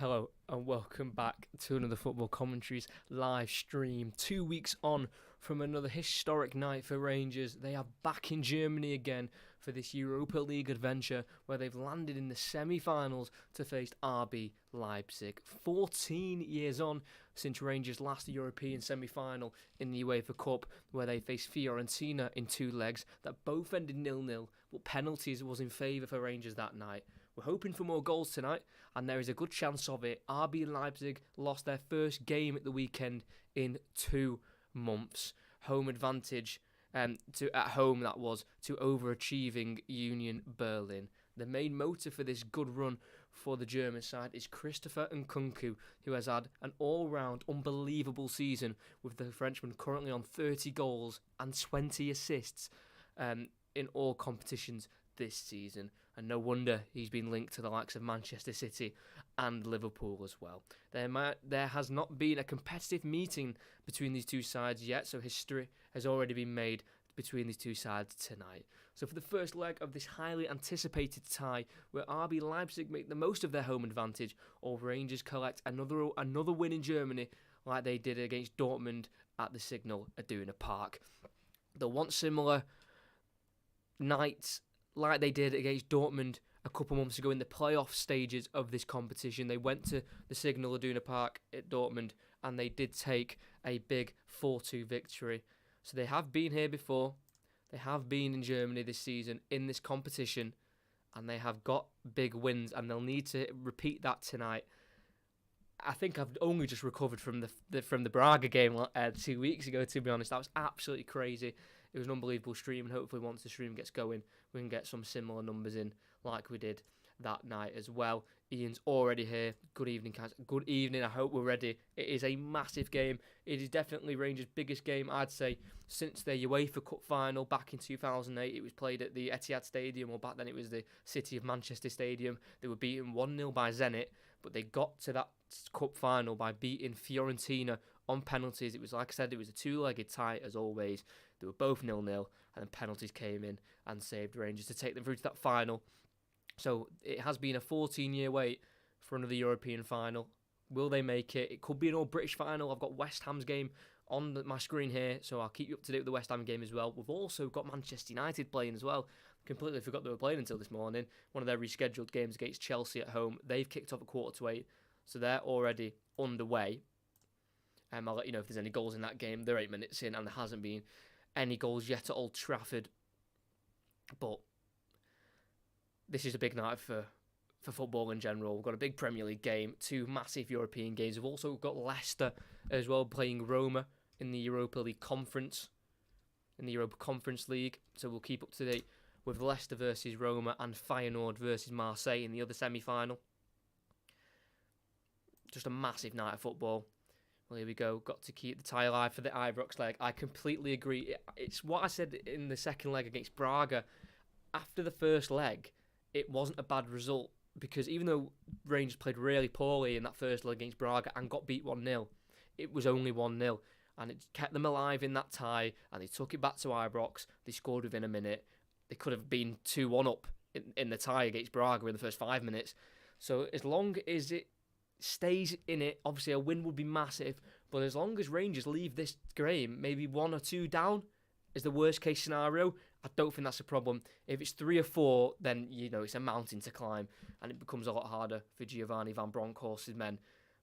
Hello and welcome back to another Football Commentaries live stream. 2 weeks on from another historic night for Rangers. They are back in Germany again for this Europa League adventure where they've landed in the semi-finals to face RB Leipzig. 14 years on since Rangers' last European semi-final in the UEFA Cup, where they faced Fiorentina in two legs that both ended 0-0, but penalties was in favour for Rangers that night. We're hoping for more goals tonight, and there is a good chance of it. RB Leipzig lost their first game at the weekend in 2 months. Home advantage at home, that was, to overachieving Union Berlin. The main motive for this good run for the German side is Christopher Nkunku, who has had an all-round unbelievable season, with the Frenchman currently on 30 goals and 20 assists in all competitions this season, and no wonder he's been linked to the likes of Manchester City and Liverpool as well. There has not been a competitive meeting between these two sides yet, so history has already been made between these two sides tonight. So for the first leg of this highly anticipated tie, where RB Leipzig make the most of their home advantage, or Rangers collect another win in Germany like they did against Dortmund at the Signal Iduna Park. They'll want similar nights like they did against Dortmund a couple months ago in the playoff stages of this competition. They went to the Signal Iduna Park at Dortmund and they did take a big 4-2 victory. So they have been here before. They have been in Germany this season in this competition, and they have got big wins, and they'll need to repeat that tonight. I think I've only just recovered from the Braga game 2 weeks ago, to be honest. That was absolutely crazy. It was an unbelievable stream, and hopefully once the stream gets going, we can get some similar numbers in like we did that night as well. Ian's already here. Good evening, guys. Good evening. I hope we're ready. It is a massive game. It is definitely Rangers' biggest game, I'd say, since their UEFA Cup final back in 2008. It was played at the Etihad Stadium, or back then it was the City of Manchester Stadium. They were beaten 1-0 by Zenit, but they got to that cup final by beating Fiorentina on penalties. It was, like I said, it was a two-legged tie as always. They were both 0-0, and then penalties came in and saved Rangers to take them through to that final. So it has been a 14-year wait for another European final. Will they make it? It could be an all-British final. I've got West Ham's game on my screen here, so I'll keep you up to date with the West Ham game as well. We've also got Manchester United playing as well. Completely forgot they were playing until this morning. One of their rescheduled games against Chelsea at home. They've kicked off at 7:45, so they're already underway. I'll let you know if there's any goals in that game. They're 8 minutes in, and there hasn't been any goals yet at Old Trafford. But this is a big night for football in general. We've got a big Premier League game, 2 massive European games. We've also got Leicester as well playing Roma in the Europa League Conference, in the Europa Conference League. So we'll keep up to date with Leicester versus Roma and Feyenoord versus Marseille in the other semi-final. Just a massive night of football. Well, here we go. Got to keep the tie alive for the Ibrox leg. I completely agree. It's what I said in the second leg against Braga. After the first leg, it wasn't a bad result, because even though Rangers played really poorly in that first leg against Braga and got beat 1-0, it was only 1-0, and it kept them alive in that tie, and they took it back to Ibrox. They scored within a minute. They could have been 2-1 up in the tie against Braga in the first 5 minutes. So as long as it stays in it, obviously a win would be massive, but as long as Rangers leave this game maybe 1 or 2 down, is the worst case scenario, I don't think that's a problem. If it's 3 or 4, then it's a mountain to climb, and it becomes a lot harder for Giovanni Van Bronckhorst's men.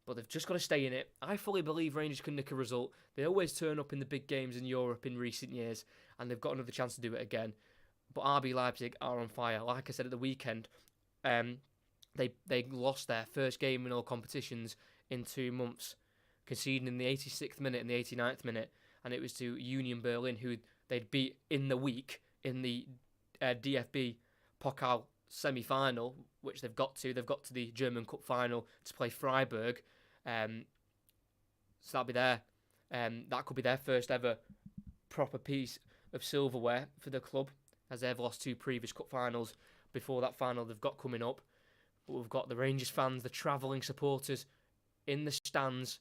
But they've just got to stay in it. I fully believe Rangers can nick a result. They always turn up in the big games in Europe in recent years, and they've got another chance to do it again. But RB Leipzig are on fire. Like I said at the weekend, they lost their first game in all competitions in 2 months, conceding in the 86th minute and the 89th minute, and it was to Union Berlin, who they'd beat in the week in the DFB Pokal semi-final, which they've got to. They've got to the German Cup final to play Freiburg. So that'll be that could be their first ever proper piece of silverware for the club, as they've lost 2 previous cup finals before that final they've got coming up. But we've got the Rangers fans, the travelling supporters, in the stands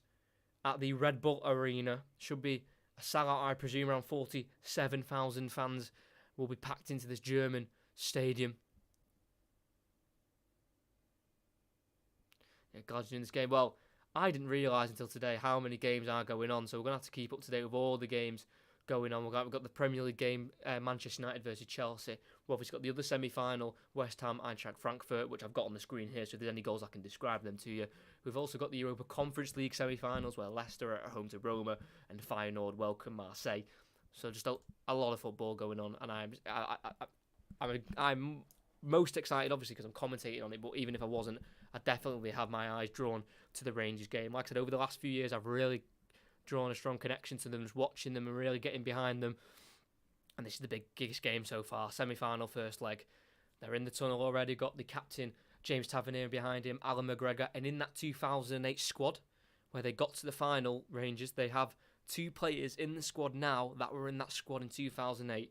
at the Red Bull Arena. Should be a sellout, I presume. Around 47,000 fans will be packed into this German stadium. Glad you're in this game. Well, I didn't realise until today how many games are going on, so we're going to have to keep up to date with all the games going on. We've got the Premier League game, Manchester United versus Chelsea. We've obviously got the other semi-final, West Ham, Eintracht Frankfurt, which I've got on the screen here, so if there's any goals I can describe them to you. We've also got the Europa Conference League semi-finals, where Leicester are at home to Roma, and Feyenoord welcome Marseille. So just a lot of football going on, and I'm most excited, obviously, because I'm commentating on it, but even if I wasn't, I definitely have my eyes drawn to the Rangers game. Like I said, over the last few years, I've really drawn a strong connection to them, just watching them and really getting behind them. And this is the biggest game so far, semi-final, first leg. They're in the tunnel already, got the captain, James Tavernier, behind him, Alan McGregor, and in that 2008 squad, where they got to the final, Rangers, they have 2 players in the squad now that were in that squad in 2008.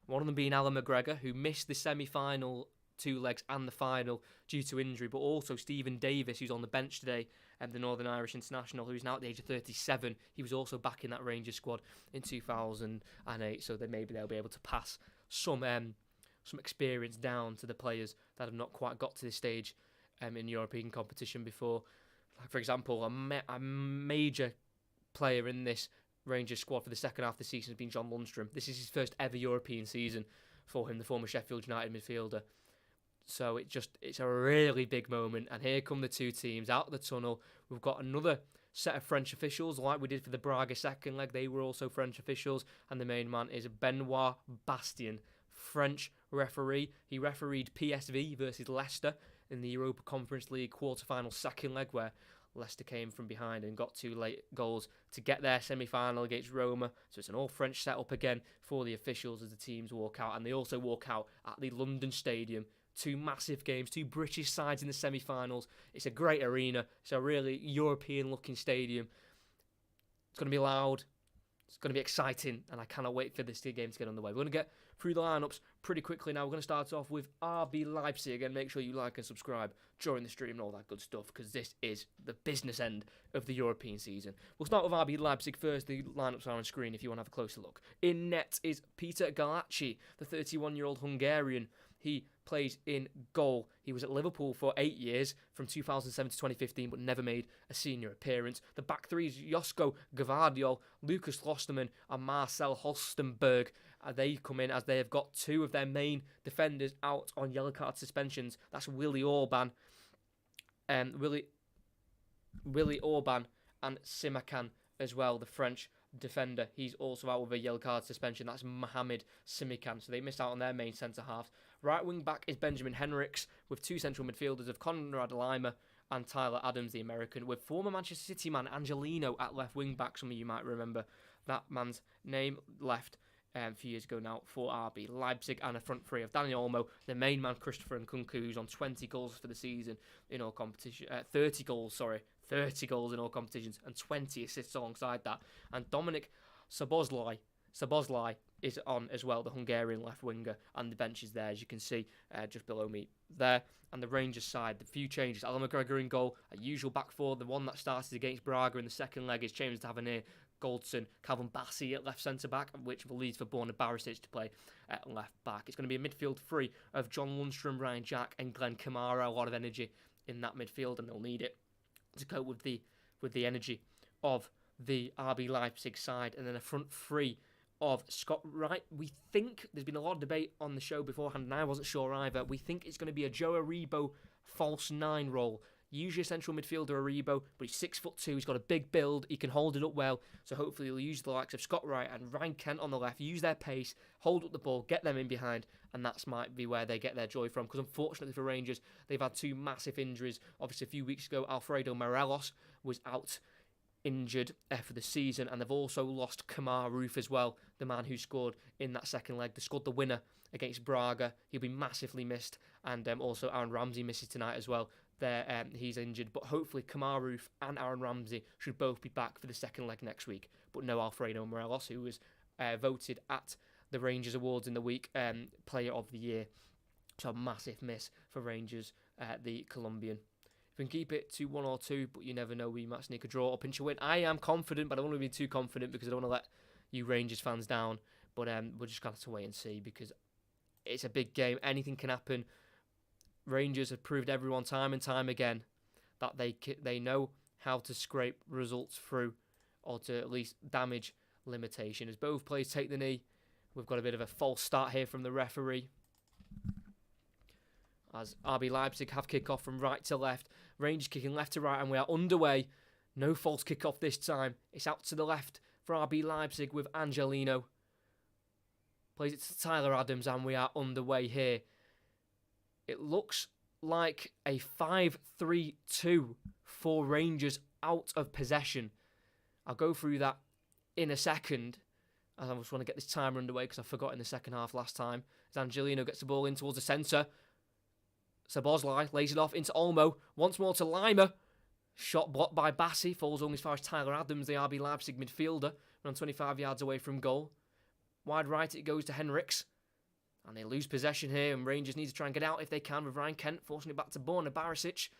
One of them being Alan McGregor, who missed the semi-final 2 legs and the final due to injury, but also Stephen Davis, who's on the bench today, and the Northern Irish international, who's now at the age of 37. He was also back in that Rangers squad in 2008, so that maybe they'll be able to pass some experience down to the players that have not quite got to this stage in European competition before. Like, for example, a major player in this Rangers squad for the second half of the season has been John Lundstrom. This is his first ever European season for him, the former Sheffield United midfielder. So it's a really big moment, and here come the 2 teams out of the tunnel. We've got another set of French officials, like we did for the Braga second leg. They were also French officials, and the main man is Benoit Bastien, French referee. He refereed PSV versus Leicester in the Europa Conference League quarter-final second leg, where Leicester came from behind and got 2 late goals to get their semi-final against Roma. So it's an all-French setup again for the officials as the teams walk out, and they also walk out at the London Stadium. 2 massive games, 2 British sides in the semi-finals. It's a great arena. It's a really European-looking stadium. It's going to be loud. It's going to be exciting, and I cannot wait for this game to get underway. We're going to get through the lineups pretty quickly now. We're going to start off with RB Leipzig. Again, make sure you like and subscribe during the stream and all that good stuff, because this is the business end of the European season. We'll start with RB Leipzig first. The lineups are on screen if you want to have a closer look. In net is Peter Galacsi, the 31-year-old Hungarian. He plays in goal. He was at Liverpool for 8 years, from 2007 to 2015, but never made a senior appearance. The back 3 is Josko Gvardiol, Lucas Klosterman, and Marcel Holstenberg. They come in as they have got 2 of their main defenders out on yellow card suspensions. That's Willy Orban and Simakan as well, the French defender. He's also out with a yellow card suspension. That's Mohamed Simikan. So they missed out on their main centre-halves. Right wing back is Benjamin Henrichs, with 2 central midfielders of Conrad Lima and Tyler Adams, the American, with former Manchester City man Angelino at left wing back. Some of you might remember that man's name. Left a few years ago now for RB Leipzig, and a front 3 of Daniel Olmo, the main man Christopher Nkunku, who's on 20 goals for the season in all competition, 30 goals in all competitions, and 20 assists alongside that. And Dominik Szoboszlai is on as well, the Hungarian left winger, and the bench is there, as you can see, just below me there. And the Rangers side, the few changes: Alan McGregor in goal, a usual back 4. The one that started against Braga in the second leg is James Tavernier, Goldson, Calvin Bassey at left centre-back, which will lead for Borna Barisic to play at left-back. It's going to be a midfield 3 of John Lundstrom, Ryan Jack and Glenn Kamara. A lot of energy in that midfield, and they'll need it to cope with the energy of the RB Leipzig side. And then a front 3 of Scott Wright. We think, there's been a lot of debate on the show beforehand, and I wasn't sure either. We think it's going to be a Joe Aribo false 9 role. Usually a central midfielder, Aribo, but he's 6'2", he's got a big build, he can hold it up well, so hopefully he'll use the likes of Scott Wright and Ryan Kent on the left, use their pace, hold up the ball, get them in behind, and that might be where they get their joy from, because unfortunately for Rangers, they've had 2 massive injuries. Obviously a few weeks ago, Alfredo Morelos was out injured for the season, and they've also lost Kamar Roof as well, the man who scored in that second leg. They scored the winner against Braga. He'll be massively missed, and also Aaron Ramsey misses tonight as well. He's injured, but hopefully Kamar Roof and Aaron Ramsey should both be back for the second leg next week. But no Alfredo Morelos, who was voted at the Rangers Awards in the week Player of the Year. So a massive miss for Rangers, the Colombian. If we can keep it to 1 or 2, but you never know, we might sneak a draw or pinch a win. I am confident, but I don't want to be too confident because I don't want to let you Rangers fans down. But we're just going to have to wait and see, because it's a big game. Anything can happen. Rangers have proved everyone time and time again that they know how to scrape results through, or to at least damage limitation. As both players take the knee, we've got a bit of a false start here from the referee. As RB Leipzig have kick-off from right to left. Rangers kicking left to right, and we are underway. No false kick-off this time. It's out to the left for RB Leipzig with Angelino. Plays it to Tyler Adams, and we are underway here. It looks like a 5-3-2 for Rangers out of possession. I'll go through that in a second. I just want to get this timer underway because I forgot in the second half last time. As Angelino gets the ball in towards the centre. Szoboszlai lays it off into Olmo. Once more to Lima. Shot blocked by Bassi. Falls only as far as Tyler Adams, the RB Leipzig midfielder. Around 25 yards away from goal. Wide right it goes to Henriks. And they lose possession here, and Rangers need to try and get out if they can with Ryan Kent forcing it back to Borna Barisic.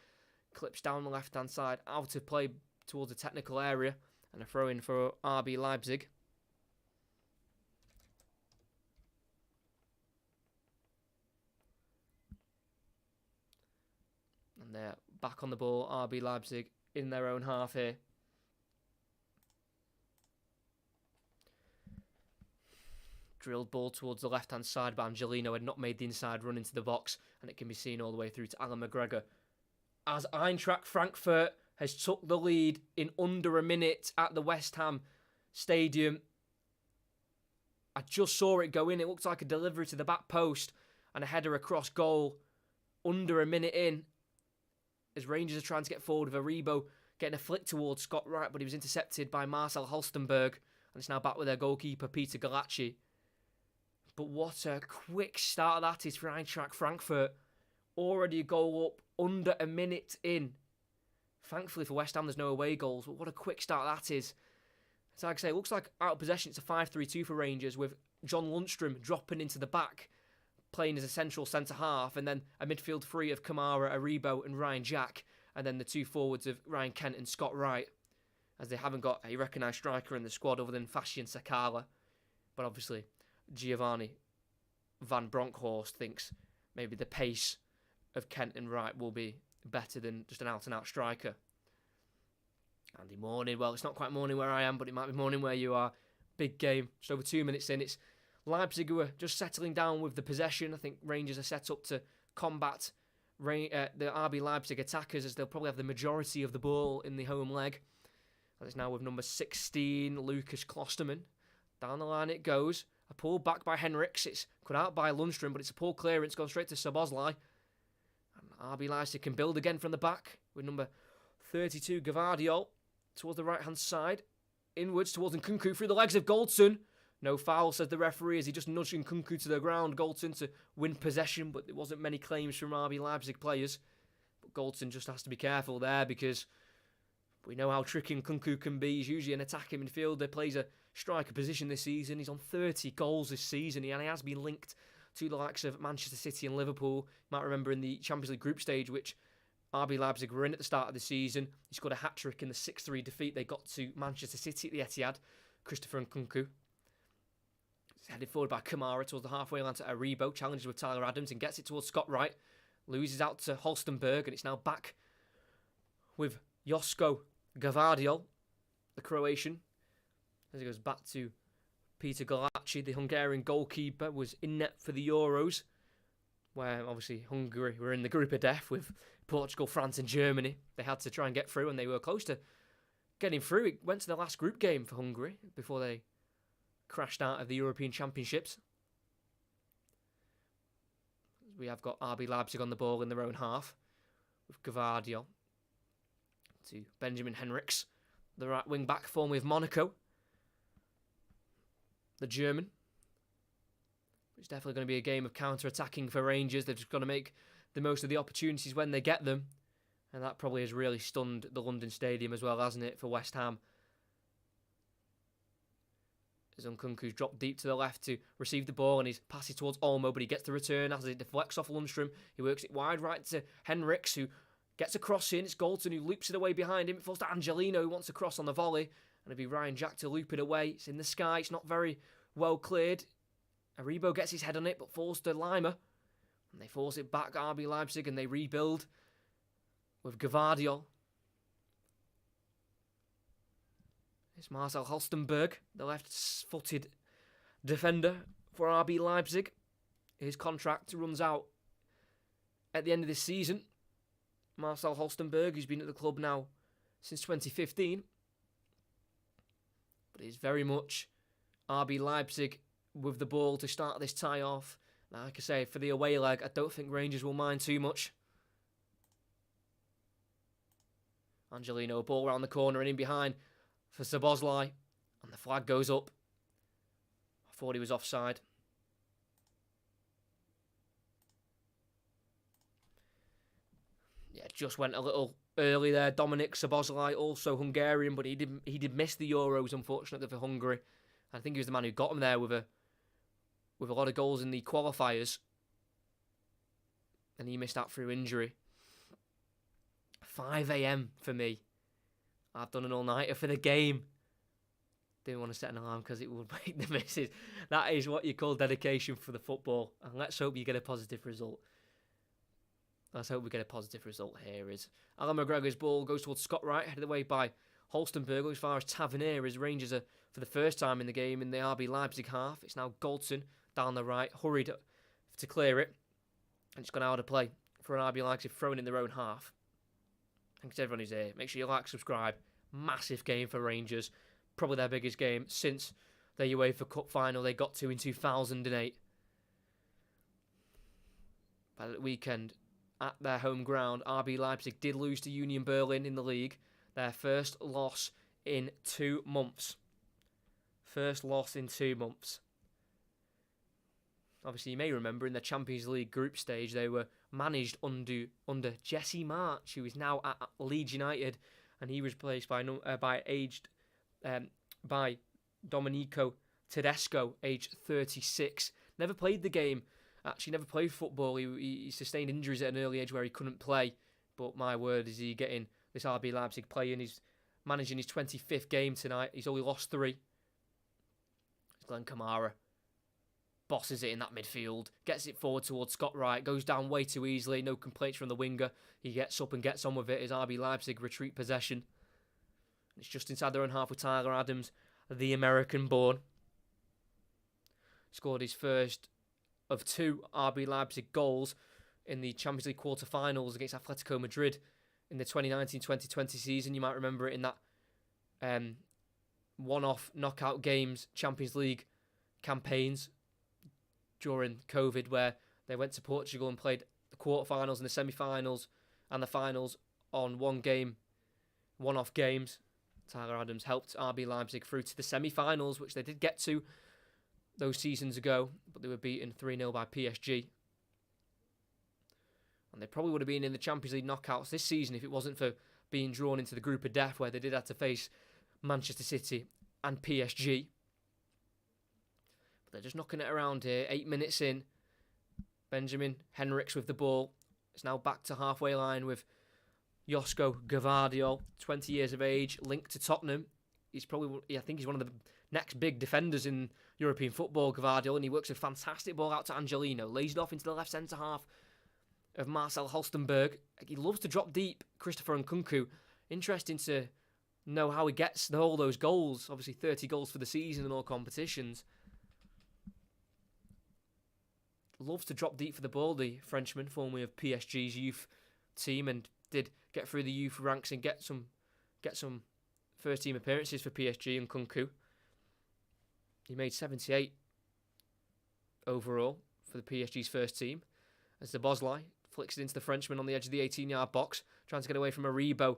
Clips down the left-hand side, out of play towards the technical area. And a throw-in for RB Leipzig. And they're back on the ball, RB Leipzig in their own half here. Drilled ball towards the left-hand side, but Angelino had not made the inside run into the box, and it can be seen all the way through to Alan McGregor. As Eintracht Frankfurt has took the lead in under a minute at the West Ham Stadium. I just saw it go in. It looked like a delivery to the back post and a header across goal. Under a minute in, as Rangers are trying to get forward with Aribo getting a flick towards Scott Wright, but he was intercepted by Marcel Halstenberg, and it's now back with their goalkeeper Peter Galacci. But what a quick start that is for Eintracht Frankfurt. Already a goal up under a minute in. Thankfully for West Ham, there's no away goals, but what a quick start that is. So like I say, it looks like out of possession, it's a 5-3-2 for Rangers, with John Lundstrom dropping into the back, playing as a central centre-half, and then a midfield three of Kamara, Aribo and Ryan Jack, and then the two forwards of Ryan Kent and Scott Wright, as they haven't got a recognised striker in the squad other than Fashion Sakala. But obviously, Giovanni Van Bronckhorst thinks maybe the pace of Kent and Wright will be better than just an out-and-out striker. Andy morning, well, it's not quite morning where I am, but it might be morning where you are. Big game, just over 2 minutes in. It's Leipzig who are just settling down with the possession. I think Rangers are set up to combat the RB Leipzig attackers, as they'll probably have the majority of the ball in the home leg. And it's now with number 16, Lucas Klosterman. Down the line it goes. A pull back by Henriks. It's cut out by Lundstrom, but it's a poor clearance. Gone straight to Szoboszlai. And RB Leipzig can build again from the back with number 32, Gavardiol, towards the right-hand side. Inwards towards Nkunku through the legs of Goldson. No foul, says the referee, as he just nudged Nkunku to the ground. Goldson to win possession, but there wasn't many claims from RB Leipzig players. But Goldson just has to be careful there, because we know how tricky Nkunku can be. He's usually an attacking midfielder, plays a striker position this season. He's on 30 goals this season, and he has been linked to the likes of Manchester City and Liverpool. You might remember in the Champions League group stage, which RB Leipzig were in at the start of the season. He scored a hat-trick in the 6-3 defeat they got to Manchester City at the Etihad. Christopher Nkunku. It's headed forward by Kamara towards the halfway line to Aribo. Challenges with Tyler Adams and gets it towards Scott Wright. Loses out to Halstenberg, and it's now back with Josko Gavardiol, the Croatian. As he goes back to Peter Galacci, the Hungarian goalkeeper, was in net for the Euros, where obviously Hungary were in the group of death with Portugal, France and Germany. They had to try and get through, and they were close to getting through. It went to the last group game for Hungary before they crashed out of the European Championships. We have got RB Leipzig on the ball in their own half, with Gavardiol to Benjamin Henriks, the right wing back, formerly of Monaco. The German. It's definitely going to be a game of counter-attacking for Rangers. They've just got to make the most of the opportunities when they get them. And that probably has really stunned the London Stadium as well, hasn't it, for West Ham. As Nkunku's dropped deep to the left to receive the ball, and he's passing towards Olmo, but he gets the return as it deflects off Lundstrom. He works it wide right to Henriks, who gets a cross in. It's Goldson who loops it away behind him. It falls to Angelino, who wants a cross on the volley. And it'll be Ryan Jack to loop it away. It's in the sky. It's not very well cleared. Aribo gets his head on it, but falls to Lima. And they force it back, RB Leipzig, and they rebuild with Gavardiol It's Marcel Halstenberg, the left-footed defender for RB Leipzig. His contract runs out at the end of this season. Marcel Halstenberg, who's been at the club now since 2015, but he's very much RB Leipzig with the ball to start this tie off. Like I say, for the away leg, I don't think Rangers will mind too much. Angelino, ball around the corner and in behind for Szoboszlai, and the flag goes up. I thought he was offside. Yeah, just went a little early there. Dominik Szoboszlai, also Hungarian, but he did miss the Euros, unfortunately, for Hungary. I think he was the man who got him there with a lot of goals in the qualifiers, and he missed out through injury. 5 a.m. for me. I've done an all-nighter for the game. Didn't want to set an alarm because it would make the misses. That is what you call dedication for the football. And let's hope you get a positive result. Let's hope we get a positive result here. Is Alan McGregor's ball goes towards Scott Wright, headed away by Halstenberg as far as Tavernier, as Rangers are for the first time in the game in the RB Leipzig half. It's now Goldson down the right, hurried to clear it, and it's gone out of play for an RB Leipzig thrown in their own half. Thanks to everyone who's here. Make sure you like, subscribe. Massive game for Rangers. Probably their biggest game since their UEFA Cup final they got to in 2008. By the weekend, at their home ground, RB Leipzig did lose to Union Berlin in the league. Their first loss in 2 months. First loss in 2 months. Obviously, you may remember in the Champions League group stage, they were managed under Jesse March, who is now at Leeds United, and he was replaced by Domenico Tedesco, aged 36. Never played the game. Actually, never played football. He sustained injuries at an early age where he couldn't play. But my word, is he getting this RB Leipzig playing? He's managing his 25th game tonight. He's only lost 3. Glenn Kamara bosses it in that midfield, gets it forward towards Scott Wright, goes down way too easily, no complaints from the winger. He gets up and gets on with it as RB Leipzig retreat possession. It's just inside their own half with Tyler Adams, the American-born. Scored his first of 2 RB Leipzig goals in the Champions League quarter-finals against Atletico Madrid in the 2019-2020 season. You might remember it in that one-off knockout games, Champions League campaigns during COVID, where they went to Portugal and played the quarterfinals and the semi-finals and the finals on one-off games. Tyler Adams helped RB Leipzig through to the semi-finals, which they did get to those seasons ago, but they were beaten 3-0 by PSG. And they probably would have been in the Champions League knockouts this season if it wasn't for being drawn into the group of death, where they did have to face Manchester City and PSG. But they're just knocking it around here. 8 minutes in. Benjamin Henriks with the ball. It's now back to halfway line with Josko Gvardiol, 20 years of age, linked to Tottenham. I think he's one of the next big defenders in European football, Gvardiol, and he works a fantastic ball out to Angelino. Lays it off into the left centre half of Marcel Halstenberg. He loves to drop deep, Christopher Nkunku. Interesting to know how he gets all those goals. Obviously 30 goals for the season in all competitions. Loves to drop deep for the ball, the Frenchman, formerly of PSG's youth team, and did get through the youth ranks and get some first team appearances for PSG and Nkunku. He made 78 overall for the PSG's first team, as the Szoboszlai flicks it into the Frenchman on the edge of the 18-yard box, trying to get away from Aribo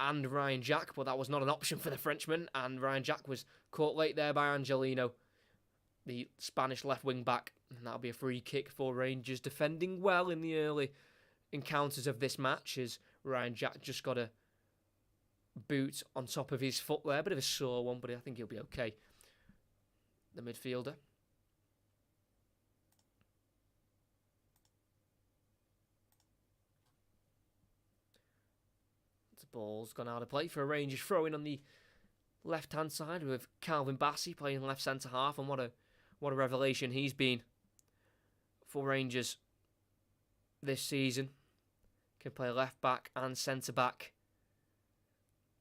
and Ryan Jack, but that was not an option for the Frenchman, and Ryan Jack was caught late there by Angelino, the Spanish left wing back, and that'll be a free kick for Rangers, defending well in the early encounters of this match, as Ryan Jack just got a boot on top of his foot there, bit of a sore one, but I think he'll be okay. The midfielder. The ball's gone out of play for a Rangers throw-in on the left-hand side with Calvin Bassey playing left centre half, and what a revelation he's been for Rangers this season. Can play left back and centre back.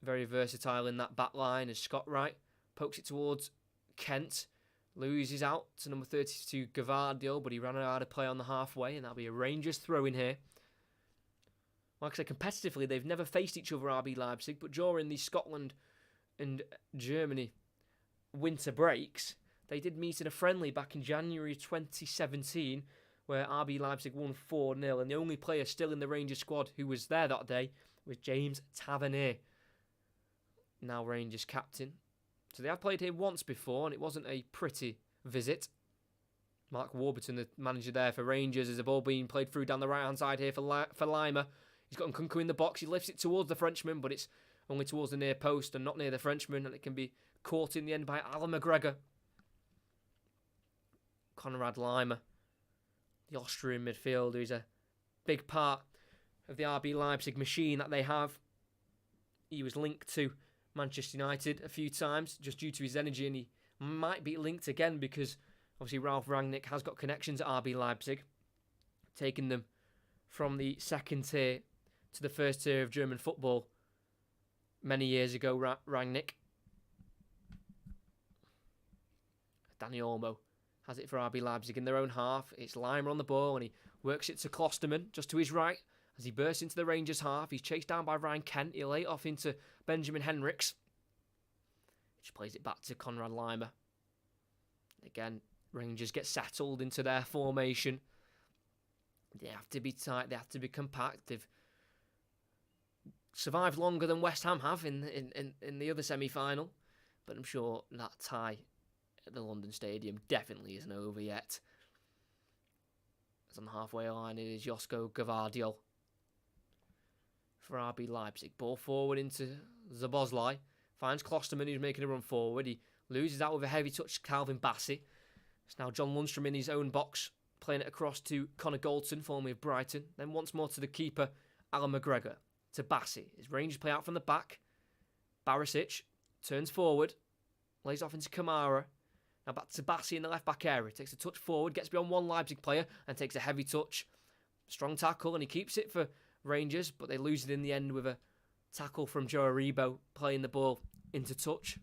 very versatile in that back line as Scott Wright pokes it towards Kent. Loses out to number 32 Gavardio, but he ran out of play on the halfway, and that'll be a Rangers throw in here. Like I said, competitively, they've never faced each other, RB Leipzig, but during the Scotland and Germany winter breaks, they did meet in a friendly back in January 2017, where RB Leipzig won 4-0, and the only player still in the Rangers squad who was there that day was James Tavernier, now Rangers captain. So they have played here once before, and it wasn't a pretty visit. Mark Warburton, the manager there for Rangers, as the ball being played through down the right-hand side here for Lima. He's got Nkunku in the box. He lifts it towards the Frenchman, but it's only towards the near post and not near the Frenchman, and it can be caught in the end by Alan McGregor. Konrad Lima, the Austrian midfielder, who's a big part of the RB Leipzig machine that they have. He was linked to Manchester United a few times just due to his energy, and he might be linked again because obviously Ralf Rangnick has got connections at RB Leipzig, taking them from the second tier to the first tier of German football many years ago. Rangnick. Dani Olmo has it for RB Leipzig in their own half. It's Lima on the ball, and he works it to Klosterman just to his right. As he bursts into the Rangers half, he's chased down by Ryan Kent. He'll lay it off into Benjamin Henriks, which plays it back to Konrad Lima. Again, Rangers get settled into their formation. They have to be tight. They have to be compact. They've survived longer than West Ham have in the other semi-final. But I'm sure that tie at the London Stadium definitely isn't over yet. As on the halfway line, it is Josko Gavardio for RB Leipzig. Ball forward into Szoboszlai. Finds Klosterman, who's making a run forward. He loses out with a heavy touch to Calvin Bassey. It's now John Lundstrom in his own box, playing it across to Connor Goldson, formerly of Brighton. Then once more to the keeper, Alan McGregor. To Bassey. His Rangers play out from the back. Barisic turns forward. Lays off into Kamara. Now back to Bassey in the left-back area. Takes a touch forward, gets beyond one Leipzig player, and takes a heavy touch. Strong tackle, and he keeps it for Rangers, but they lose it in the end with a tackle from Joe Aribo, playing the ball into touch.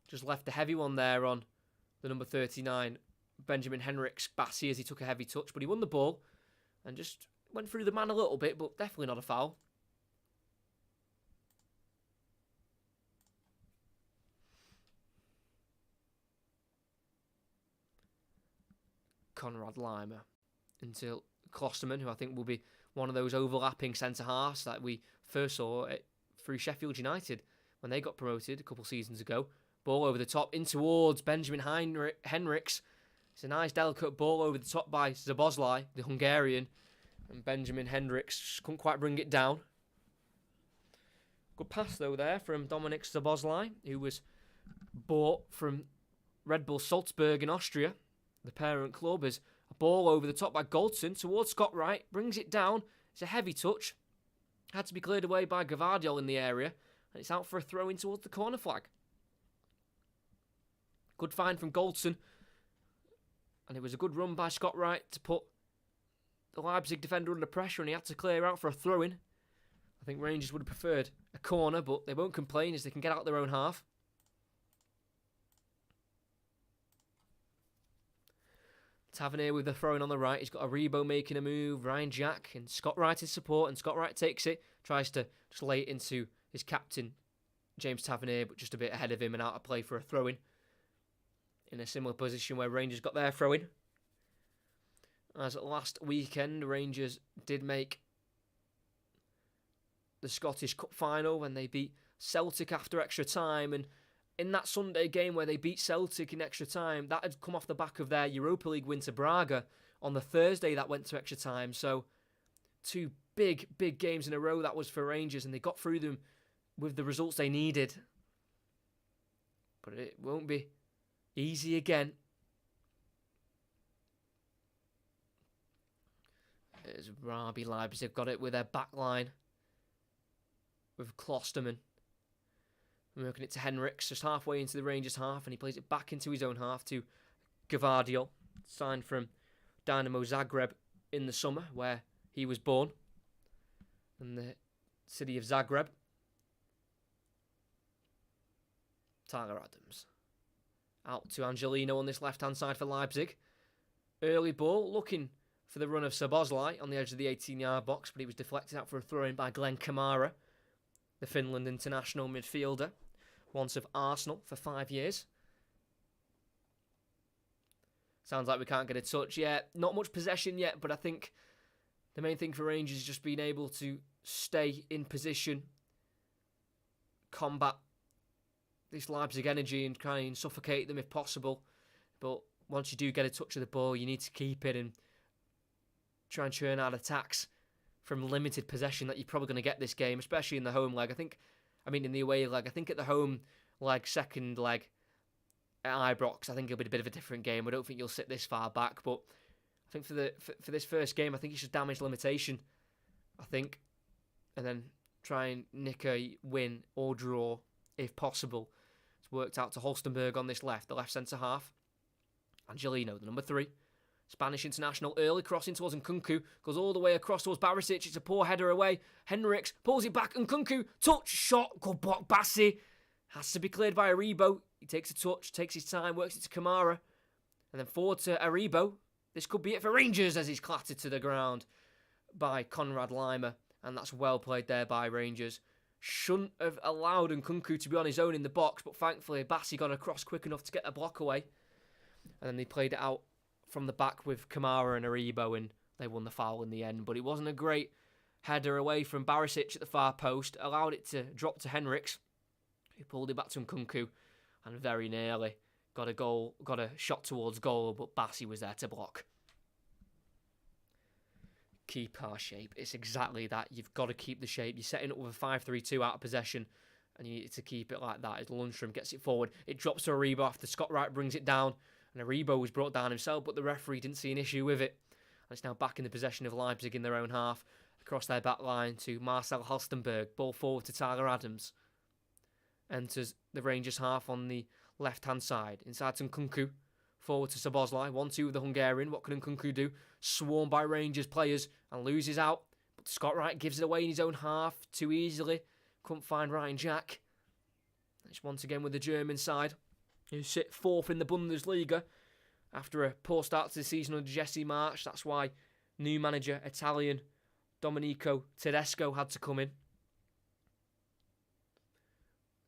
Just left a heavy one there on the number 39, Benjamin Henriks, Bassey, as he took a heavy touch, but he won the ball and just went through the man a little bit, but definitely not a foul. Konrad Lima until Klosterman, who I think will be one of those overlapping centre-halves that we first saw through Sheffield United when they got promoted a couple seasons ago. Ball over the top in towards Benjamin Henriks. It's a nice delicate ball over the top by Szoboszlai, the Hungarian, and Benjamin Henriks couldn't quite bring it down. Good pass though there from Dominik Szoboszlai, who was bought from Red Bull Salzburg in Austria, the parent club. Is a ball over the top by Goldson towards Scott Wright, brings it down. It's a heavy touch, had to be cleared away by Gavardio in the area, and it's out for a throw in towards the corner flag. Good find from Goldson, and it was a good run by Scott Wright to put the Leipzig defender under pressure, and he had to clear out for a throw-in. I think Rangers would have preferred a corner, but they won't complain as they can get out their own half. Tavernier with the throw-in on the right. He's got Aribo making a move, Ryan Jack, and Scott Wright in support, and Scott Wright takes it, tries to just lay it into his captain, James Tavernier, but just a bit ahead of him and out of play for a throw-in. In a similar position where Rangers got their throw-in. As last weekend, Rangers did make the Scottish Cup final when they beat Celtic after extra time, and in that Sunday game where they beat Celtic in extra time, that had come off the back of their Europa League win to Braga on the Thursday that went to extra time. So two big games in a row that was for Rangers, and they got through them with the results they needed. But it won't be easy again. As RB Leipzig got it with their back line with Klosterman. Working it to Henriks, just halfway into the Rangers half, and he plays it back into his own half to Gavardio, signed from Dynamo Zagreb in the summer, where he was born. And the City of Zagreb. Tyler Adams. Out to Angelino on this left-hand side for Leipzig. Early ball, looking for the run of Szoboszlai on the edge of the 18-yard box, but he was deflected out for a throw-in by Glenn Kamara, the Finland international midfielder, once of Arsenal for 5 years. Sounds like we can't get a touch yet. Not much possession yet, but I think the main thing for Rangers is just being able to stay in position, combat this Leipzig energy and try and suffocate them if possible. But once you do get a touch of the ball, you need to keep it and try and churn out attacks from limited possession that you're probably going to get this game, especially in the home leg. In the away leg, I think at the home leg, second leg at Ibrox, I think it'll be a bit of a different game. I don't think you'll sit this far back, but I think for this first game, I think you should damage limitation, and then try and nick a win or draw if possible. It's worked out to Holstenberg on this left, the left centre half. Angelino, the number 3. Spanish international, early crossing towards Nkunku, goes all the way across towards Barisic. It's a poor header away. Henriks pulls it back. Nkunku, touch, shot, good block. Bassi has to be cleared by Aribo. He takes a touch, takes his time, works it to Kamara, and then forward to Aribo. This could be it for Rangers as he's clattered to the ground by Conrad Lima, and that's well played there by Rangers. Shouldn't have allowed Nkunku to be on his own in the box, but thankfully Bassi got across quick enough to get a block away, and then they played it out from the back with Kamara and Aribo, and they won the foul in the end. But it wasn't a great header away from Barisic at the far post, allowed it to drop to Henriks, who pulled it back to Nkunku, and very nearly got a shot towards goal, but Bassi was there to block. Keep our shape. It's exactly that. You've got to keep the shape. You're setting up with a 5-3-2 out of possession, and you need to keep it like that. As Lundstrom gets it forward, it drops to Aribo after Scott Wright brings it down, and Aribo was brought down himself, but the referee didn't see an issue with it. And it's now back in the possession of Leipzig in their own half, across their back line to Marcel Halstenberg. Ball forward to Tyler Adams. Enters the Rangers half on the left-hand side. Inside to Nkunku. Forward to Szoboszlai. 1-2 with the Hungarian. What can Nkunku do? Swarmed by Rangers players and loses out. But Scott Wright gives it away in his own half too easily. Couldn't find Ryan Jack. It's once again with the German side, who sit 4th in the Bundesliga after a poor start to the season under Jesse Marsch. That's why new manager, Italian Domenico Tedesco, had to come in.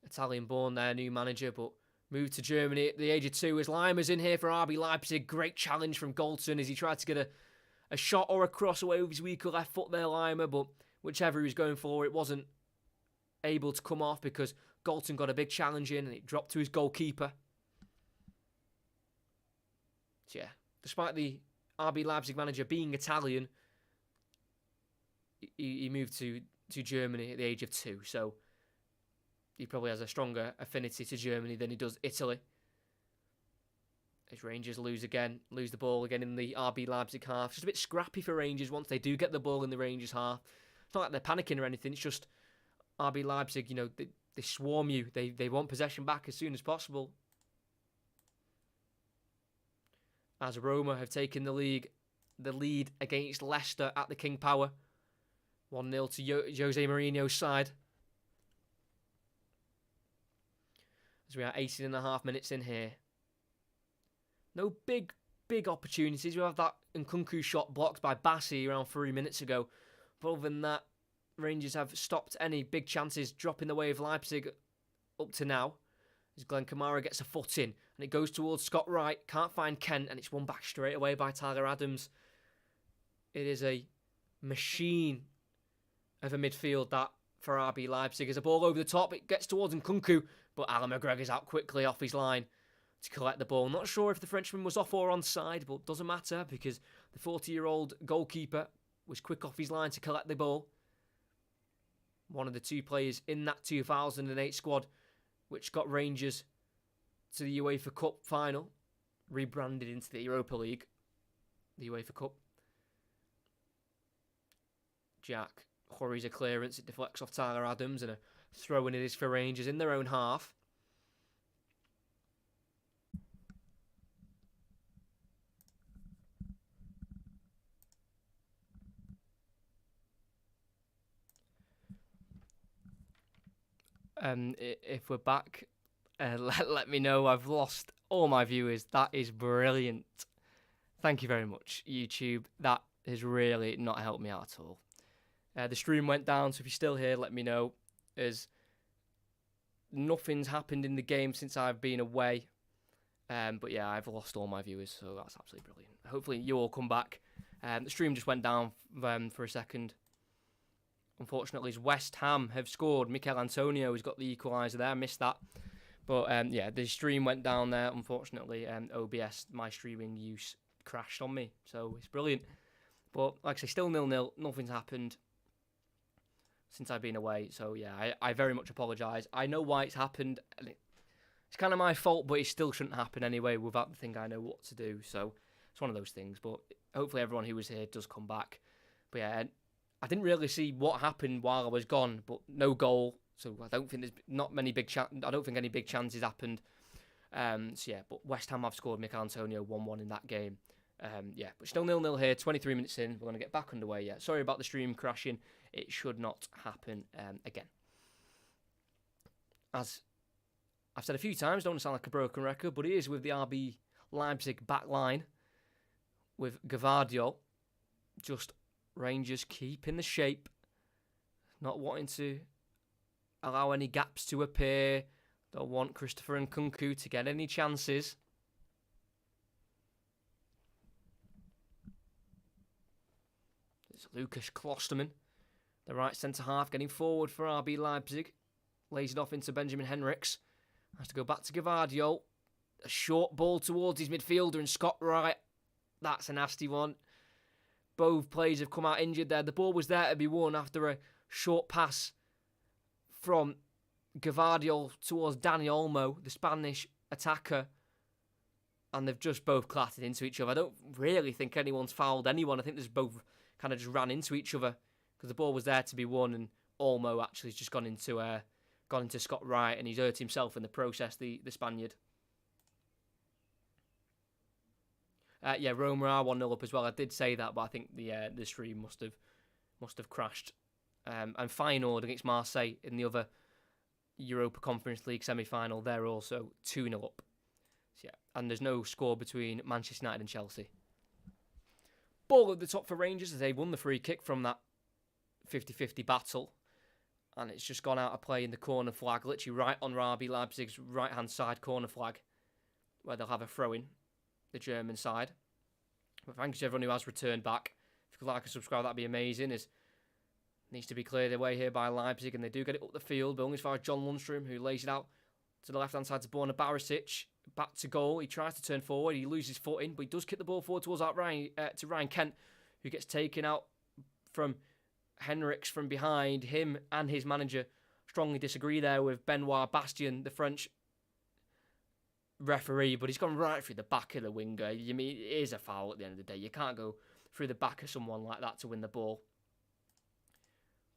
Italian-born there, new manager, but moved to Germany at the age of 2 as Lima's in here for RB Leipzig. Great challenge from Golton as he tried to get a shot or a cross away with his weaker left foot there, Lima, but whichever he was going for, it wasn't able to come off because Golton got a big challenge in and it dropped to his goalkeeper. So yeah, despite the RB Leipzig manager being Italian, he moved to Germany at the age of 2, so he probably has a stronger affinity to Germany than he does Italy. As Rangers lose the ball again in the RB Leipzig half. It's just a bit scrappy for Rangers once they do get the ball in the Rangers half. It's not like they're panicking or anything, it's just RB Leipzig, they swarm you. They want possession back as soon as possible. As Roma have taken the lead against Leicester at the King Power. 1-0 to Jose Mourinho's side. As we are 18.5 minutes in here. No big opportunities. We have that Nkunku shot blocked by Bassi around 3 minutes ago. But other than that, Rangers have stopped any big chances dropping the way of Leipzig up to now. As Glenn Kamara gets a foot in and it goes towards Scott Wright. Can't find Kent and it's won back straight away by Tyler Adams. It is a machine of a midfield that for RB Leipzig. As a ball over the top, it gets towards Nkunku, but Alan McGregor's out quickly off his line to collect the ball. Not sure if the Frenchman was off or onside, but doesn't matter because the 40-year-old goalkeeper was quick off his line to collect the ball. One of the 2 players in that 2008 squad, which got Rangers to the UEFA Cup final, rebranded into the Europa League, the UEFA Cup. Jack hurries a clearance, it deflects off Tyler Adams, and a throw-in it is for Rangers in their own half. if we're back, let me know. I've lost all my viewers. That is brilliant. Thank you very much, YouTube. That has really not helped me out at all. The stream went down, so if you're still here, let me know. As nothing's happened in the game since I've been away. But yeah, I've lost all my viewers, so that's absolutely brilliant. Hopefully you all come back. The stream just went down for a second. Unfortunately, West Ham have scored. Mikel Antonio has got the equaliser there. I missed that. But yeah, the stream went down there. Unfortunately, OBS, my streaming use, crashed on me. So it's brilliant. But like I say, still 0-0. Nothing's happened since I've been away. So yeah, I very much apologise. I know why it's happened. And it's kind of my fault, but it still shouldn't happen anyway without the thing I know what to do. So it's one of those things. But hopefully everyone who was here does come back. But yeah, I didn't really see what happened while I was gone, but no goal. So I don't think there's not many I don't think any big chances happened. So yeah, but West Ham have scored. Mikel Antonio 1-1 in that game. Yeah, but still 0-0 here. 23 minutes in, we're going to get back underway. Yeah, sorry about the stream crashing. It should not happen again. As I've said a few times, don't want to sound like a broken record, but it is with the RB Leipzig back line with Gvardiol. Just Rangers keeping the shape, not wanting to allow any gaps to appear. Don't want Christopher Nkunku to get any chances. It's Lucas Klosterman, the right centre-half, getting forward for RB Leipzig. Lays it off into Benjamin Henrichs. Has to go back to Gvardiol. A short ball towards his midfielder and Scott Wright. That's a nasty one. Both players have come out injured there. The ball was there to be won after a short pass from Gvardiol towards Dani Olmo, the Spanish attacker. And they've just both clattered into each other. I don't really think anyone's fouled anyone. I think they've both kind of just ran into each other because the ball was there to be won, and Olmo actually has just gone into Scott Wright, and he's hurt himself in the process, the Spaniard. Yeah, Roma are 1-0 up as well. I did say that, but I think the stream must have crashed. And Feyenoord against Marseille in the other Europa Conference League semi-final, they're also 2-0 up. So, yeah, and there's no score between Manchester United and Chelsea. Ball at the top for Rangers as they won the free kick from that 50-50 battle. And it's just gone out of play in the corner flag, literally right on RB Leipzig's right-hand side corner flag, where they'll have a throw-in, the German side. But thanks to everyone who has returned back. If you could like and subscribe, that'd be amazing. It needs to be cleared away here by Leipzig, and they do get it up the field, but only as far as John Lundstrom, who lays it out to the left-hand side to Borna Barisic. Back to goal. He tries to turn forward. He loses footing, but he does kick the ball forward towards Ryan Kent, who gets taken out from Henrichs from behind. Him and his manager strongly disagree there with Benoit Bastien, the French referee, but he's gone right through the back of the winger. You mean, it is a foul at the end of the day. You can't go through the back of someone like that to win the ball.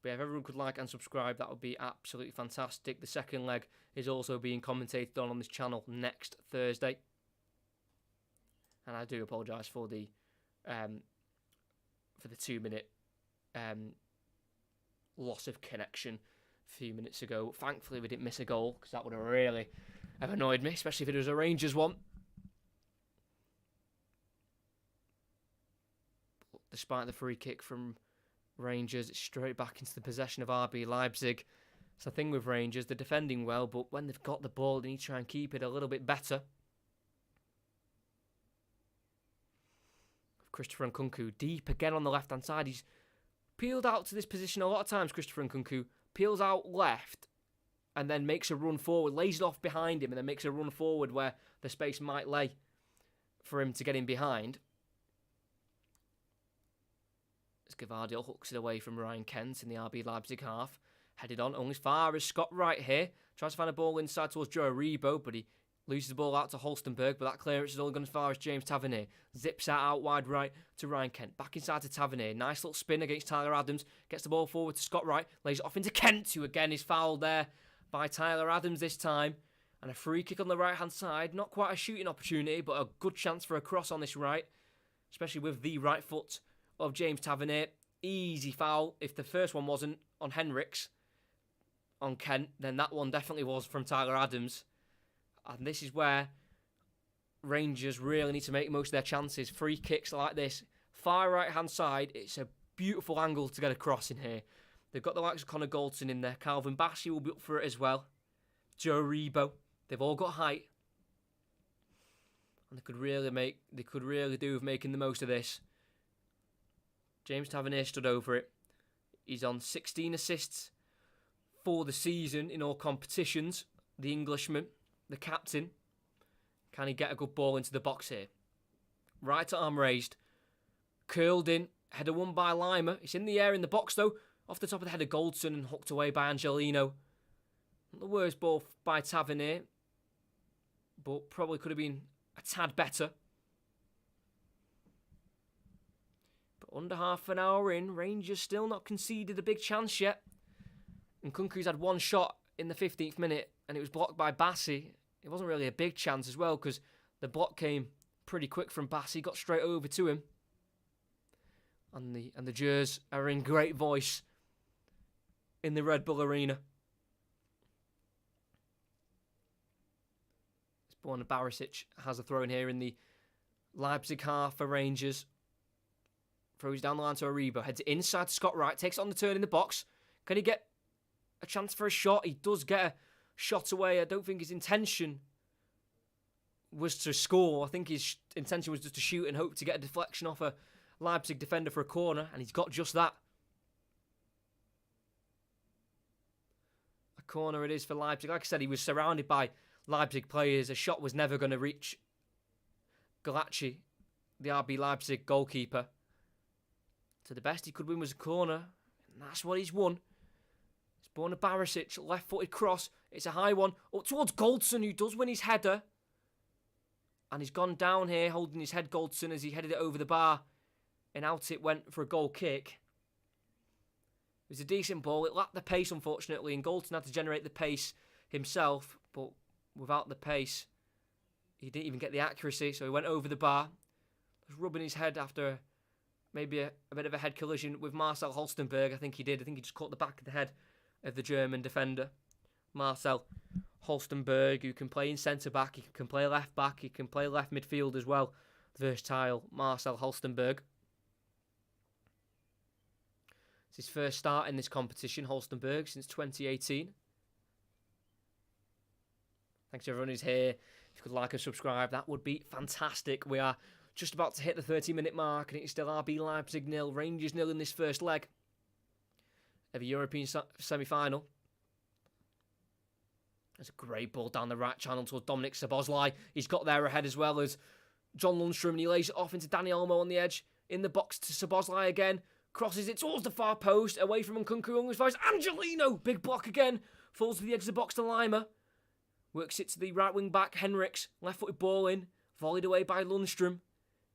But yeah, if everyone could like and subscribe, that would be absolutely fantastic. The second leg is also being commentated on this channel next Thursday. And I do apologise for the 2-minute loss of connection a few minutes ago. Thankfully, we didn't miss a goal, because that would have really have annoyed me, especially if it was a Rangers one. But despite the free kick from Rangers, it's straight back into the possession of RB Leipzig. It's the thing with Rangers, they're defending well, but when they've got the ball, they need to try and keep it a little bit better. Christopher Nkunku deep again on the left-hand side. He's peeled out to this position a lot of times, Christopher Nkunku. Peels out left and then makes a run forward, lays it off behind him, and then makes a run forward where the space might lay for him to get in behind. As Gvardiol hooks it away from Ryan Kent in the RB Leipzig half. Headed on only as far as Scott Wright here. Tries to find a ball inside towards Joe Aribo, but he loses the ball out to Holstenberg, but that clearance is only gone as far as James Tavernier. Zips out wide right to Ryan Kent. Back inside to Tavernier. Nice little spin against Tyler Adams. Gets the ball forward to Scott Wright. Lays it off into Kent, who again is fouled there by Tyler Adams this time. And a free kick on the right-hand side. Not quite a shooting opportunity, but a good chance for a cross on this right. Especially with the right foot of James Tavernier. Easy foul if the first one wasn't on Henrichs. on Kent, then that one definitely was from Tyler Adams. And this is where Rangers really need to make most of their chances. Free kicks like this. Far right-hand side, it's a beautiful angle to get across in here. They've got the likes of Connor Goldson in there. Calvin Bassey will be up for it as well. Joe Rebo. They've all got height. And they could really do with making the most of this. James Tavernier stood over it. He's on 16 assists for the season in all competitions. The Englishman, the captain. Can he get a good ball into the box here? Right arm raised. Curled in. Header won by Lima. It's in the air in the box though. Off the top of the head of Goldson and hooked away by Angelino. Not the worst ball by Tavernier. But probably could have been a tad better. But under half an hour in, Rangers still not conceded a big chance yet. And Kunku's had one shot in the 15th minute and it was blocked by Bassey. It wasn't really a big chance as well because the block came pretty quick from Bassey, got straight over to him. And the Jers are in great voice in the Red Bull Arena. Borna Barisic has a throw in here in the Leipzig half for Rangers. Throws down the line to Aribo. Heads inside to Scott Wright. Takes it on the turn in the box. Can he get a chance for a shot? He does get a shot away. I don't think his intention was to score. I think his intention was just to shoot and hope to get a deflection off a Leipzig defender for a corner. And he's got just that. A corner it is for Leipzig. Like I said, he was surrounded by Leipzig players. A shot was never going to reach Galacci, the RB Leipzig goalkeeper. So the best he could win was a corner, and that's what he's won. It's Borna Barisic, left-footed cross. It's a high one up towards Goldson, who does win his header. And he's gone down here, holding his head, Goldson, as he headed it over the bar. And out it went for a goal kick. It was a decent ball. It lacked the pace, unfortunately, and Goldson had to generate the pace himself. But without the pace, he didn't even get the accuracy, so he went over the bar. Was rubbing his head after maybe a bit of a head collision with Marcel Holstenberg. I think he did. I think he just caught the back of the head of the German defender. Marcel Holstenberg, who can play in centre-back, he can play left-back, he can play left midfield as well. Versatile Marcel Holstenberg. It's his first start in this competition, Holstenberg, since 2018. Thanks to everyone who's here. If you could like and subscribe, that would be fantastic. We are just about to hit the 30-minute mark, and it's still RB Leipzig 0, Rangers 0 in this first leg of a European semi-final. There's a great ball down the right channel towards Dominik Szoboszlai. He's got there ahead as well as John Lundstrom, and he lays it off into Danny Olmo on the edge. In the box to Szoboszlai again. Crosses it towards the far post, away from Nkunku. Angelino! Big block again. Falls to the edge of the box to Lima. Works it to the right wing back, Henriks. Left-footed ball in. Volleyed away by Lundstrom.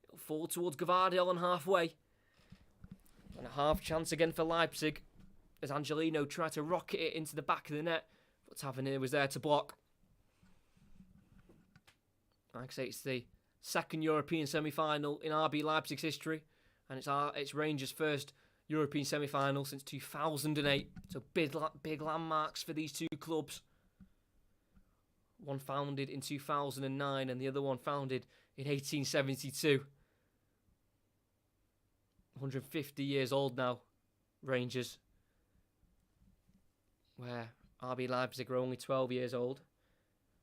It'll fall towards Gavardiol on halfway. And a half chance again for Leipzig as Angelino tried to rocket it into the back of the net. But Tavernier was there to block. Like I say, it's the second European semi-final in RB Leipzig's history. And it's Rangers' first European semi-final since 2008. So big landmarks for these two clubs. One founded in 2009 and the other one founded in 1872. 150 years old now, Rangers. Where RB Leipzig are only 12 years old.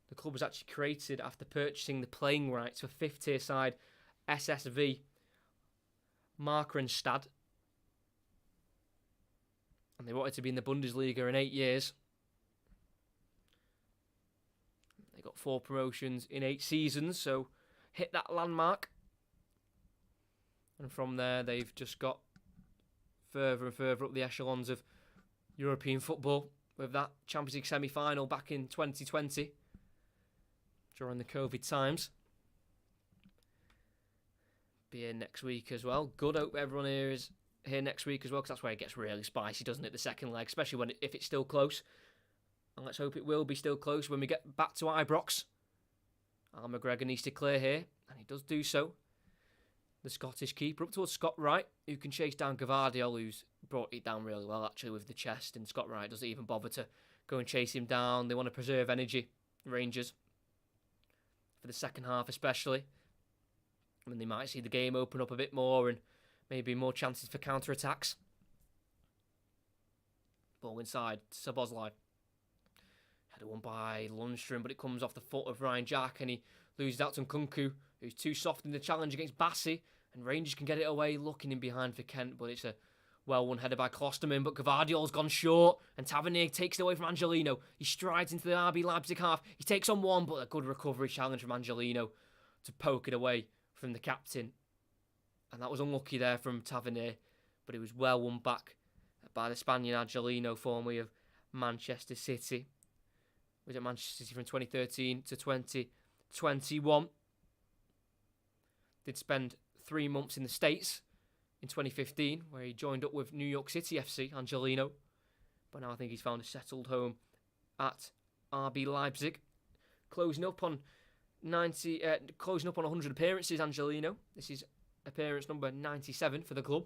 The club was actually created after purchasing the playing rights for fifth-tier side SSV Markranstadt. And they wanted to be in the Bundesliga in 8 years. They got 4 promotions in 8 seasons, so hit that landmark. And from there, they've just got further and further up the echelons of European football with that Champions League semi-final back in 2020 during the COVID times. Be here next week as well. Good, hope everyone here is here next week as well, because that's where it gets really spicy, doesn't it, the second leg, especially if it's still close. And let's hope it will be still close when we get back to Ibrox. Al McGregor needs to clear here, and he does do so. The Scottish keeper up towards Scott Wright, who can chase down Gavardiol, who's brought it down really well, actually, with the chest. And Scott Wright doesn't even bother to go and chase him down. They want to preserve energy, Rangers, for the second half especially. I mean, they might see the game open up a bit more and maybe more chances for counter-attacks. Ball inside, Szoboszlai. Header won by Lundstrom, but it comes off the foot of Ryan Jack, and he loses out to Nkunku, who's too soft in the challenge against Bassi, and Rangers can get it away, looking in behind for Kent, but it's a well-won header by Klosterman, but Gvardiol's gone short, and Tavernier takes it away from Angelino. He strides into the RB Leipzig half. He takes on one, but a good recovery challenge from Angelino to poke it away from the captain. And that was unlucky there from Tavernier, but it was well won back by the Spaniard Angelino, formerly of Manchester City. He was at Manchester City from 2013 to 2021. Did spend 3 months in the States in 2015, where he joined up with New York City FC, Angelino. But now I think he's found a settled home at RB Leipzig. Closing up on 100 appearances, Angelino. This is appearance number 97 for the club.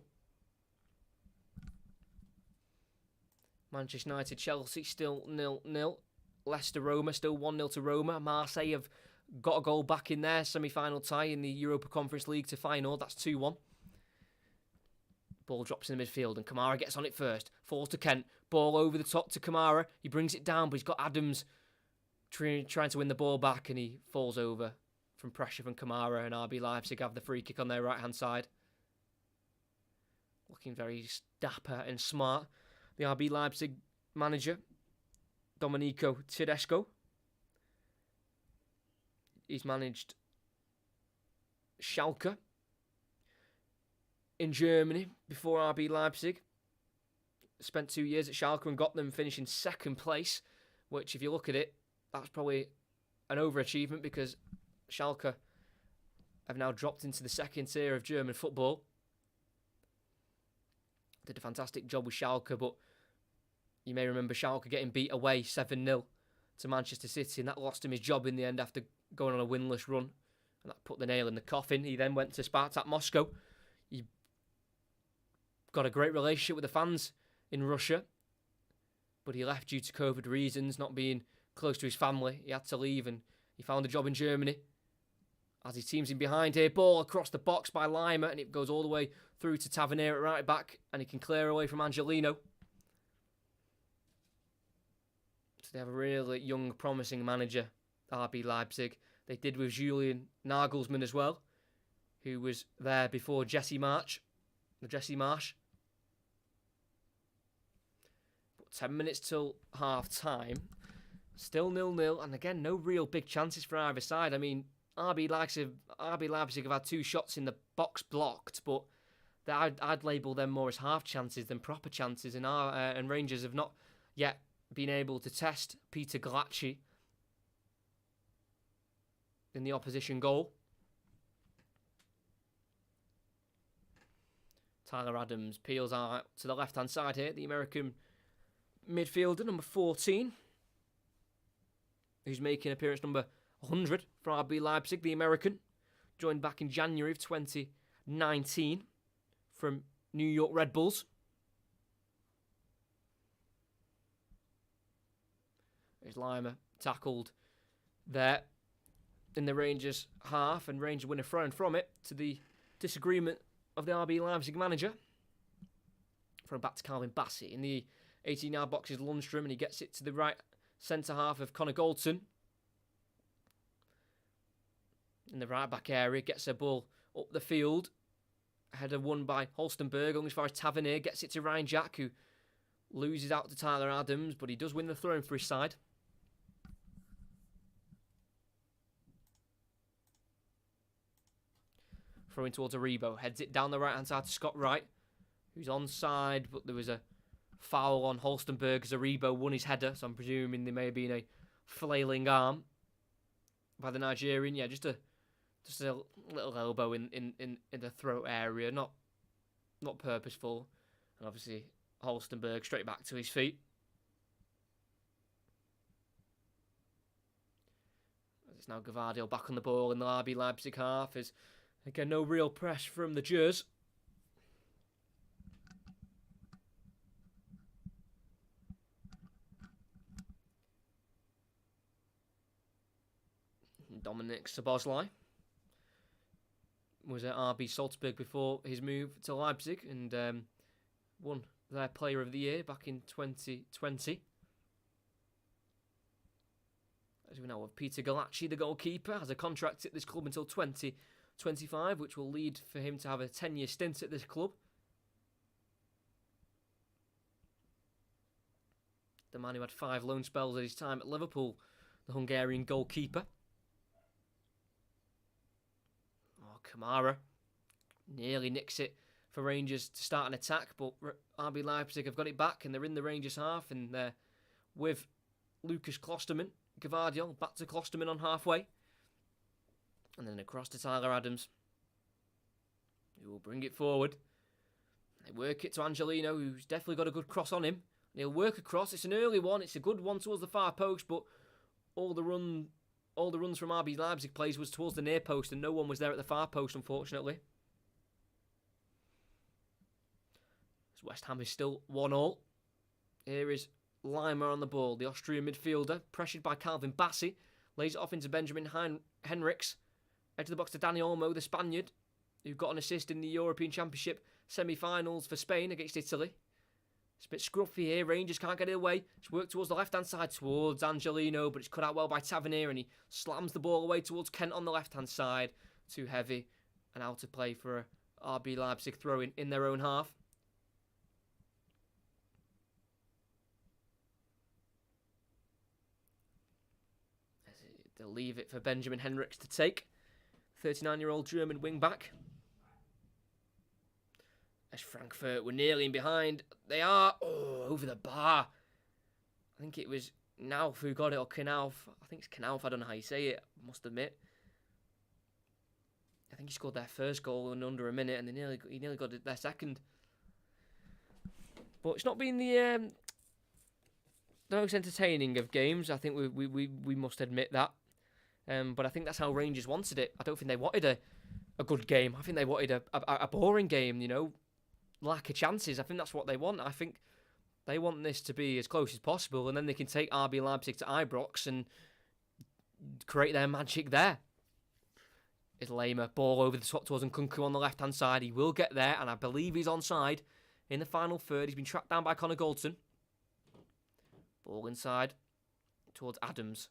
Manchester United, Chelsea still 0-0. Leicester, Roma still 1-0 to Roma. Marseille have got a goal back in their semi-final tie in the Europa Conference League to final. That's 2-1. Ball drops in the midfield and Kamara gets on it first. Falls to Kent. Ball over the top to Kamara. He brings it down, but he's got Adams trying to win the ball back, and he falls over from pressure from Kamara, and RB Leipzig have the free kick on their right-hand side. Looking very dapper and smart. The RB Leipzig manager, Domenico Tedesco. He's managed Schalke in Germany before RB Leipzig. Spent 2 years at Schalke and got them finishing second place, which if you look at it, that's probably an overachievement because Schalke have now dropped into the second tier of German football. Did a fantastic job with Schalke, but you may remember Schalke getting beat away 7-0 to Manchester City, and that lost him his job in the end after going on a winless run, and that put the nail in the coffin. He then went to Spartak Moscow. He got a great relationship with the fans in Russia, but he left due to COVID reasons, not being close to his family. He had to leave, and he found a job in Germany. As his team's in behind here, ball across the box by Lima, and it goes all the way through to Tavernier at right back, and he can clear away from Angelino. So they have a really young, promising manager, RB Leipzig. They did with Julian Nagelsmann as well, who was there before Jesse Marsch. But 10 minutes till half time. Still 0-0, and again, no real big chances for either side. I mean, RB Leipzig have had 2 shots in the box blocked, but I'd label them more as half chances than proper chances, and Rangers have not yet been able to test Peter Galacci in the opposition goal. Tyler Adams peels out to the left-hand side here, the American midfielder, number 14, who's making appearance number 100 for RB Leipzig, the American, joined back in January of 2019 from New York Red Bulls. There's Lima tackled there in the Rangers half, and Rangers win a throw from it to the disagreement of the RB Leipzig manager. Throw back to Calvin Bassey. In the 18-yard box is Lundstrom, and he gets it to the right centre half of Connor Goldson. In the right back area, gets a ball up the field. A header won by Holstenberg, only as far as Tavernier. Gets it to Ryan Jack, who loses out to Tyler Adams, but he does win the throw-in for his side. Throwing towards Aribo, heads it down the right-hand side to Scott Wright, who's onside, but there was a foul on Holstenberg as Aribo won his header, so I'm presuming there may have been a flailing arm by the Nigerian. Yeah, just a little elbow in the throat area, not purposeful, and obviously Holstenberg straight back to his feet. It's now Gvardiol back on the ball in the RB Leipzig half. Is again no real press from the Gers. Dominik Szoboszlai was at RB Salzburg before his move to Leipzig and won their Player of the Year back in 2020. As we know of Peter Galacci, the goalkeeper, has a contract at this club until 2025, which will lead for him to have a 10-year stint at this club. The man who had 5 loan spells at his time at Liverpool, the Hungarian goalkeeper. Oh, Kamara nearly nicks it for Rangers to start an attack, but RB Leipzig have got it back and they're in the Rangers half, and they're with Lucas Klosterman. Gvardiol back to Klosterman on halfway, and then across to Tyler Adams, who will bring it forward. They work it to Angelino, who's definitely got a good cross on him. And he'll work across. It's an early one. It's a good one towards the far post, but all the runs from RB Leipzig plays was towards the near post, and no one was there at the far post, unfortunately. So West Ham is still 1-1. Here is Lima on the ball, the Austrian midfielder, pressured by Calvin Bassey, lays it off into Benjamin Henrichs, edge of the box to Dani Olmo, the Spaniard, who got an assist in the European Championship semi-finals for Spain against Italy. It's a bit scruffy here, Rangers can't get it away. It's worked towards the left-hand side towards Angelino, but it's cut out well by Tavernier, and he slams the ball away towards Kent on the left-hand side. Too heavy, and out of play for a RB Leipzig throw-in in their own half. They'll leave it for Benjamin Henrichs to take. 39-year-old German wing-back. As Frankfurt were nearly in behind. They are over the bar. I think it was Knauf who got it, or Knauf. I think it's Knauf, I don't know how you say it, I must admit. I think he scored their first goal in under a minute, and he nearly got their second. But it's not been the most entertaining of games. I think we must admit that. But I think that's how Rangers wanted it. I don't think they wanted a good game. I think they wanted a boring game, you know, lack of chances. I think that's what they want. I think they want this to be as close as possible, and then they can take RB Leipzig to Ibrox and create their magic there. It's Lema, ball over the top towards Nkunku on the left-hand side. He will get there, and I believe he's onside in the final third. He's been tracked down by Connor Goldson. Ball inside towards Adams.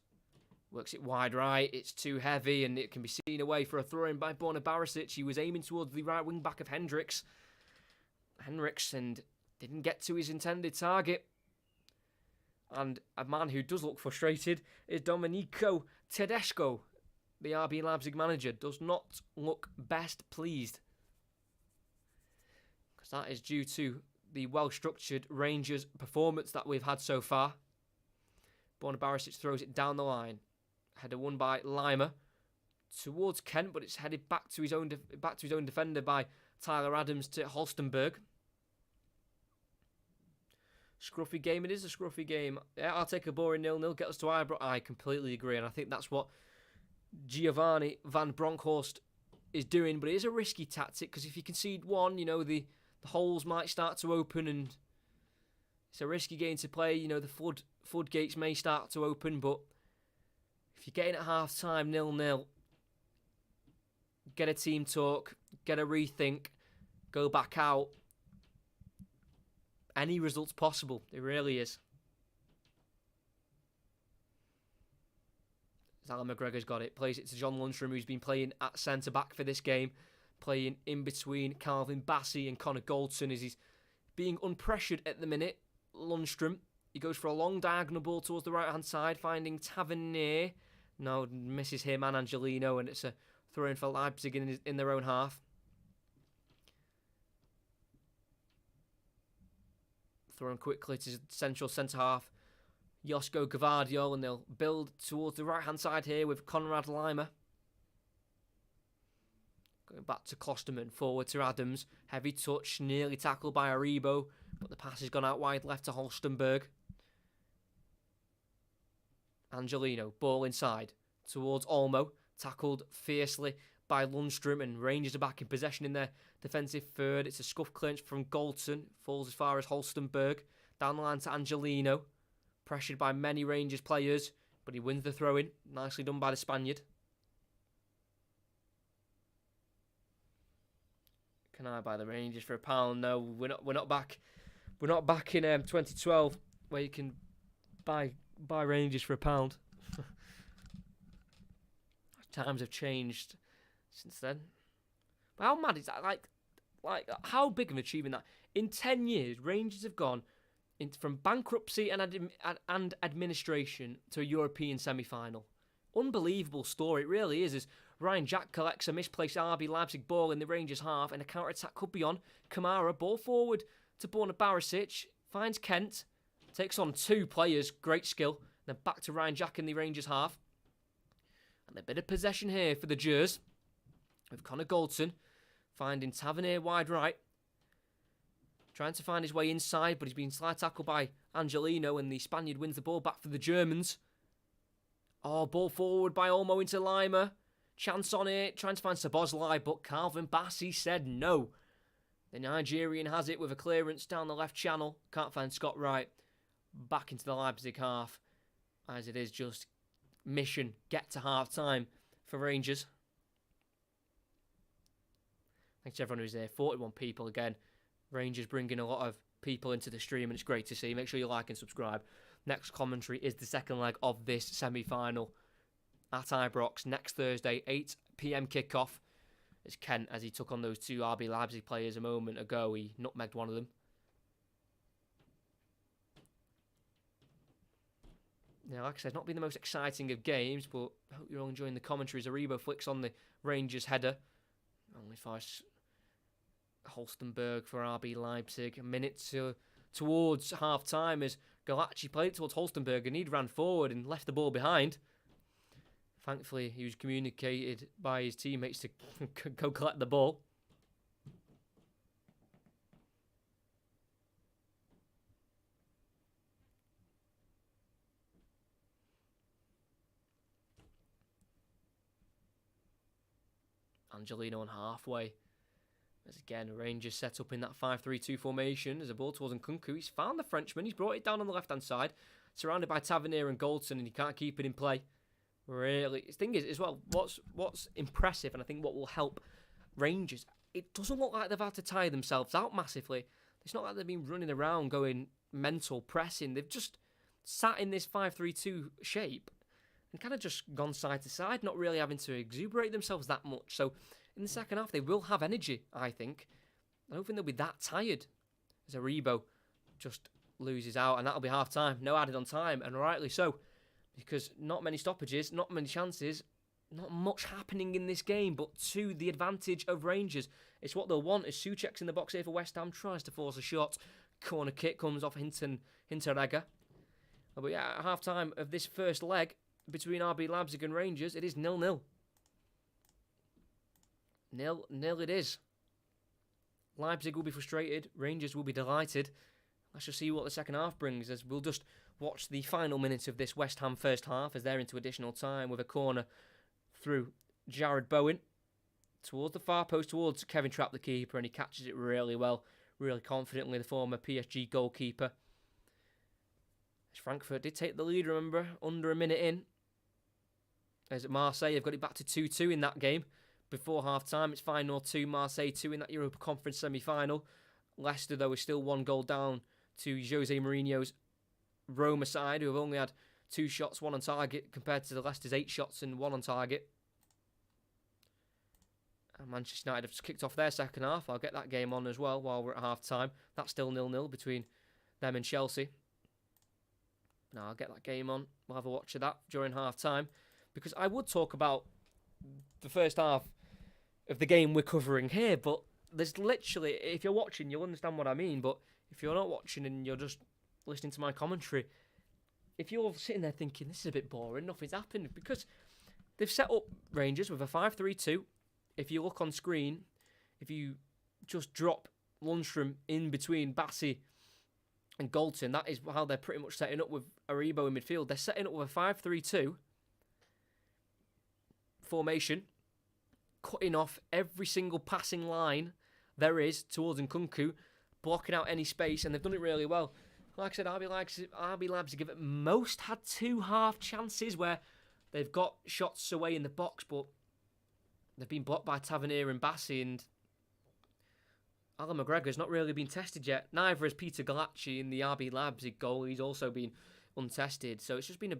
Works it wide right. It's too heavy, and it can be seen away for a throw-in by Borna Barisic. He was aiming towards the right wing-back of Henrichs, and didn't get to his intended target. And a man who does look frustrated is Domenico Tedesco. The RB Leipzig manager does not look best pleased, because that is due to the well-structured Rangers performance that we've had so far. Borna Barisic throws it down the line. Header won by Lima towards Kent, but it's headed back to his own defender by Tyler Adams to Holstenberg. Scruffy game. It is a scruffy game. Yeah, I'll take a boring 0-0. Get us to Ibrox. I completely agree, and I think that's what Giovanni van Bronckhorst is doing. But it is a risky tactic, because if you concede one, you know, the holes might start to open, and it's a risky game to play. You know, the floodgates may start to open, but if you're getting at half-time 0-0, get a team talk, get a rethink, go back out. Any result's possible. It really is. Alan McGregor's got it. Plays it to John Lundstram, who's been playing at centre-back for this game. Playing in between Calvin Bassey and Connor Goldson, as he's being unpressured at the minute. Lundstram, he goes for a long diagonal ball towards the right-hand side, finding Tavernier. No, misses him and Angelino, and it's a throw-in for Leipzig in their own half. Thrown quickly to central centre-half Josko Gvardiol, and they'll build towards the right-hand side here with Konrad Lima. Going back to Klosterman, forward to Adams. Heavy touch, nearly tackled by Aribo, but the pass has gone out wide left to Holstenberg. Angelino, ball inside towards Olmo, tackled fiercely by Lundstram, and Rangers are back in possession in their defensive third. It's a scuff clinch from Goldson, falls as far as Holstenberg, down the line to Angelino, pressured by many Rangers players, but he wins the throw-in. Nicely done by the Spaniard. Can I buy the Rangers for £1? No, we're not back. We're not back in 2012 where you can buy Rangers for £1. Times have changed since then. But how mad is that? Like how big of an achievement that in 10 years Rangers have gone from bankruptcy and administration to a European semi-final. Unbelievable story, it really is. As Ryan Jack collects a misplaced RB Leipzig ball in the Rangers half, and a counter-attack could be on. Kamara, ball forward to Borna Barisic, finds Kent, takes on 2 players, great skill. Then back to Ryan Jack in the Rangers half. And a bit of possession here for the Jers, with Connor Goldson finding Tavernier wide right. Trying to find his way inside, but he's been slide tackled by Angelino, and the Spaniard wins the ball back for the Germans. Oh, ball forward by Olmo into Lima. Chance on it, trying to find Szoboszlai, but Calvin Bassey said no. The Nigerian has it with a clearance down the left channel. Can't find Scott Wright. Back into the Leipzig half, as it is just mission get to half time for Rangers. Thanks to everyone who's there. 41 people again. Rangers bringing a lot of people into the stream, and it's great to see. Make sure you like and subscribe. Next commentary is the second leg of this semi-final at Ibrox next Thursday, 8 p.m. kickoff. It's Kent, as he took on those 2 RB Leipzig players a moment ago. He nutmegged one of them. Now, like I said, it's not been the most exciting of games, but I hope you're all enjoying the commentary. Aribo flicks on the Rangers header. Only for Holstenberg for RB Leipzig. A minute towards half-time as Galacci played it towards Holstenberg, and he'd ran forward and left the ball behind. Thankfully, he was communicated by his teammates to go collect the ball. Angelino on halfway. As again, Rangers set up in that 5-3-2 formation as a ball towards Nkunku. He's found the Frenchman. He's brought it down on the left-hand side. Surrounded by Tavernier and Goldson, and he can't keep it in play. Really. The thing is, as well, what's impressive, and I think what will help Rangers, it doesn't look like they've had to tire themselves out massively. It's not like they've been running around going mental pressing. They've just sat in this 5-3-2 shape and kind of just gone side to side, not really having to exuberate themselves that much. So in the second half, they will have energy, I think. I don't think they'll be that tired as Aribo just loses out, and that'll be half-time. No added on time, and rightly so, because not many stoppages, not many chances, not much happening in this game, but to the advantage of Rangers. It's what they'll want as Souček's in the box here for West Ham, tries to force a shot. Corner kick comes off Hinteregger. But yeah, at half-time of this first leg between RB Leipzig and Rangers, it is 0-0. 0-0 it is. Leipzig will be frustrated. Rangers will be delighted. Let's just see what the second half brings, as we'll just watch the final minutes of this West Ham first half as they're into additional time with a corner through Jared Bowen towards the far post, towards Kevin Trapp, the keeper, and he catches it really well, really confidently, the former PSG goalkeeper. As Frankfurt did take the lead, remember, under a minute in. As Marseille have got it back to 2-2 in that game. Before half-time, it's 5-2, Marseille 2 in that Europa Conference semi-final. Leicester, though, is still 1 goal down to Jose Mourinho's Roma side, who have only had 2 shots, 1 on target, compared to the Leicester's 8 shots and 1 on target. And Manchester United have just kicked off their second half. I'll get that game on as well while we're at half-time. That's still 0-0 between them and Chelsea. Now, I'll get that game on. We'll have a watch of that during half-time, because I would talk about the first half of the game we're covering here, but there's literally, if you're watching, you'll understand what I mean, but if you're not watching and you're just listening to my commentary, if you're sitting there thinking, this is a bit boring, nothing's happened, because they've set up Rangers with a 5-3-2. If you look on screen, if you just drop Lundstrom in between Bassey and Goldson, that is how they're pretty much setting up with Aribo in midfield. They're setting up with a 5-3-2 formation, cutting off every single passing line there is towards Nkunku, blocking out any space, and they've done it really well. Like I said, RB Leipzig have at most had 2 half chances where they've got shots away in the box, but they've been blocked by Tavernier and Bassey, and Alan McGregor's not really been tested yet. Neither has Peter Galacci in the RB Leipzig goal. He's also been untested. So it's just been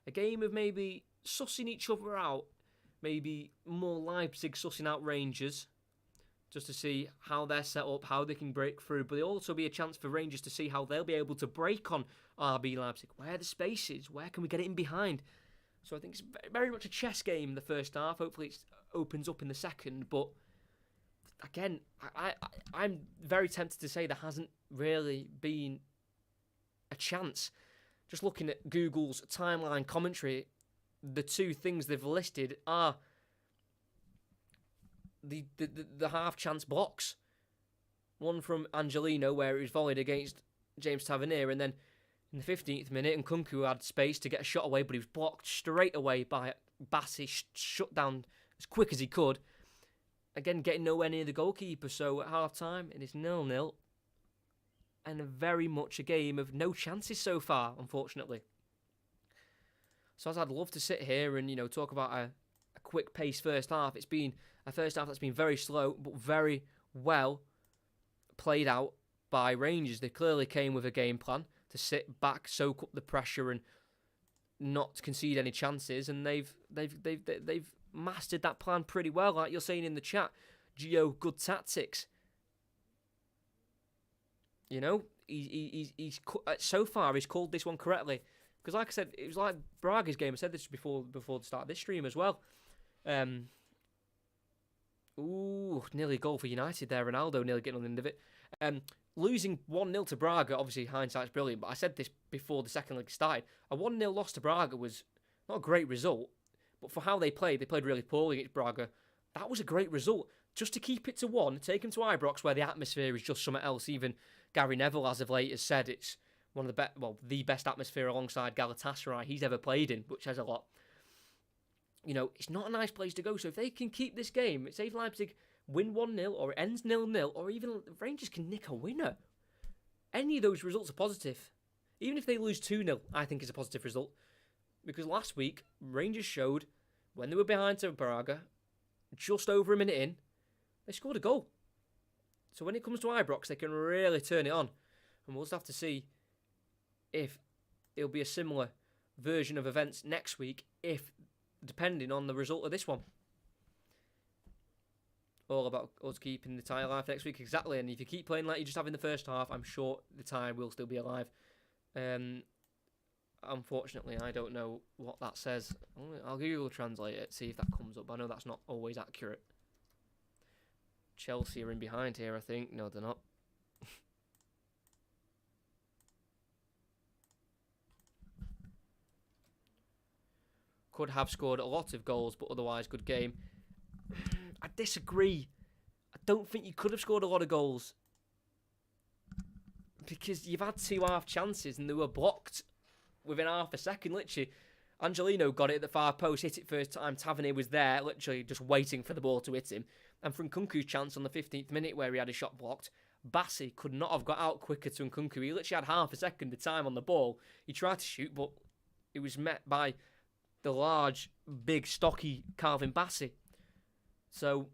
a game of maybe sussing each other out. Maybe more Leipzig sussing out Rangers, just to see how they're set up, how they can break through. But it'll also be a chance for Rangers to see how they'll be able to break on RB Leipzig. Where are the spaces? Where can we get it in behind? So I think it's very much a chess game in the first half. Hopefully it opens up in the second. But again, I'm very tempted to say there hasn't really been a chance. Just looking at Google's timeline commentary, the two things they've listed are the half chance blocks. One from Angelino where it was volleyed against James Tavernier, and then in the 15th minute, Nkunku had space to get a shot away, but he was blocked straight away by Bassi, shut down as quick as he could. Again, getting nowhere near the goalkeeper, so at half-time, it is 0-0. And very much a game of no chances so far, unfortunately. So as I'd love to sit here and, talk about a quick pace first half, it's been a first half that's been very slow, but very well played out by Rangers. They clearly came with a game plan to sit back, soak up the pressure, and not concede any chances. And they've mastered that plan pretty well, like you're saying in the chat. Gio, good tactics. He's so far he's called this one correctly. Because like I said, it was like Braga's game. I said this before the start of this stream as well. Nearly a goal for United there. Ronaldo nearly getting on the end of it. Losing 1-0 to Braga, obviously hindsight's brilliant, but I said this before the second leg started. A 1-0 loss to Braga was not a great result, but for how they played really poorly against Braga. That was a great result. Just to keep it to 1, take them to Ibrox where the atmosphere is just something else. Even Gary Neville, as of late, has said it's one of the best atmosphere alongside Galatasaray he's ever played in, which says a lot. It's not a nice place to go. So if they can keep this game, say if Leipzig win 1-0 or it ends 0-0, or even Rangers can nick a winner, any of those results are positive. Even if they lose 2-0, I think is a positive result. Because last week, Rangers showed when they were behind to Braga, just over a minute in, they scored a goal. So when it comes to Ibrox, they can really turn it on. And we'll just have to see if it'll be a similar version of events next week, depending on the result of this one. All about us keeping the tie alive next week, exactly. And if you keep playing like you just have in the first half, I'm sure the tie will still be alive. Unfortunately, I don't know what that says. I'll Google translate it, see if that comes up. I know that's not always accurate. Chelsea are in behind here, I think. No, they're not. Could have scored a lot of goals, but otherwise good game. I disagree. I don't think you could have scored a lot of goals. Because you've had 2 half chances and they were blocked within half a second, literally. Angelino got it at the far post, hit it first time. Tavernier was there, literally just waiting for the ball to hit him. And from Nkunku's chance on the 15th minute where he had a shot blocked, Bassi could not have got out quicker to Nkunku. He literally had half a second of time on the ball. He tried to shoot, but it was met by the large, big, stocky Calvin Bassi. So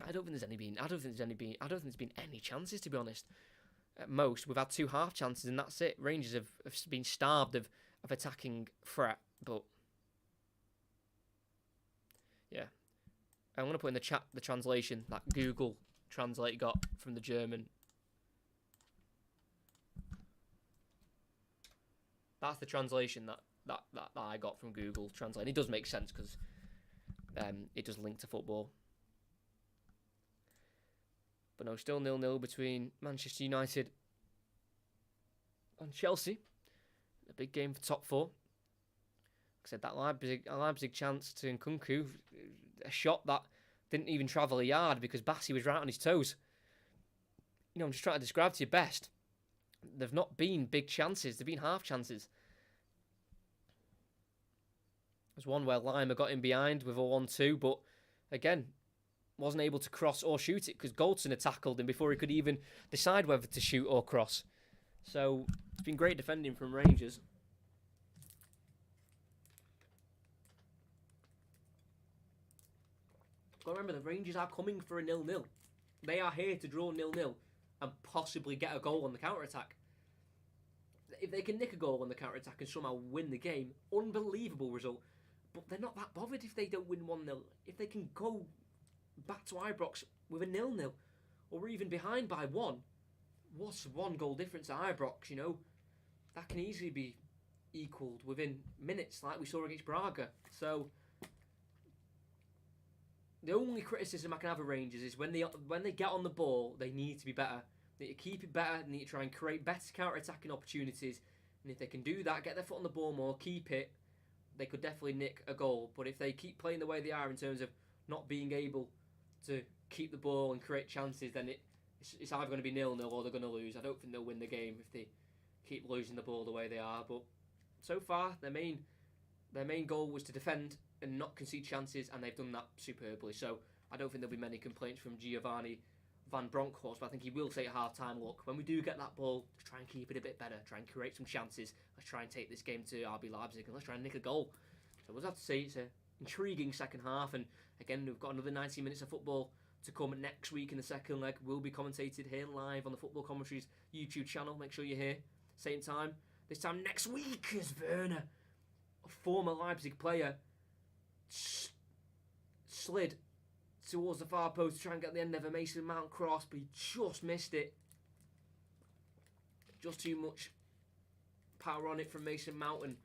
I don't think there's been any chances, to be honest. At most, we've had 2 half chances and that's it. Rangers have been starved of attacking threat, but yeah. I'm going to put in the chat the translation that Google Translate got from the German. That's the translation that I got from Google Translate. And it does make sense because it does link to football. But no, still 0-0 between Manchester United and Chelsea. A big game for top 4. Like I said, that Leipzig chance to Nkunku, a shot that didn't even travel a yard because Bassi was right on his toes. I'm just trying to describe to you best. They've not been big chances. They've been half chances. There's one where Lima got in behind with a 1-2, but again, wasn't able to cross or shoot it because Goldson had tackled him before he could even decide whether to shoot or cross. So it's been great defending from Rangers. Got to remember, the Rangers are coming for a 0-0. They are here to draw 0-0 and possibly get a goal on the counter-attack. If they can nick a goal on the counter-attack and somehow win the game, unbelievable result. But they're not that bothered if they don't win 1-0. If they can go back to Ibrox with a 0-0 or even behind by 1, what's 1 goal difference at Ibrox, you know? That can easily be equalled within minutes like we saw against Braga. So the only criticism I can have of Rangers is when they get on the ball, they need to be better. They need to keep it better. They need to try and create better counter-attacking opportunities. And if they can do that, get their foot on the ball more, keep it, they could definitely nick a goal. But if they keep playing the way they are in terms of not being able to keep the ball and create chances, then it's either going to be 0-0 or they're going to lose. I don't think they'll win the game if they keep losing the ball the way they are. But so far, their main goal was to defend and not concede chances, and they've done that superbly. So I don't think there'll be many complaints from Giovanni Van Bronckhorst, but I think he will say at half-time, look, when we do get that ball, let's try and keep it a bit better, try and create some chances, let's try and take this game to RB Leipzig, and let's try and nick a goal. So we'll have to say it's an intriguing second half, and again, we've got another 90 minutes of football to come next week in the second leg. Will be commentated here live on the Football Commentaries YouTube channel. Make sure you're here, same time. This time next week is Werner, a former Leipzig player, slid towards the far post to try and get the end of a Mason Mount cross, but he just missed it. Just too much power on it from Mason Mount, and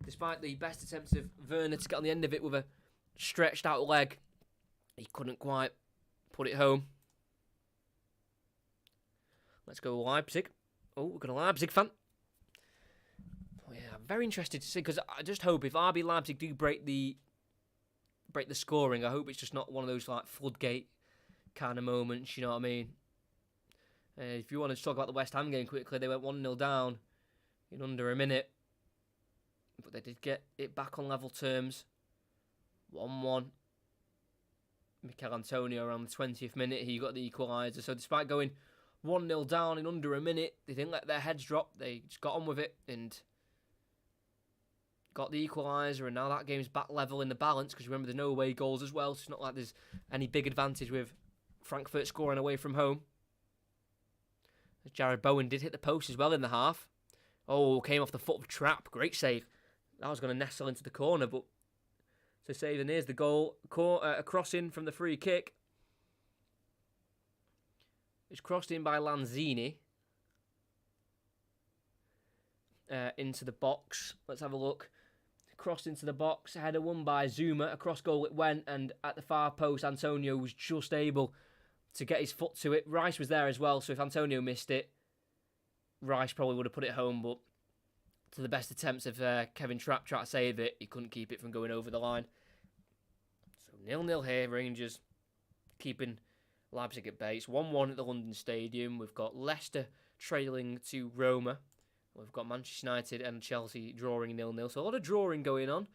despite the best attempts of Werner to get on the end of it with a stretched out leg, he couldn't quite put it home. Let's go Leipzig. Oh, we've got a Leipzig fan. Oh yeah, I'm very interested to see, because I just hope if RB Leipzig do break the scoring, I hope it's just not one of those like floodgate kind of moments, you know what I mean? If you want to talk about the West Ham game quickly, they went 1-0 down in under a minute, but they did get it back on level terms. 1-1. Mikel Antonio around the 20th minute, he got the equaliser. So despite going 1-0 down in under a minute, they didn't let their heads drop. They just got on with it and got the equaliser, and now that game's back level in the balance, because remember there's no away goals as well, so it's not like there's any big advantage with Frankfurt scoring away from home. Jared Bowen did hit the post as well in the half. Oh, came off the foot of Trapp. Great save. That was going to nestle into the corner, but so save, and here's the goal. A crossing from the free kick. It's crossed in by Lanzini. Into the box. Let's have a look. Crossed into the box, header won by Zuma, a cross goal it went, and at the far post Antonio was just able to get his foot to it. Rice was there as well, so if Antonio missed it, Rice probably would have put it home, but to the best attempts of Kevin Trapp trying to save it, he couldn't keep it from going over the line. So 0-0 here, Rangers keeping Leipzig at bay. It's 1-1 at the London Stadium. We've got Leicester trailing to Roma. We've got Manchester United and Chelsea drawing 0-0. So a lot of drawing going on.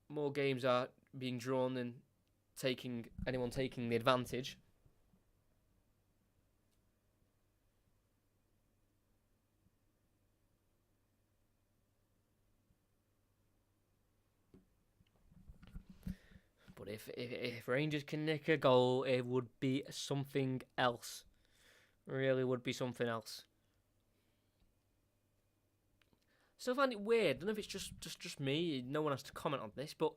More games are being drawn than anyone taking the advantage. But if Rangers can nick a goal, it would be something else. Really would be something else. Still find it weird. I don't know if it's just me. No one has to comment on this, but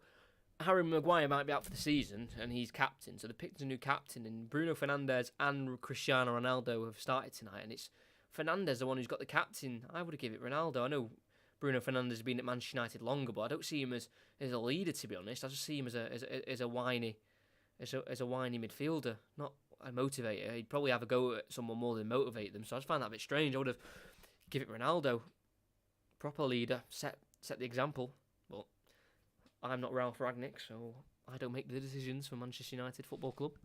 Harry Maguire might be out for the season, and he's captain. So they picked a new captain, and Bruno Fernandes and Cristiano Ronaldo have started tonight, and it's Fernandes the one who's got the captain. I would have given it Ronaldo. I know Bruno Fernandes has been at Manchester United longer, but I don't see him as a leader, to be honest. I just see him as a whiny midfielder, not a motivator. He'd probably have a go at someone more than motivate them. So I just find that a bit strange. I would have given it Ronaldo. Proper leader, set the example, but I'm not Ralph Ragnick, so I don't make the decisions for Manchester United Football Club.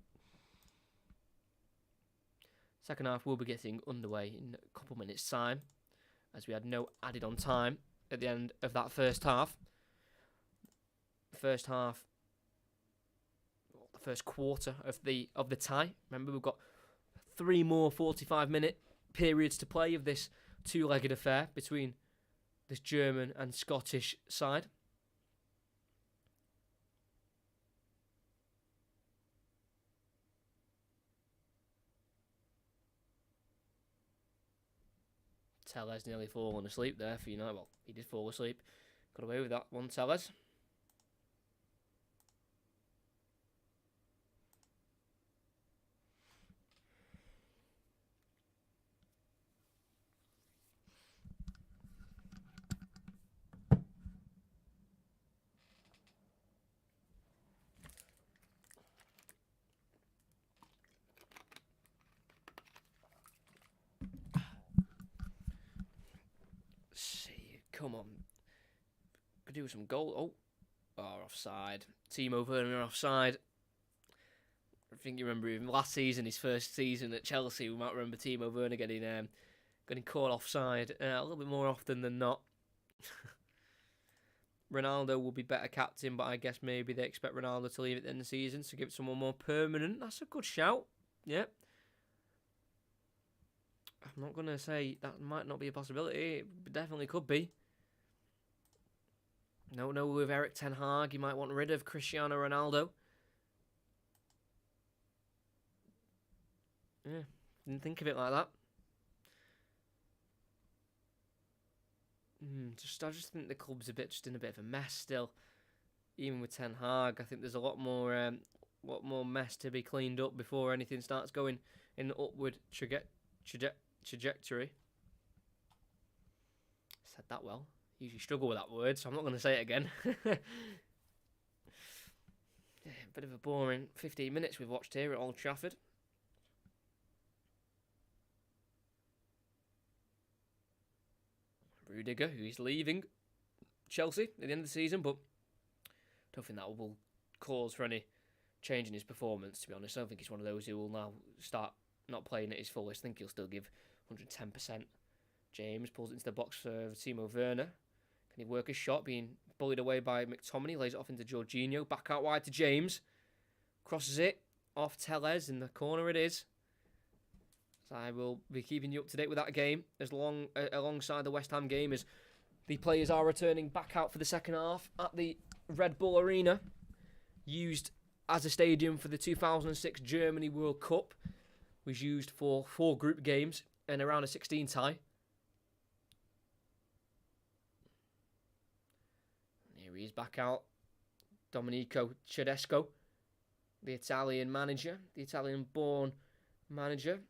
Second half will be getting underway in a couple minutes' time, as we had no added on time at the end of that first half. The first quarter of the tie. Remember, we've got 3 more 45-minute periods to play of this two-legged affair between this German and Scottish side. Tellez nearly fallen asleep there for United. Well, he did fall asleep. Got away with that one, Tellez. Come on. Could do some goal. Oh, offside. Timo Werner offside. I think you remember him last season, his first season at Chelsea. We might remember Timo Werner getting caught offside a little bit more often than not. Ronaldo will be better captain, but I guess maybe they expect Ronaldo to leave at the end of the season to give it someone more permanent. That's a good shout. Yep. I'm not going to say that might not be a possibility. It definitely could be. No, with Erik ten Hag, you might want rid of Cristiano Ronaldo. Yeah, didn't think of it like that. I just think the club's in a bit of a mess still. Even with Ten Hag, I think there's a lot more mess to be cleaned up before anything starts going in an upward trajectory. Said that well. Usually struggle with that word, so I'm not going to say it again. Yeah, bit of a boring 15 minutes we've watched here at Old Trafford. Rudiger, who's leaving Chelsea at the end of the season, but I don't think that will cause for any change in his performance, to be honest. I don't think he's one of those who will now start not playing at his fullest. I think he'll still give 110%. James pulls it into the box for Timo Werner. Can he work a shot? Being bullied away by McTominay. Lays it off into Jorginho. Back out wide to James. Crosses it off Tellez. In the corner it is. So I will be keeping you up to date with that game alongside the West Ham game as the players are returning back out for the second half at the Red Bull Arena, used as a stadium for the 2006 Germany World Cup. Was used for 4 group games and around a 16 tie. Here he is back out. Domenico Tedesco, the Italian Italian-born manager.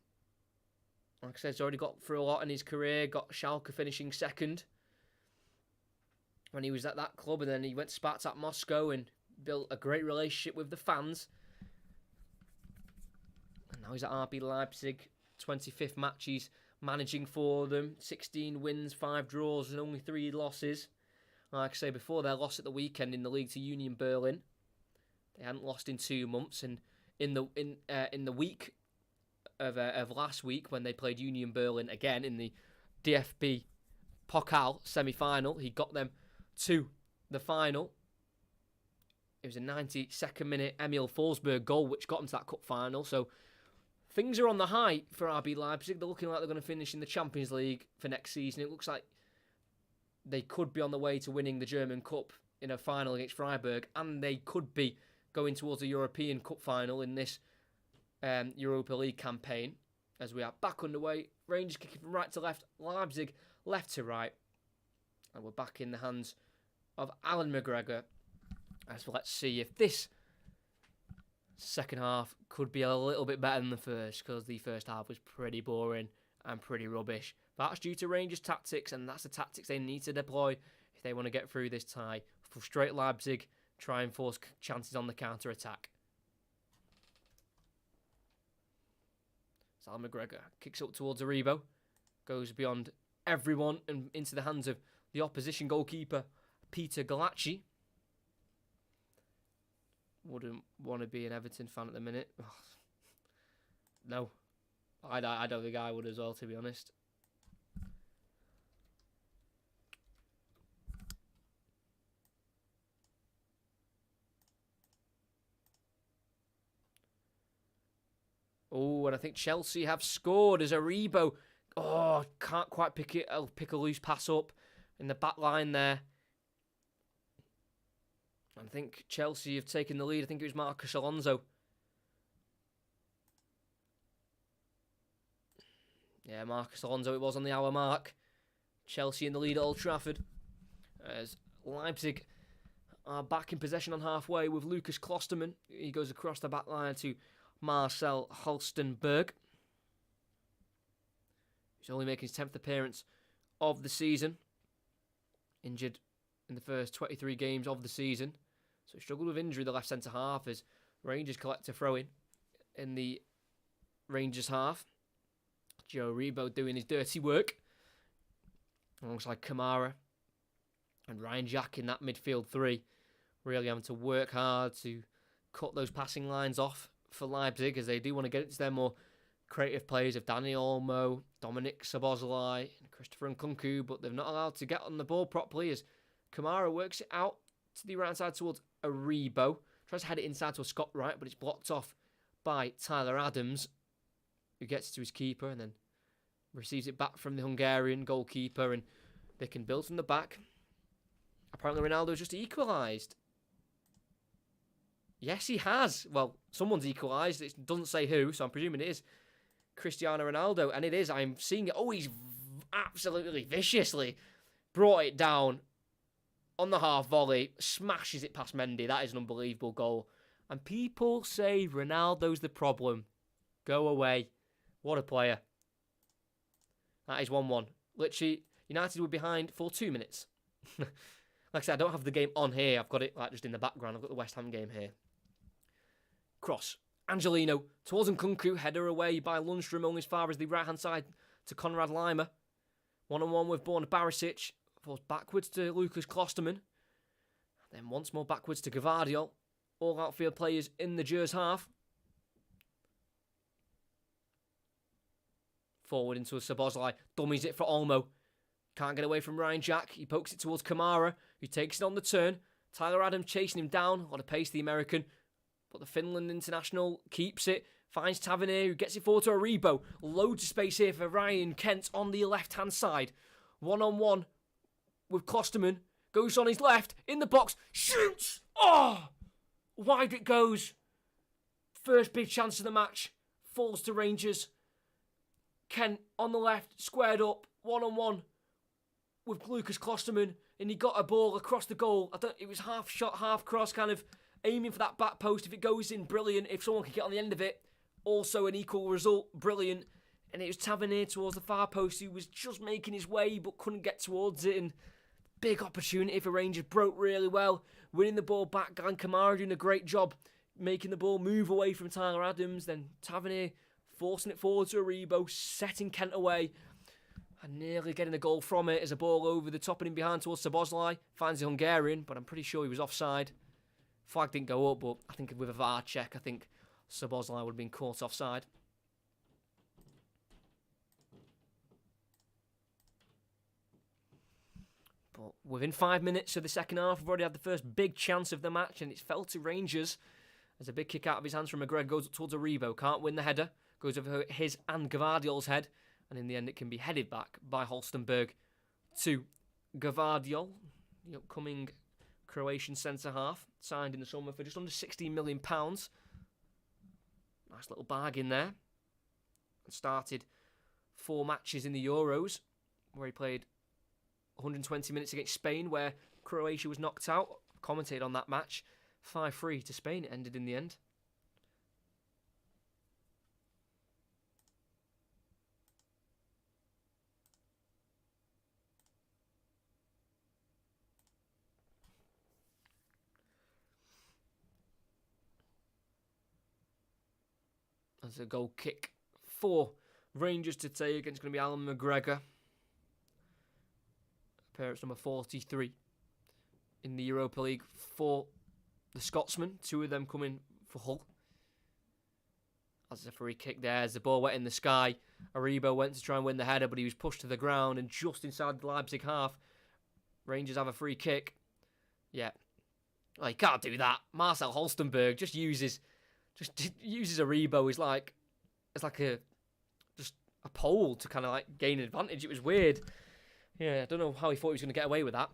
Like I said, he's already got through a lot in his career. Got Schalke finishing second when he was at that club, and then he went to Spartak Moscow and built a great relationship with the fans. And now he's at RB Leipzig, 25th match he's managing for them. 16 wins, 5 draws, and only 3 losses. Like I say, before their loss at the weekend in the league to Union Berlin, they hadn't lost in 2 months. And in the week of last week, when they played Union Berlin again in the DFB Pokal semi-final, he got them to the final. It was a 92nd minute Emil Forsberg goal which got them to that cup final. So things are on the high for RB Leipzig. They're looking like they're going to finish in the Champions League for next season. It looks like they could be on the way to winning the German Cup in a final against Freiburg, and they could be going towards a European Cup final in this Europa League campaign, as we are back underway. Rangers kicking from right to left, Leipzig left to right, and we're back in the hands of Alan McGregor. As let's see if this second half could be a little bit better than the first, because the first half was pretty boring and pretty rubbish. That's due to Rangers' tactics, and that's the tactics they need to deploy if they want to get through this tie. Frustrate Leipzig, try and force chances on the counter-attack. Sal McGregor kicks up towards Aribo, goes beyond everyone and into the hands of the opposition goalkeeper, Peter Galacci. Wouldn't want to be an Everton fan at the minute. No, I don't think I would as well, to be honest. Oh, and I think Chelsea have scored as Aribo. Oh, can't quite pick it. I'll pick a loose pass up in the back line there. I think Chelsea have taken the lead. I think it was Marcus Alonso. Yeah, Marcus Alonso it was on the hour mark. Chelsea in the lead at Old Trafford as Leipzig are back in possession on halfway with Lucas Klostermann. He goes across the back line to Marcel Halstenberg. He's only making his 10th appearance of the season. Injured in the first 23 games of the season. So he struggled with injury, the left centre-half, as Rangers collect a throw-in the Rangers half. Joe Rebo doing his dirty work alongside Kamara and Ryan Jack in that midfield three, really having to work hard to cut those passing lines off for Leipzig, as they do want to get it to their more creative players of Dani Olmo, Dominic Szoboszlai and Christopher Nkunku, but they're not allowed to get on the ball properly as Kamara works it out to the right side towards Aribo. Tries to head it inside to a Scott Wright, but it's blocked off by Tyler Adams, who gets to his keeper and then receives it back from the Hungarian goalkeeper, and they can build from the back. Apparently Ronaldo's just equalised. Yes, he has. Well, someone's equalised. It doesn't say who, so I'm presuming it is Cristiano Ronaldo, and it is. I'm seeing it. Oh, he's absolutely viciously brought it down on the half volley, smashes it past Mendy. That is an unbelievable goal. And people say Ronaldo's the problem. Go away. What a player. That is 1-1. Literally, United were behind for 2 minutes. Like I said, I don't have the game on here. I've got it like just in the background. I've got the West Ham game here. Cross. Angelino towards Nkunku. Header away by Lundstrom, only as far as the right-hand side to Konrad Laimer. 1-on-1 with Borna Barisic. Falls backwards to Lucas Klostermann. Then once more backwards to Gvardiol. All outfield players in the Gers half. Forward into a Szoboszlai. Dummies it for Olmo. Can't get away from Ryan Jack. He pokes it towards Kamara, who takes it on the turn. Tyler Adams chasing him down. A lot of pace, the American. But the Finland international keeps it. Finds Tavernier, who gets it forward to Aribo. Loads of space here for Ryan Kent on the left-hand side. 1-on-1 with Klostermann. Goes on his left. In the box. Shoots! Oh! Wide it goes. First big chance of the match. Falls to Rangers. Kent on the left, squared up, 1-on-1 with Lucas Klostermann, and he got a ball across the goal. It was half shot, half cross, kind of aiming for that back post. If it goes in, brilliant. If someone can get on the end of it, also an equal result, brilliant. And it was Tavernier towards the far post who was just making his way but couldn't get towards it. And big opportunity for Rangers, broke really well, winning the ball back. Glenn Kamara doing a great job, making the ball move away from Tyler Adams. Then Tavernier forcing it forward to Aribo, setting Kent away, and nearly getting a goal from it as a ball over the top and in behind towards Szoboszlai. Finds the Hungarian, but I'm pretty sure he was offside. Flag didn't go up, but I think with a VAR check, I think Szoboszlai would have been caught offside. But within 5 minutes of the second half, we've already had the first big chance of the match, and it's fell to Rangers as a big kick out of his hands from McGregor goes towards Aribo. Can't win the header. Goes over his and Gvardiol's head. And in the end, it can be headed back by Halstenberg to Gvardiol, the upcoming Croatian centre-half, signed in the summer for just under £16 million. Nice little bargain there. And started 4 matches in the Euros, where he played 120 minutes against Spain, where Croatia was knocked out. Commentated on that match. 5-3 to Spain, it ended in the end. As a goal kick for Rangers to take, and it's going to be Alan McGregor. Appearance number 43 in the Europa League for the Scotsman. 2 of them coming for Hull. As a free kick there, as the ball went in the sky. Aribo went to try and win the header, but he was pushed to the ground, and just inside the Leipzig half, Rangers have a free kick. Yeah. Well, you can't do that. Marcel Halstenberg just uses Aribo as like a pole to kind of like gain an advantage. It was weird. Yeah, I don't know how he thought he was going to get away with that.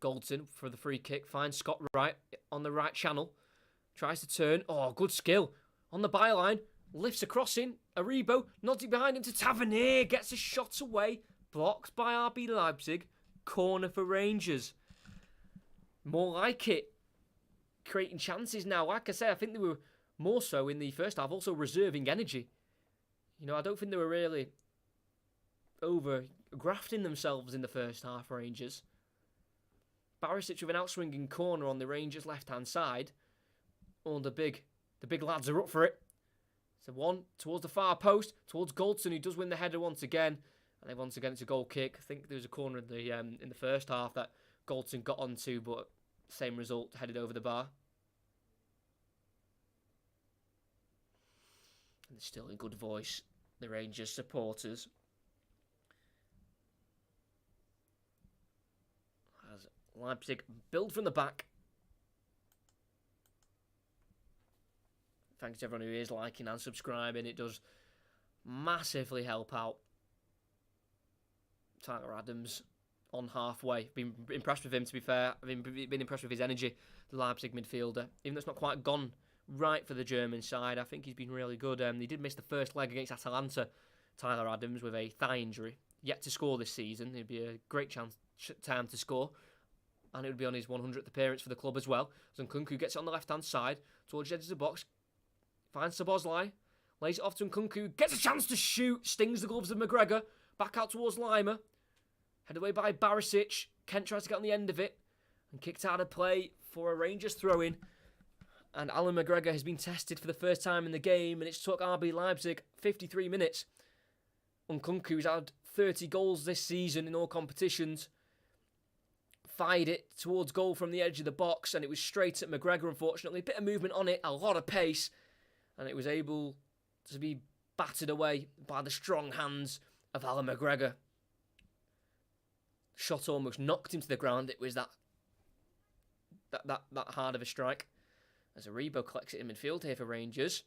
Goldson for the free kick finds Scott Wright on the right channel. Tries to turn. Oh, good skill on the byline. lifts a crossing. Aribo nods it behind him to Tavernier. Gets a shot away. Blocked by RB Leipzig. Corner for Rangers. More like it. Creating chances now. Like I say, I think they were more so in the first half, also reserving energy. You know, I don't think they were really over-grafting themselves in the first half, Rangers. Barisic with an outswinging corner on the Rangers' left-hand side. Oh, the big lads are up for it. So one towards the far post, towards Goldson, who does win the header once again. And then once again, it's a goal kick. I think there was a corner in the first half that Goldson got onto, but same result, headed over the bar. And they're still in good voice, the Rangers supporters. As Leipzig build from the back. Thanks to everyone who is liking and subscribing. It does massively help out. Tyler Adams on halfway. Been impressed with him, to be fair. I've been impressed with his energy, the Leipzig midfielder. Even though it's not quite gone right for the German side, I think he's been really good. He did miss the first leg against Atalanta, Tyler Adams, with a thigh injury. Yet to score this season. It'd be a great time to score. And it would be on his 100th appearance for the club as well. As Nkunku gets it on the left-hand side, towards the edge of the box. Finds Szoboszlai, lays it off to Nkunku, gets a chance to shoot, stings the gloves of McGregor, back out towards Lima, headed away by Barisic. Kent tries to get on the end of it, and kicked out of play for a Rangers throw-in. And Alan McGregor has been tested for the first time in the game, and it's took RB Leipzig 53 minutes. Nkunku's had 30 goals this season in all competitions. Fired it towards goal from the edge of the box, and it was straight at McGregor, unfortunately. A bit of movement on it, a lot of pace, and it was able to be battered away by the strong hands of Alan McGregor. Shot almost knocked him to the ground. It was that hard of a strike. As Aribo collects it in midfield here for Rangers.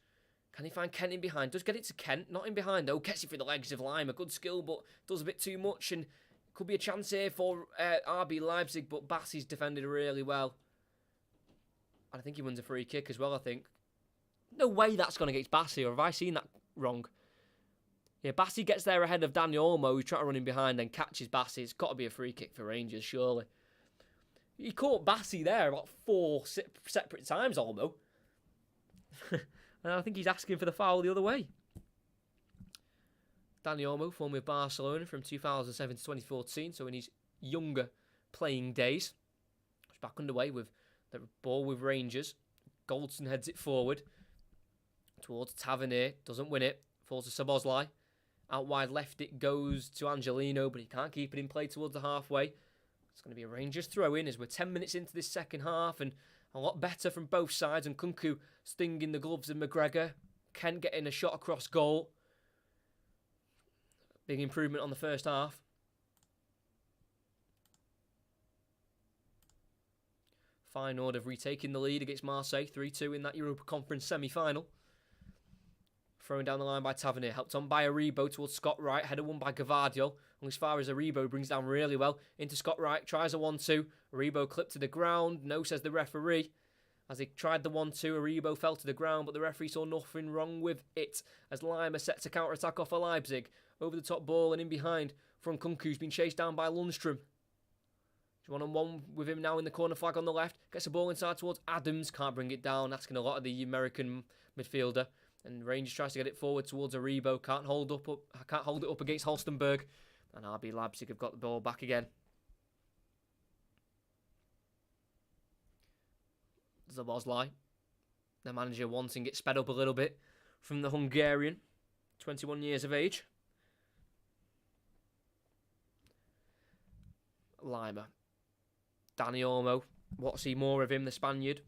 Can he find Kent in behind? Does get it to Kent. Not in behind, though. Gets it through the legs of Lima. Good skill, but does a bit too much. And could be a chance here for RB Leipzig, but Bassi's defended really well. And I think he wins a free kick as well, I think. No way that's gone against Bassi, or have I seen that wrong? Yeah, Bassi gets there ahead of Daniel Olmo, who's trying to run in behind and catches Bassi. It's got to be a free kick for Rangers, surely. He caught Bassi there about 4 separate times, Olmo. And I think he's asking for the foul the other way. Daniel Olmo, formerly with Barcelona from 2007 to 2014, so in his younger playing days. He's back underway with the ball with Rangers. Goldson heads it forward towards Tavernier. Doesn't win it. Falls to Szoboszlai. Out wide left it goes to Angelino, but he can't keep it in play towards the halfway. It's going to be a Rangers throw-in as we're 10 minutes into this second half, and a lot better from both sides. And Nkunku stinging the gloves of McGregor. Kent getting a shot across goal. Big improvement on the first half. Feyenoord have retaken the lead against Marseille, 3-2 in that Europa Conference semi-final. Thrown down the line by Tavernier, helped on by Aribo towards Scott Wright, header won by Gavardio. And as far as Aribo brings down really well, into Scott Wright, tries a 1-2. Aribo clipped to the ground, no, says the referee. As he tried the 1-2, Aribo fell to the ground, but the referee saw nothing wrong with it. As Lima sets a counter-attack off for Leipzig. Over the top ball and in behind from Nkunku, who's been chased down by Lundstrom. He's one-on-one with him now in the corner flag on the left. Gets the ball inside towards Adams. Can't bring it down, asking a lot of the American midfielder. And Rangers tries to get it forward towards Aribo. Can't hold it up against Holstenberg. And RB Leipzig have got the ball back again. Szoboszlai, the manager, wanting it sped up a little bit from the Hungarian, 21 years of age. Lima. Dani Olmo. Want to see more of him, the Spaniard.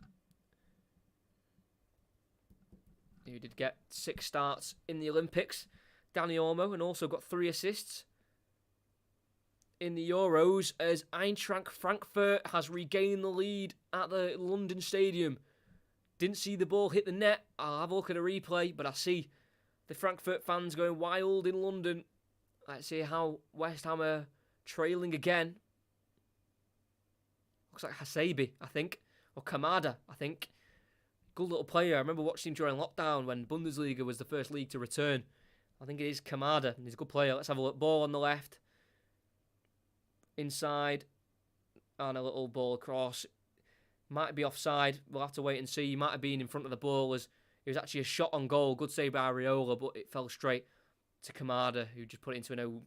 Who did get 6 starts in the Olympics. Dani Olmo, and also got 3 assists in the Euros as Eintracht Frankfurt has regained the lead at the London Stadium. Didn't see the ball hit the net. I'll have a look at a replay, but I see the Frankfurt fans going wild in London. Let's see how West Ham are trailing again. Looks like Hasabi, I think. Or Kamada, I think. good little player. I remember watching him during lockdown when Bundesliga was the first league to return. I think it is Kamada. He's a good player. Let's have a look. Ball on the left. Inside. And a little ball across. Might be offside. We'll have to wait and see. He might have been in front of the ball as it was actually a shot on goal. Good save by Areola, but it fell straight to Kamada, who just put it into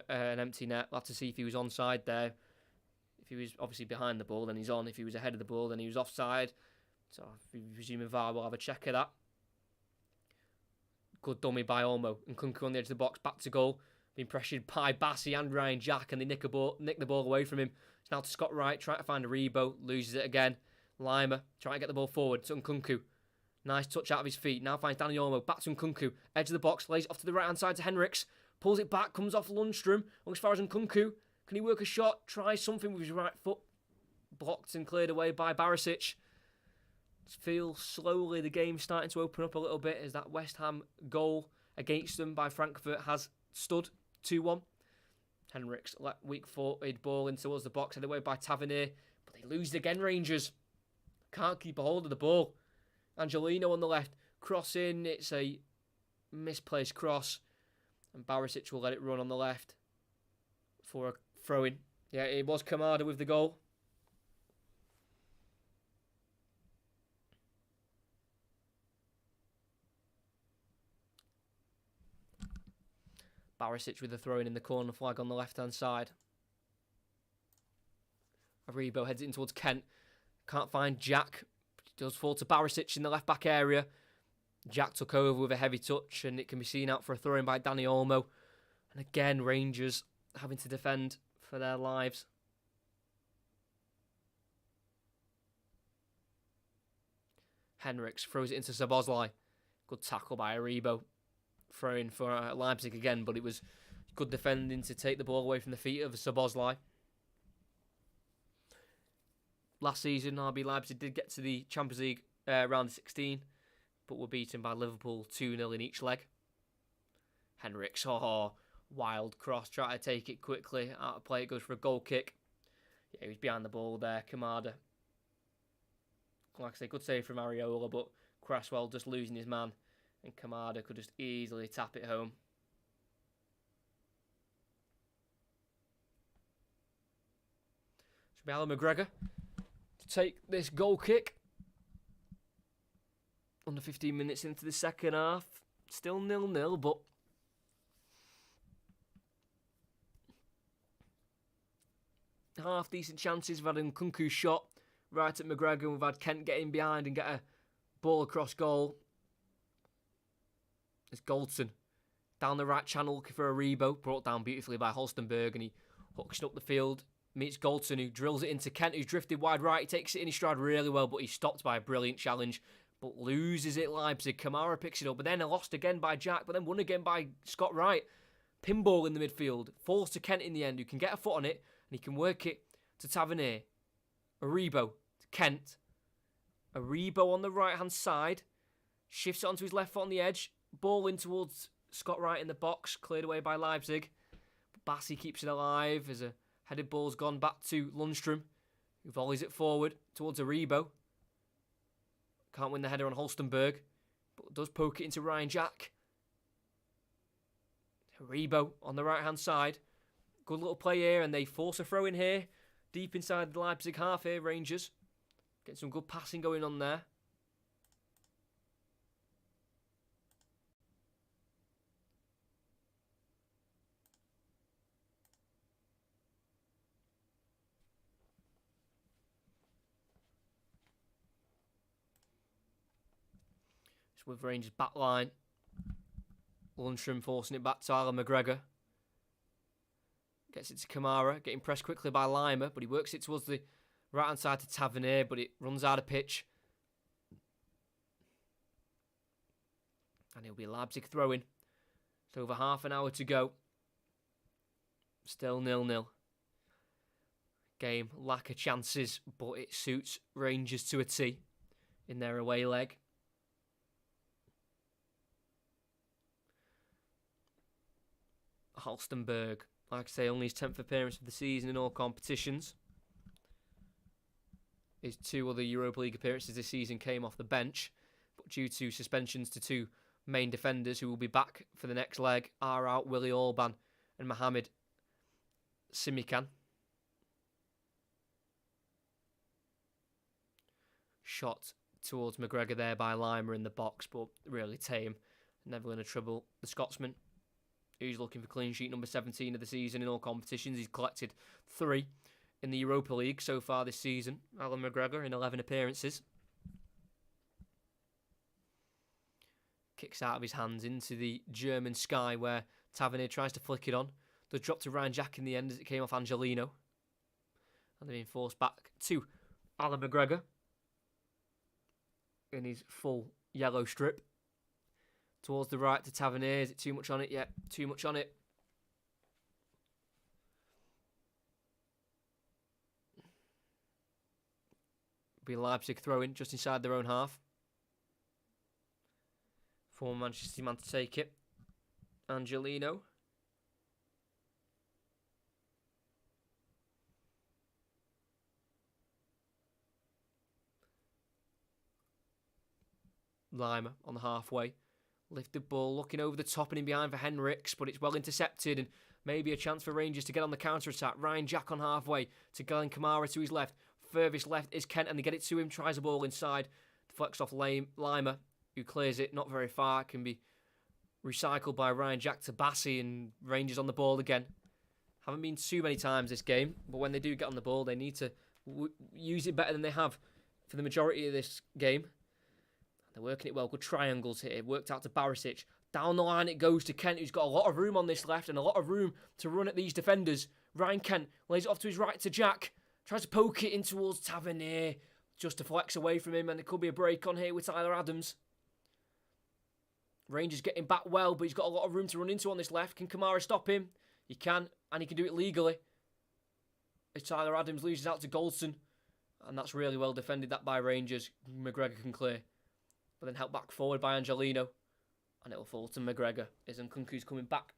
an empty net. We'll have to see if he was onside there. If he was obviously behind the ball, then he's on. If he was ahead of the ball, then he was offside. So if we presume VAR, we'll have a check of that. Good dummy by Olmo. And Nkunku on the edge of the box, back to goal. Being pressured by Bassi and Ryan Jack, and they nick the ball away from him. It's now to Scott Wright, trying to find a Rebo, loses it again. Lima, trying to get the ball forward to Nkunku. Nice touch out of his feet. Now finds Dani Olmo, back to Nkunku. Edge of the box, lays it off to the right-hand side to Henriks. Pulls it back, comes off Lundstrom. Looks as far as Nkunku. Can he work a shot? Tries something with his right foot. Blocked and cleared away by Barisic. Feels slowly the game starting to open up a little bit as that West Ham goal against them by Frankfurt has stood 2-1. Henriks let weak-footed ball in towards the box, headed away by Tavernier, but they lose it again, Rangers. Can't keep a hold of the ball. Angelino on the left, cross in, it's a misplaced cross, and Barisic will let it run on the left for a throw-in. Yeah, it was Kamada with the goal. Barisic with the throw-in in the corner flag on the left-hand side. Aribo heads it in towards Kent. Can't find Jack. It does fall to Barisic in the left-back area. Jack took over with a heavy touch, and it can be seen out for a throw-in by Dani Olmo. And again, Rangers having to defend for their lives. Henriks throws it into Szoboszlai. Good tackle by Aribo. Throwing for Leipzig again, but it was good defending to take the ball away from the feet of Szoboszlai. Last season, RB Leipzig did get to the Champions League round of 16, but were beaten by Liverpool 2-0 in each leg. Henriks, wild cross, try to take it quickly, out of play, it goes for a goal kick. Yeah, he was behind the ball there, Kamada. Like I say, good save from Areola, but Cresswell just losing his man, and Kamada could just easily tap it home. Should be Alan McGregor to take this goal kick. Under 15 minutes into the second half. Still 0-0, but half decent chances. We've had Nkunku shot right at McGregor, and we've had Kent get in behind and get a ball across goal. It's Goldson down the right channel looking for a Rebo, brought down beautifully by Holstenberg, and he hooks it up the field. Meets Goldson, who drills it into Kent, who's drifted wide right. He takes it in his stride really well, but he's stopped by a brilliant challenge, but loses it. Leipzig. Kamara picks it up, but then lost again by Jack, but then won again by Scott Wright. Pinball in the midfield, falls to Kent in the end, who can get a foot on it, and he can work it to Tavernier. Aribo to Kent. Aribo on the right-hand side, shifts it onto his left foot on the edge, ball in towards Scott Wright in the box, cleared away by Leipzig. But Bassi keeps it alive as a headed ball's gone back to Lundstrom, who volleys it forward towards Aribo. Can't win the header on Holstenberg, but does poke it into Ryan Jack. Aribo on the right-hand side. Good little play here, and they force a throw in here. Deep inside the Leipzig half here, Rangers. Getting some good passing going on there. With Rangers back line. Lundstrom forcing it back to Alan McGregor. Gets it to Kamara, getting pressed quickly by Lima, but he works it towards the right-hand side to Tavernier, but it runs out of pitch. And it'll be Leipzig throwing. It's over half an hour to go. Still 0-0. Game, lack of chances, but it suits Rangers to a T in their away leg. Holstenberg, like I say, only his 10th appearance of the season in all competitions. His 2 other Europa League appearances this season came off the bench, but due to suspensions to 2 main defenders who will be back for the next leg are out Willie Orban and Mohamed Simikan. Shot towards McGregor there by Lima in the box, but really tame. Never going to trouble the Scotsman, who's looking for clean sheet number 17 of the season in all competitions. He's collected 3 in the Europa League so far this season. Alan McGregor in 11 appearances. Kicks out of his hands into the German sky where Tavernier tries to flick it on. The drop to Ryan Jack in the end as it came off Angelino. And they're being forced back to Alan McGregor in his full yellow strip. Towards the right to Tavernier. Is it too much on it? Yeah, too much on it. Be Leipzig throwing just inside their own half. Former Manchester City man to take it. Angelino. Lima on the halfway. Lifted ball, looking over the top and in behind for Henriks, but it's well intercepted and maybe a chance for Rangers to get on the counter-attack. Ryan Jack on halfway to Glenn Kamara to his left. Furthest left is Kent and they get it to him. Tries the ball inside. Deflects off Lima, who clears it not very far. Can be recycled by Ryan Jack to Bassi and Rangers on the ball again. Haven't been too many times this game, but when they do get on the ball, they need to use it better than they have for the majority of this game. They're working it well. Good triangles here. Worked out to Barisic. Down the line it goes to Kent, who's got a lot of room on this left and a lot of room to run at these defenders. Ryan Kent lays it off to his right to Jack. Tries to poke it in towards Tavernier. Just to flex away from him, and there could be a break on here with Tyler Adams. Rangers getting back well, but he's got a lot of room to run into on this left. Can Kamara stop him? He can, and he can do it legally. As Tyler Adams loses out to Goldson. And that's really well defended, that by Rangers. McGregor can clear. But then helped back forward by Angelino. And it'll fall to McGregor. As Nkunku's coming back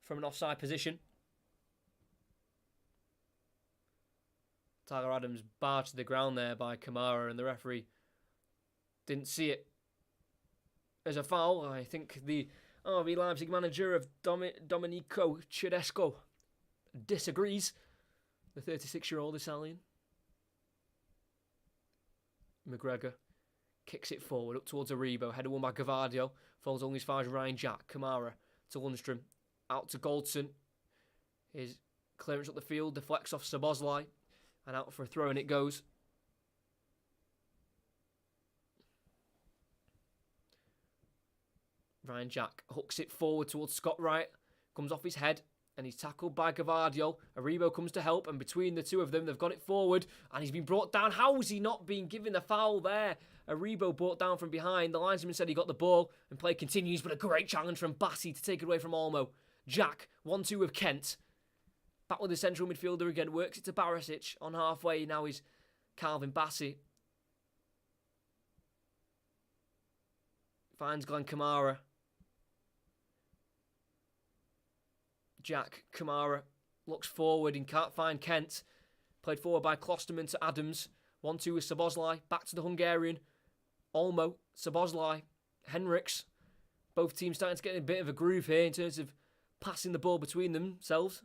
from an offside position. Tyler Adams barged to the ground there by Kamara, and the referee didn't see it as a foul. I think the RB Leipzig manager of Domenico Tedesco disagrees. The 36-year-old Italian. McGregor kicks it forward up towards Aribo. Header won by Gavardio. Falls only as far as Ryan Jack. Kamara to Lundstrom. Out to Goldson. His clearance up the field deflects off Szoboszlai. And out for a throw, and it goes. Ryan Jack hooks it forward towards Scott Wright. Comes off his head, and he's tackled by Gavardio. Aribo comes to help, and between the two of them, they've got it forward, and he's been brought down. How has he not been given the foul there? Aribo brought down from behind. The linesman said he got the ball, and play continues, but a great challenge from Bassi to take it away from Olmo. Jack, 1-2 with Kent. Back with the central midfielder again. Works it to Barisic on halfway. Now is Calvin Bassi. Finds Glenn Kamara. Jack, Kamara looks forward and can't find Kent. Played forward by Klosterman to Adams. 1-2 with Szoboszlai. Back to the Hungarian. Olmo, Szoboszlai, Henriks. Both teams starting to get in a bit of a groove here in terms of passing the ball between themselves.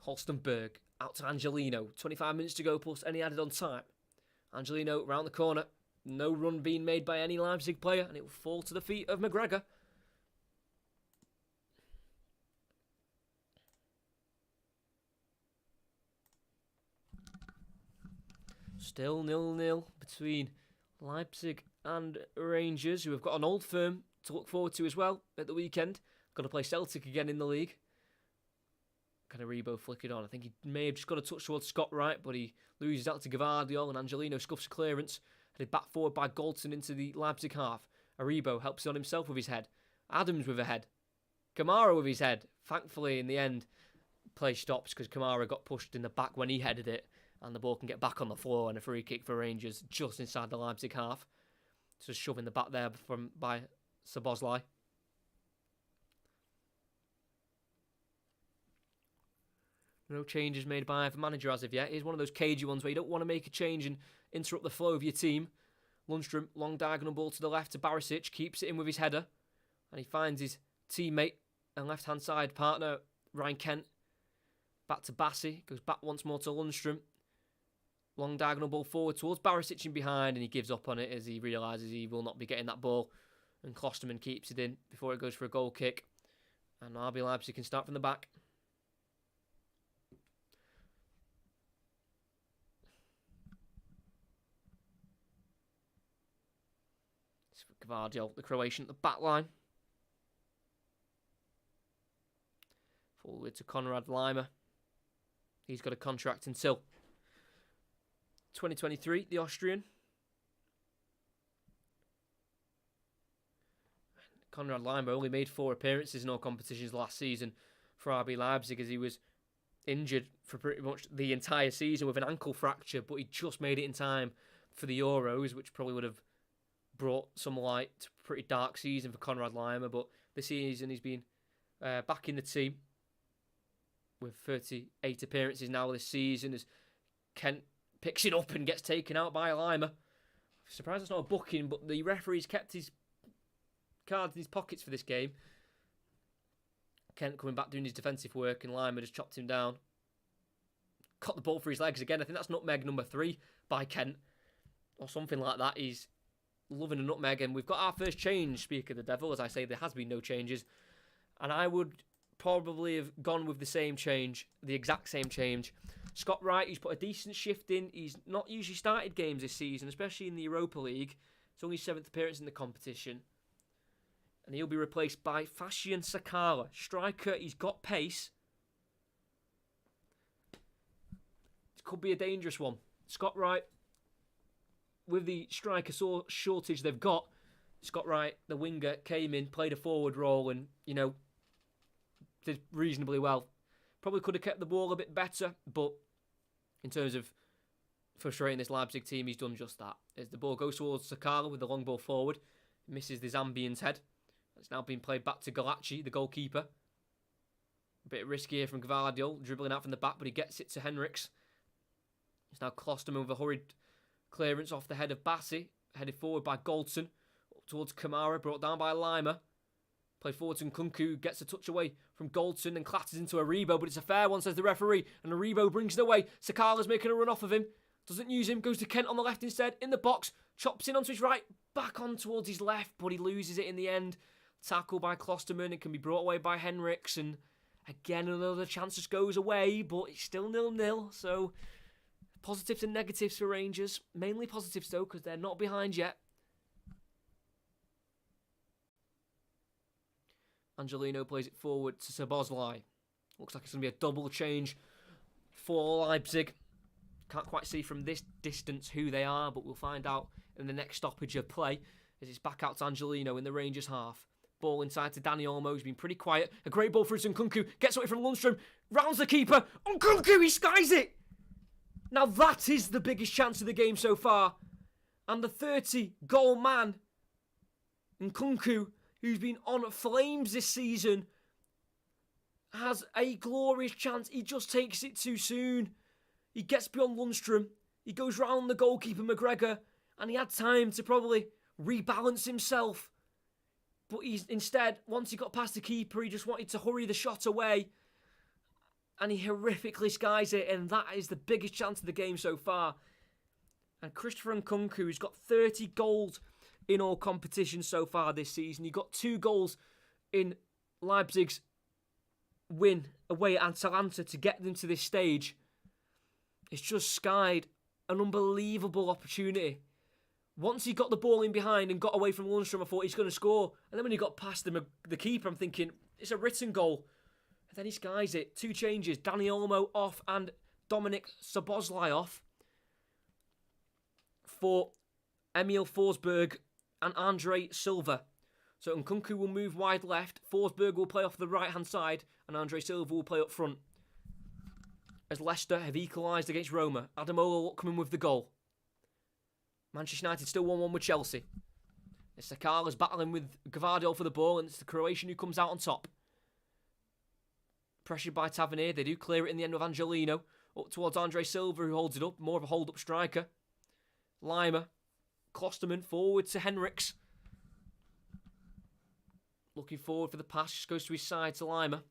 Holstenberg out to Angelino. 25 minutes to go plus any added on time. Angelino round the corner. No run being made by any Leipzig player, and it will fall to the feet of McGregor. Still 0-0 between Leipzig and Rangers, who have got an old firm to look forward to as well at the weekend. Got to play Celtic again in the league. Kind of Rebo flick it on. I think he may have just got a touch towards Scott Wright, but he loses out to Gavardio, and Angelino scuffs clearance. Headed back forward by Goldson into the Leipzig half. Aribo helps on himself with his head. Adams with a head. Kamara with his head. Thankfully, in the end, play stops because Kamara got pushed in the back when he headed it, and the ball can get back on the floor, and a free kick for Rangers just inside the Leipzig half. Just shoving the back there by Szoboszlai. No changes made by the manager as of yet. Here's one of those cagey ones where you don't want to make a change and interrupt the flow of your team. Lundstrom, long diagonal ball to the left to Barisic, keeps it in with his header. And he finds his teammate and left-hand side partner, Ryan Kent. Back to Bassi, goes back once more to Lundstrom. Long diagonal ball forward towards Barisic in behind, and he gives up on it as he realises he will not be getting that ball. And Klosterman keeps it in before it goes for a goal kick. And RB Leipzig can start from the back. It's Gvardiol, the Croatian, at the back line. Forward to Konrad Laimer. He's got a contract until 2023, the Austrian. Konrad Laimer only made 4 appearances in all competitions last season for RB Leipzig as he was injured for pretty much the entire season with an ankle fracture, but he just made it in time for the Euros, which probably would have brought some light to a pretty dark season for Konrad Laimer. But this season he's been back in the team with 38 appearances now this season as Kent picks it up and gets taken out by Laimer. Surprised it's not a booking, but the referee's kept his cards in his pockets for this game. Kent coming back doing his defensive work and Laimer just chopped him down. Caught the ball for his legs again. I think that's nutmeg number 3 by Kent or something like that. He's loving a nutmeg, and we've got our first change, speak of the devil. As I say, there has been no changes, and I would probably have gone with the same change, the exact same change. Scott Wright, who's put a decent shift in. He's not usually started games this season, especially in the Europa League. It's only his 7th appearance in the competition. And he'll be replaced by Fashion Sakala. Striker, he's got pace. It could be a dangerous one. Scott Wright, with the striker shortage they've got, Scott Wright, the winger, came in, played a forward role and, did reasonably well. Probably could have kept the ball a bit better, but in terms of frustrating this Leipzig team, he's done just that. As the ball goes towards Sakala with the long ball forward, misses the Zambian's head. It's now been played back to Galacci, the goalkeeper. A bit risky here from Gvardiol, dribbling out from the back, but he gets it to Henriks. It's now Klosterman with a hurried clearance off the head of Bassi, headed forward by Goldson, up towards Kamara, brought down by Laimer. Played forward to Nkunku, gets a touch away from Goldson and clatters into Aribo, but it's a fair one, says the referee, and Aribo brings it away. Sakala's making a run off of him, doesn't use him, goes to Kent on the left instead, in the box, chops in onto his right, back on towards his left, but he loses it in the end. Tackle by Klosterman, it can be brought away by Henriks, and again another chance just goes away, but it's still 0-0, so positives and negatives for Rangers. Mainly positives though, because they're not behind yet. Angelino plays it forward to Szoboszlai. Looks like it's going to be a double change for Leipzig. Can't quite see from this distance who they are, but we'll find out in the next stoppage of play as it's back out to Angelino in the Rangers half. Ball inside to Dani Olmo, who's been pretty quiet. A great ball for Nkunku. Gets away from Lundstrom. Rounds the keeper. Nkunku, he skies it! Now that is the biggest chance of the game so far. And the 30-goal man, Nkunku, who's been on flames this season, has a glorious chance. He just takes it too soon. He gets beyond Lundstrom. He goes round the goalkeeper, McGregor, and he had time to probably rebalance himself. But he's instead, once he got past the keeper, he just wanted to hurry the shot away. And he horrifically skies it, and that is the biggest chance of the game so far. And Christopher Nkunku, who's got 30 goals in all competitions so far this season. He got 2 goals in Leipzig's win away at Atalanta to get them to this stage. It's just skied an unbelievable opportunity. Once he got the ball in behind and got away from Lundstrom, I thought he's going to score. And then when he got past the keeper, I'm thinking, it's a written goal. And then he skies it. 2 changes. Dani Olmo off and Dominik Szoboszlai off for Emil Forsberg and Andre Silva. So Nkunku will move wide left. Forsberg will play off the right-hand side. And Andre Silva will play up front. As Leicester have equalised against Roma. Adamola coming with the goal. Manchester United still 1-1 with Chelsea. Sakala's battling with Gvardiol for the ball, and it's the Croatian who comes out on top. Pressured by Tavernier. They do clear it in the end with Angelino. Up towards Andre Silva, who holds it up. More of a hold-up striker. Lima. Klosterman forward to Henriks. Looking forward for the pass. Just goes to his side to Lima.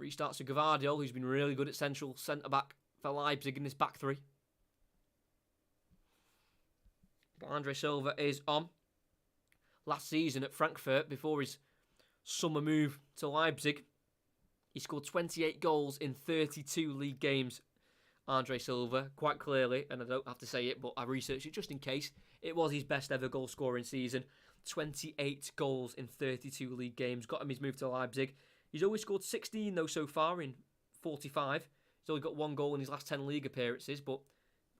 Restarts to Gavardiol, who's been really good at central centre-back for Leipzig in this back three. But Andre Silva is on. Last season at Frankfurt, before his summer move to Leipzig, he scored 28 goals in 32 league games. Andre Silva, quite clearly, and I don't have to say it, but I researched it just in case. It was his best ever goal scoring season. 28 goals in 32 league games. Got him his move to Leipzig. He's only scored 16 though so far in 45. He's only got 1 goal in his last 10 league appearances, but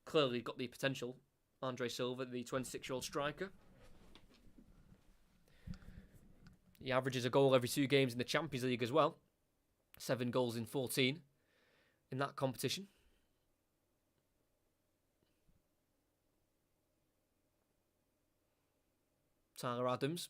clearly got the potential. Andre Silva, the 26-year-old striker. He averages a goal every 2 games in the Champions League as well. 7 goals in 14 in that competition. Tyler Adams,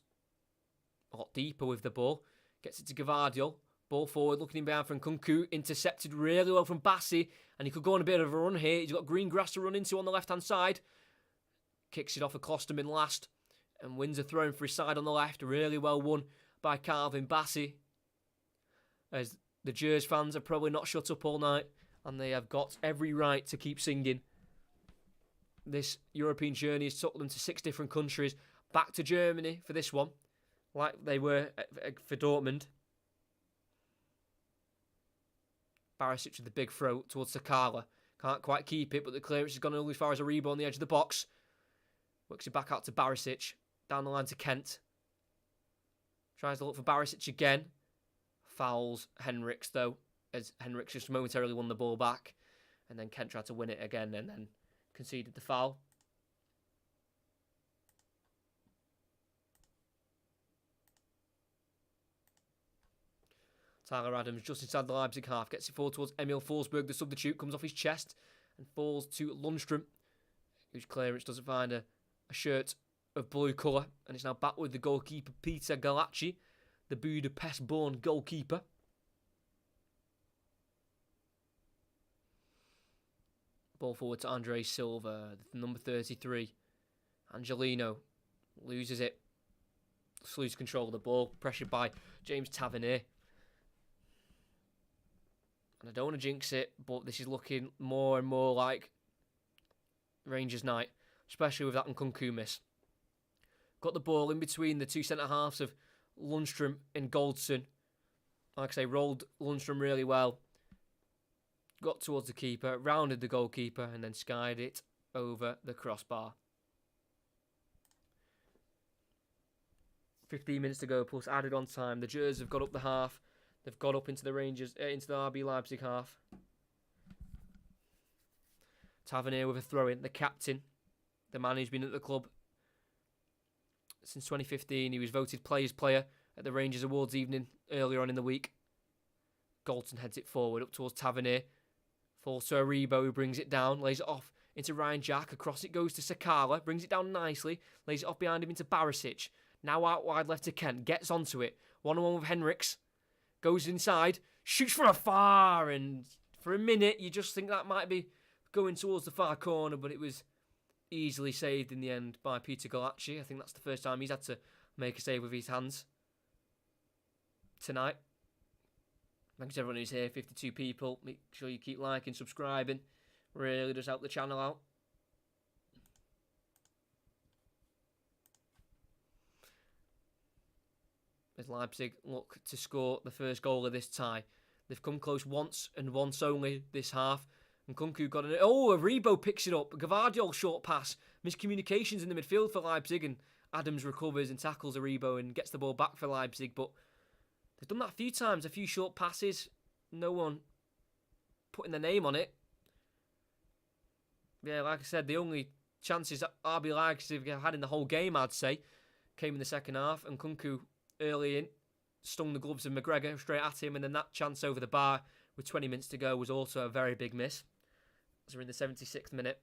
a lot deeper with the ball. Gets it to Gavardiol. Ball forward, looking in behind from Nkunku. Intercepted really well from Bassi. And he could go on a bit of a run here. He's got green grass to run into on the left-hand side. Kicks it off of Klosterman last. And wins a throw for his side on the left. Really well won by Calvin Bassi. As the Gers fans are probably not shut up all night. And they have got every right to keep singing. This European journey has took them to 6 different countries. Back to Germany for this one, like they were for Dortmund. Barisic with the big throw towards Sakala. Can't quite keep it, but the clearance has gone only as far as Aribo on the edge of the box. Works it back out to Barisic. Down the line to Kent. Tries to look for Barisic again. Fouls Henriks though, as Henriks just momentarily won the ball back. And then Kent tried to win it again and then conceded the foul. Tyler Adams just inside the Leipzig half. Gets it forward towards Emil Forsberg. The substitute comes off his chest and falls to Lundstrom, whose clearance doesn't find a shirt of blue colour. And it's now back with the goalkeeper, Peter Galacci, the Budapest-born goalkeeper. Ball forward to Andre Silva, number 33. Angelino loses it. Loses control of the ball. Pressured by James Tavernier. And I don't want to jinx it, but this is looking more and more like Rangers night, especially with that Nkunku miss. Got the ball in between the 2 centre-halves of Lundstrom and Goldson. Like I say, rolled Lundstrom really well. Got towards the keeper, rounded the goalkeeper, and then skied it over the crossbar. 15 minutes to go, plus added on time. The Gers have got up the half. They've got up into the Rangers, into the RB Leipzig half. Tavernier with a throw-in. The captain, the man who's been at the club since 2015. He was voted Players Player at the Rangers Awards evening earlier on in the week. Goldson heads it forward up towards Tavernier. Falls to Aribo, who brings it down, lays it off into Ryan Jack. Across it goes to Sakala, brings it down nicely, lays it off behind him into Barisic. Now out wide left to Kent, gets onto it. 1-on-1 with Henriks. Goes inside, shoots from afar, and for a minute you just think that might be going towards the far corner, but it was easily saved in the end by Peter Galacci. I think that's the first time he's had to make a save with his hands tonight. Thanks to everyone who's here, 52 people. Make sure you keep liking, subscribing. Really does help the channel out. As Leipzig look to score the first goal of this tie. They've come close once and once only this half. And Nkunku got an... Oh, Aribo picks it up. Gavardiol short pass. Miscommunications in the midfield for Leipzig. And Adams recovers and tackles Aribo and gets the ball back for Leipzig. But they've done that a few times. A few short passes. No one putting their name on it. Yeah, like I said, the only chances that RB Leipzig have had in the whole game, I'd say, came in the second half. And Nkunku early in stung the gloves of McGregor straight at him, and then that chance over the bar with 20 minutes to go was also a very big miss. As we're in the 76th minute,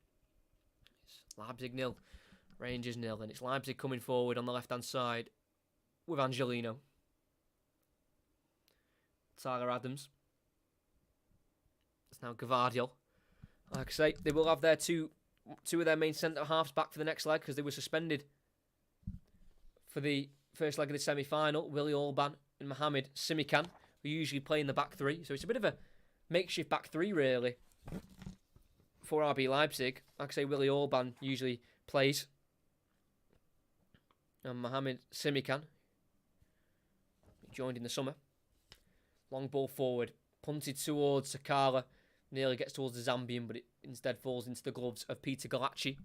it's Leipzig 0, Rangers 0, and it's Leipzig coming forward on the left-hand side with Angelino. Tyler Adams. It's now Gavardiol. Like I say, they will have their two of their main centre-halves back for the next leg because they were suspended for the first leg of the semi-final. Willie Orban and Mohamed Simikan, who usually play in the back three. So it's a bit of a makeshift back three, really, for RB Leipzig. Like I say, Willie Orban usually plays. And Mohamed Simikan, joined in the summer. Long ball forward, punted towards Sakala. Nearly gets towards the Zambian, but it instead falls into the gloves of Peter Galacci.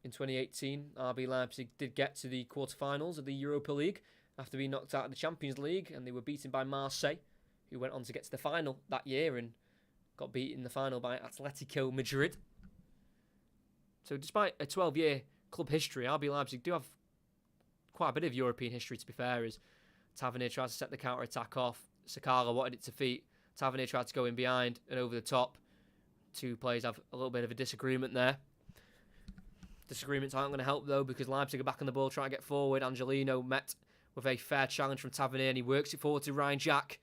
In 2018, RB Leipzig did get to the quarterfinals of the Europa League after being knocked out of the Champions League, and they were beaten by Marseille, who went on to get to the final that year and got beat in the final by Atletico Madrid. So despite a 12-year club history, RB Leipzig do have quite a bit of European history, to be fair, as Tavernier tried to set the counter-attack off. Sakala wanted it to feet. Tavernier tried to go in behind and over the top. Two players have a little bit of a disagreement there. Disagreements aren't going to help, though, because Leipzig are back on the ball trying to get forward. Angelino met with a fair challenge from Tavernier, and he works it forward to Ryan Jack.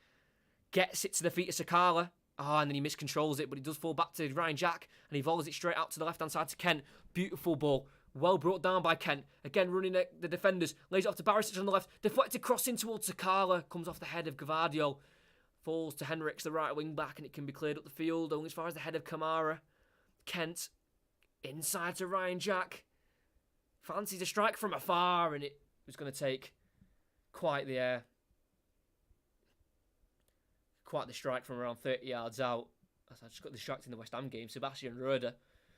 Gets it to the feet of Sakala. And then he miscontrols it, but he does fall back to Ryan Jack, and he volleys it straight out to the left-hand side to Kent. Beautiful ball. Well brought down by Kent. Again, running at the defenders. Lays it off to Barisic on the left. Deflected cross in towards Sakala. Comes off the head of Gavardiol. Falls to Henriks, the right wing-back, and it can be cleared up the field, only as far as the head of Kamara. Kent. Inside to Ryan Jack. Fancies a strike from afar, and it was going to take quite the strike from around 30 yards out. As I just got distracted in the West Ham game. Sebastian Röder,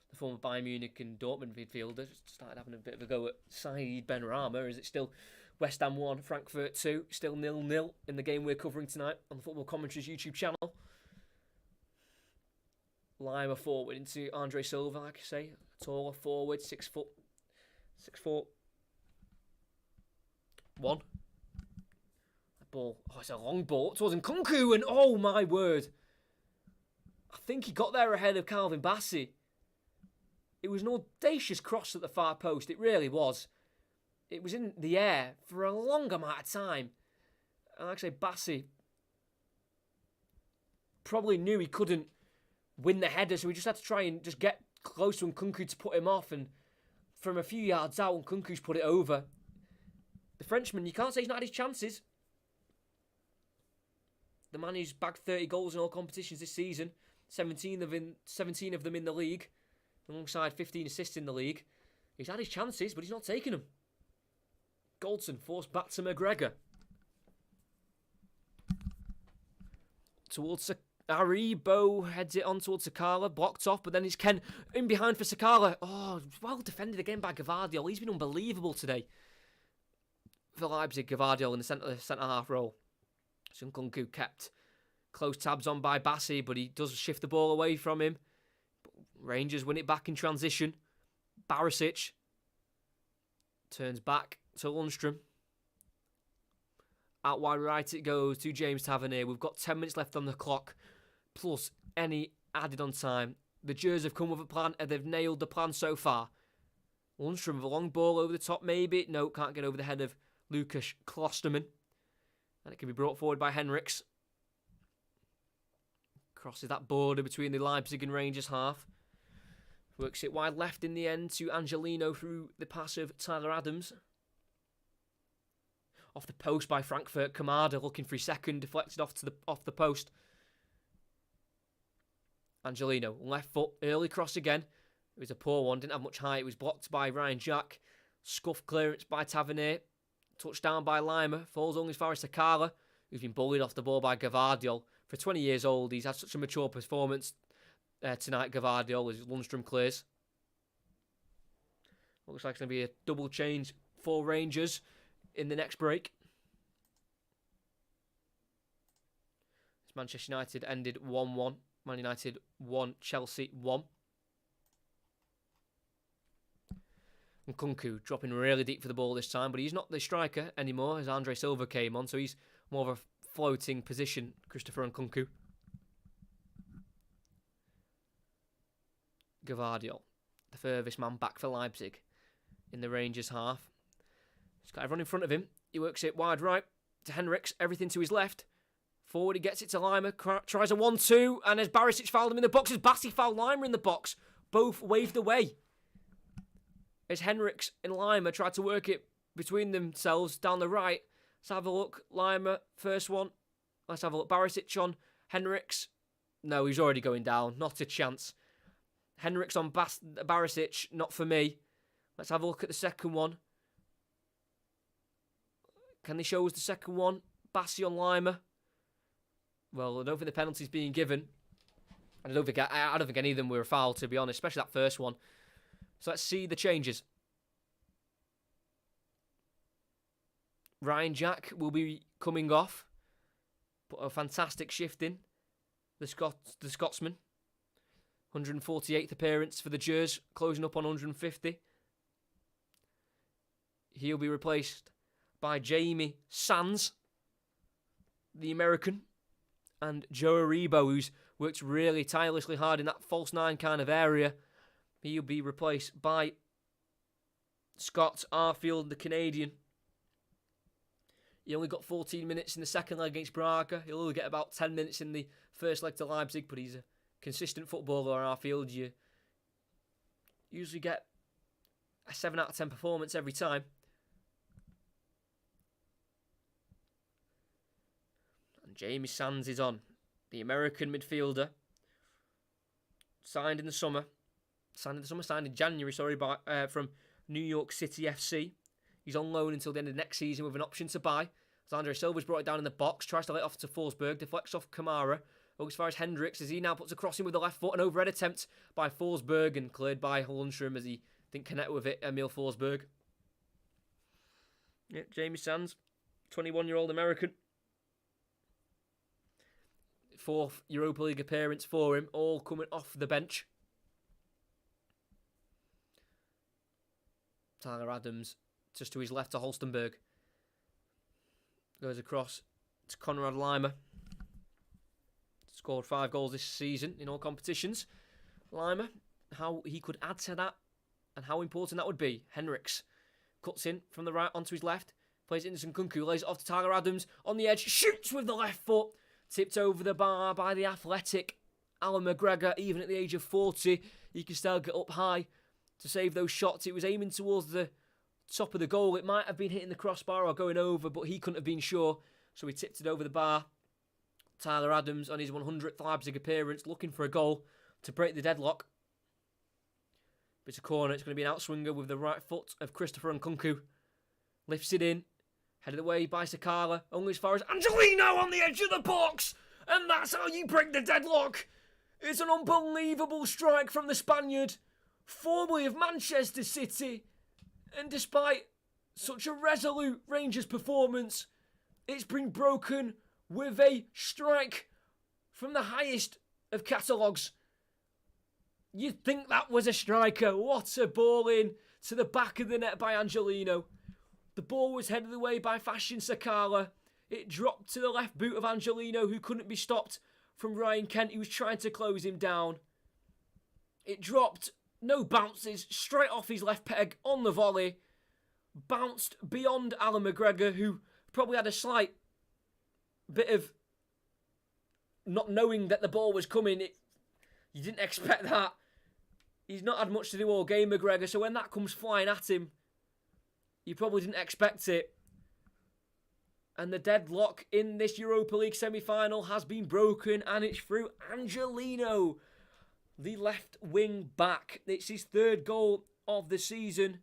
the former Bayern Munich and Dortmund midfielder, started having a bit of a go at Saeed Benrahma. Is it still West Ham 1, Frankfurt 2, still 0-0 in the game we're covering tonight on the Football Commentaries YouTube channel. Lima forward into Andre Silva, like I say. Taller forward, 6 foot 1. Ball. Oh, it's a long ball towards Nkunku, and oh my word. I think he got there ahead of Calvin Bassey. It was an audacious cross at the far post. It really was. It was in the air for a long amount of time. And actually, Bassey probably knew he couldn't win the header, so he just had to try and just get close to Nkunku to put him off. And from a few yards out, Nkunku's put it over. The Frenchman, you can't say he's not had his chances. The man who's bagged 30 goals in all competitions this season, 17 of them in the league, alongside 15 assists in the league. He's had his chances, but he's not taking them. Goldson forced back to McGregor. Towards Aribo, heads it on towards Sakala, blocked off, but then it's Ken in behind for Sakala. Oh, well defended again by Gavardiol. He's been unbelievable today for Leipzig. Gavardiol in the centre-half role. Nkunku kept close tabs on by Bassey, but he does shift the ball away from him. Rangers win it back in transition. Barisic turns back to Lundstrom. Out wide right it goes to James Tavernier. We've got 10 minutes left on the clock, plus any added on time. The Gers have come with a plan, and they've nailed the plan so far. Lundstrom with a long ball over the top, maybe. No, can't get over the head of Lucas Klosterman. And it can be brought forward by Henriks. Crosses that border between the Leipzig and Rangers half. Works it wide left in the end to Angelino through the pass of Tyler Adams. Off the post by Frankfurt. Kamada looking for his second. Deflected off the post. Angelino, left foot. Early cross again. It was a poor one. Didn't have much height. It was blocked by Ryan Jack. Scuff clearance by Tavernier. Touchdown by Lima. Falls only as far as Sakala, who's been bullied off the ball by Gavardiol. For 20 years old, he's had such a mature performance tonight, Gavardiol, as Lundstrom clears. Looks like it's going to be a double change for Rangers in the next break. It's Manchester United ended 1-1. Man United 1, Chelsea 1. Nkunku dropping really deep for the ball this time, but he's not the striker anymore as Andre Silva came on, so he's more of a floating position, Christopher Nkunku. Gvardiol, the furthest man back for Leipzig in the Rangers half. He's got everyone in front of him. He works it wide right to Henriks, everything to his left. Forward, he gets it to Lima, tries a 1-2, and as Barisic fouled him in the box, as Bassi fouled Lima in the box, both waved away. As Henriks and Lima tried to work it between themselves down the right. Let's have a look. Lima, first one. Let's have a look. Barisic on Henriks. No, he's already going down. Not a chance. Henriks on Barisic, not for me. Let's have a look at the second one. Can they show us the second one? Bassi on Lima. Well, I don't think the penalty's being given. I don't think any of them were a foul, to be honest, especially that first one. So let's see the changes. Ryan Jack will be coming off. But a fantastic shift in. The Scotsman. 148th appearance for the Gers, closing up on 150. He'll be replaced by Jamie Sands, the American, and Joe Aribo, who's worked really tirelessly hard in that false nine kind of area. He'll be replaced by Scott Arfield, the Canadian. He only got 14 minutes in the second leg against Braga. He'll only get about 10 minutes in the first leg to Leipzig, but he's a consistent footballer, Arfield. You usually get a 7 out of 10 performance every time. And Jamie Sands is on. The American midfielder. Signed in January, from New York City FC. He's on loan until the end of next season with an option to buy. As Andre Silva's brought it down in the box, tries to let it off to Forsberg, deflects off Kamara. Looks as far as Henriks as he now puts a cross in with the left foot. An overhead attempt by Forsberg and cleared by Lundstrom as he didn't connect with it, Emil Forsberg. Yeah, Jamie Sands, 21-year-old American. Fourth Europa League appearance for him, all coming off the bench. Tyler Adams, just to his left to Holstenberg. Goes across to Conrad Lima. Scored 5 goals this season in all competitions. Lima, how he could add to that and how important that would be. Henriks cuts in from the right onto his left. Plays it into Nkunku, lays it off to Tyler Adams. On the edge, shoots with the left foot. Tipped over the bar by the athletic Alan McGregor. Even at the age of 40, he can still get up high to save those shots. It was aiming towards the top of the goal. It might have been hitting the crossbar or going over, but he couldn't have been sure. So he tipped it over the bar. Tyler Adams on his 100th Leipzig appearance, looking for a goal to break the deadlock. Bit of corner. It's going to be an outswinger with the right foot of Christopher Nkunku. Lifts it in. Headed away by Sakala. Only as far as Angelino on the edge of the box. And that's how you break the deadlock. It's an unbelievable strike from the Spaniard, formerly of Manchester City. And despite such a resolute Rangers performance, it's been broken with a strike from the highest of catalogues. You'd think that was a striker. What a ball in to the back of the net by Angelino. The ball was headed away by Fashion Sakala. It dropped to the left boot of Angelino, who couldn't be stopped from Ryan Kent, who was trying to close him down. It dropped, no bounces, straight off his left peg on the volley. Bounced beyond Alan McGregor, who probably had a slight bit of not knowing that the ball was coming. You didn't expect that. He's not had much to do all game, McGregor, so when that comes flying at him, you probably didn't expect it. And the deadlock in this Europa League semi-final has been broken, and it's through Angelino, the left wing back. It's his 3rd goal of the season.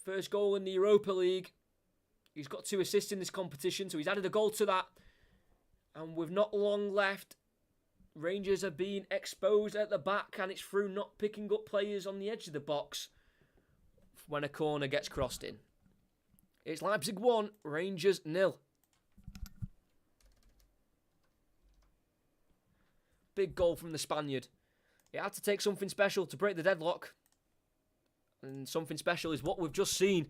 First goal in the Europa League. He's got 2 assists in this competition, so he's added a goal to that. And with not long left, Rangers are being exposed at the back, and it's through not picking up players on the edge of the box when a corner gets crossed in. It's Leipzig 1, Rangers 0. Big goal from the Spaniard. It had to take something special to break the deadlock. And something special is what we've just seen.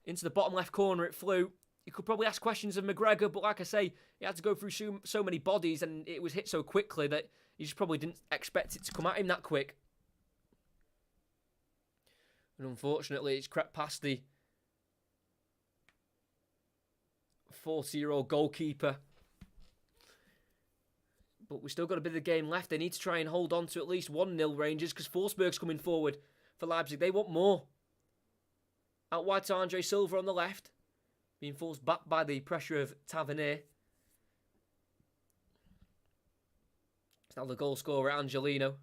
Into the bottom left corner it flew. You could probably ask questions of McGregor, but like I say, he had to go through so many bodies and it was hit so quickly that you just probably didn't expect it to come at him that quick. And unfortunately, it's crept past the 40-year-old goalkeeper. But we've still got a bit of the game left. They need to try and hold on to at least 1-0 Rangers, because Forsberg's coming forward for Leipzig. They want more. Out wide to Andre Silva on the left, being forced back by the pressure of Tavernier. It's now the goal scorer, Angelino.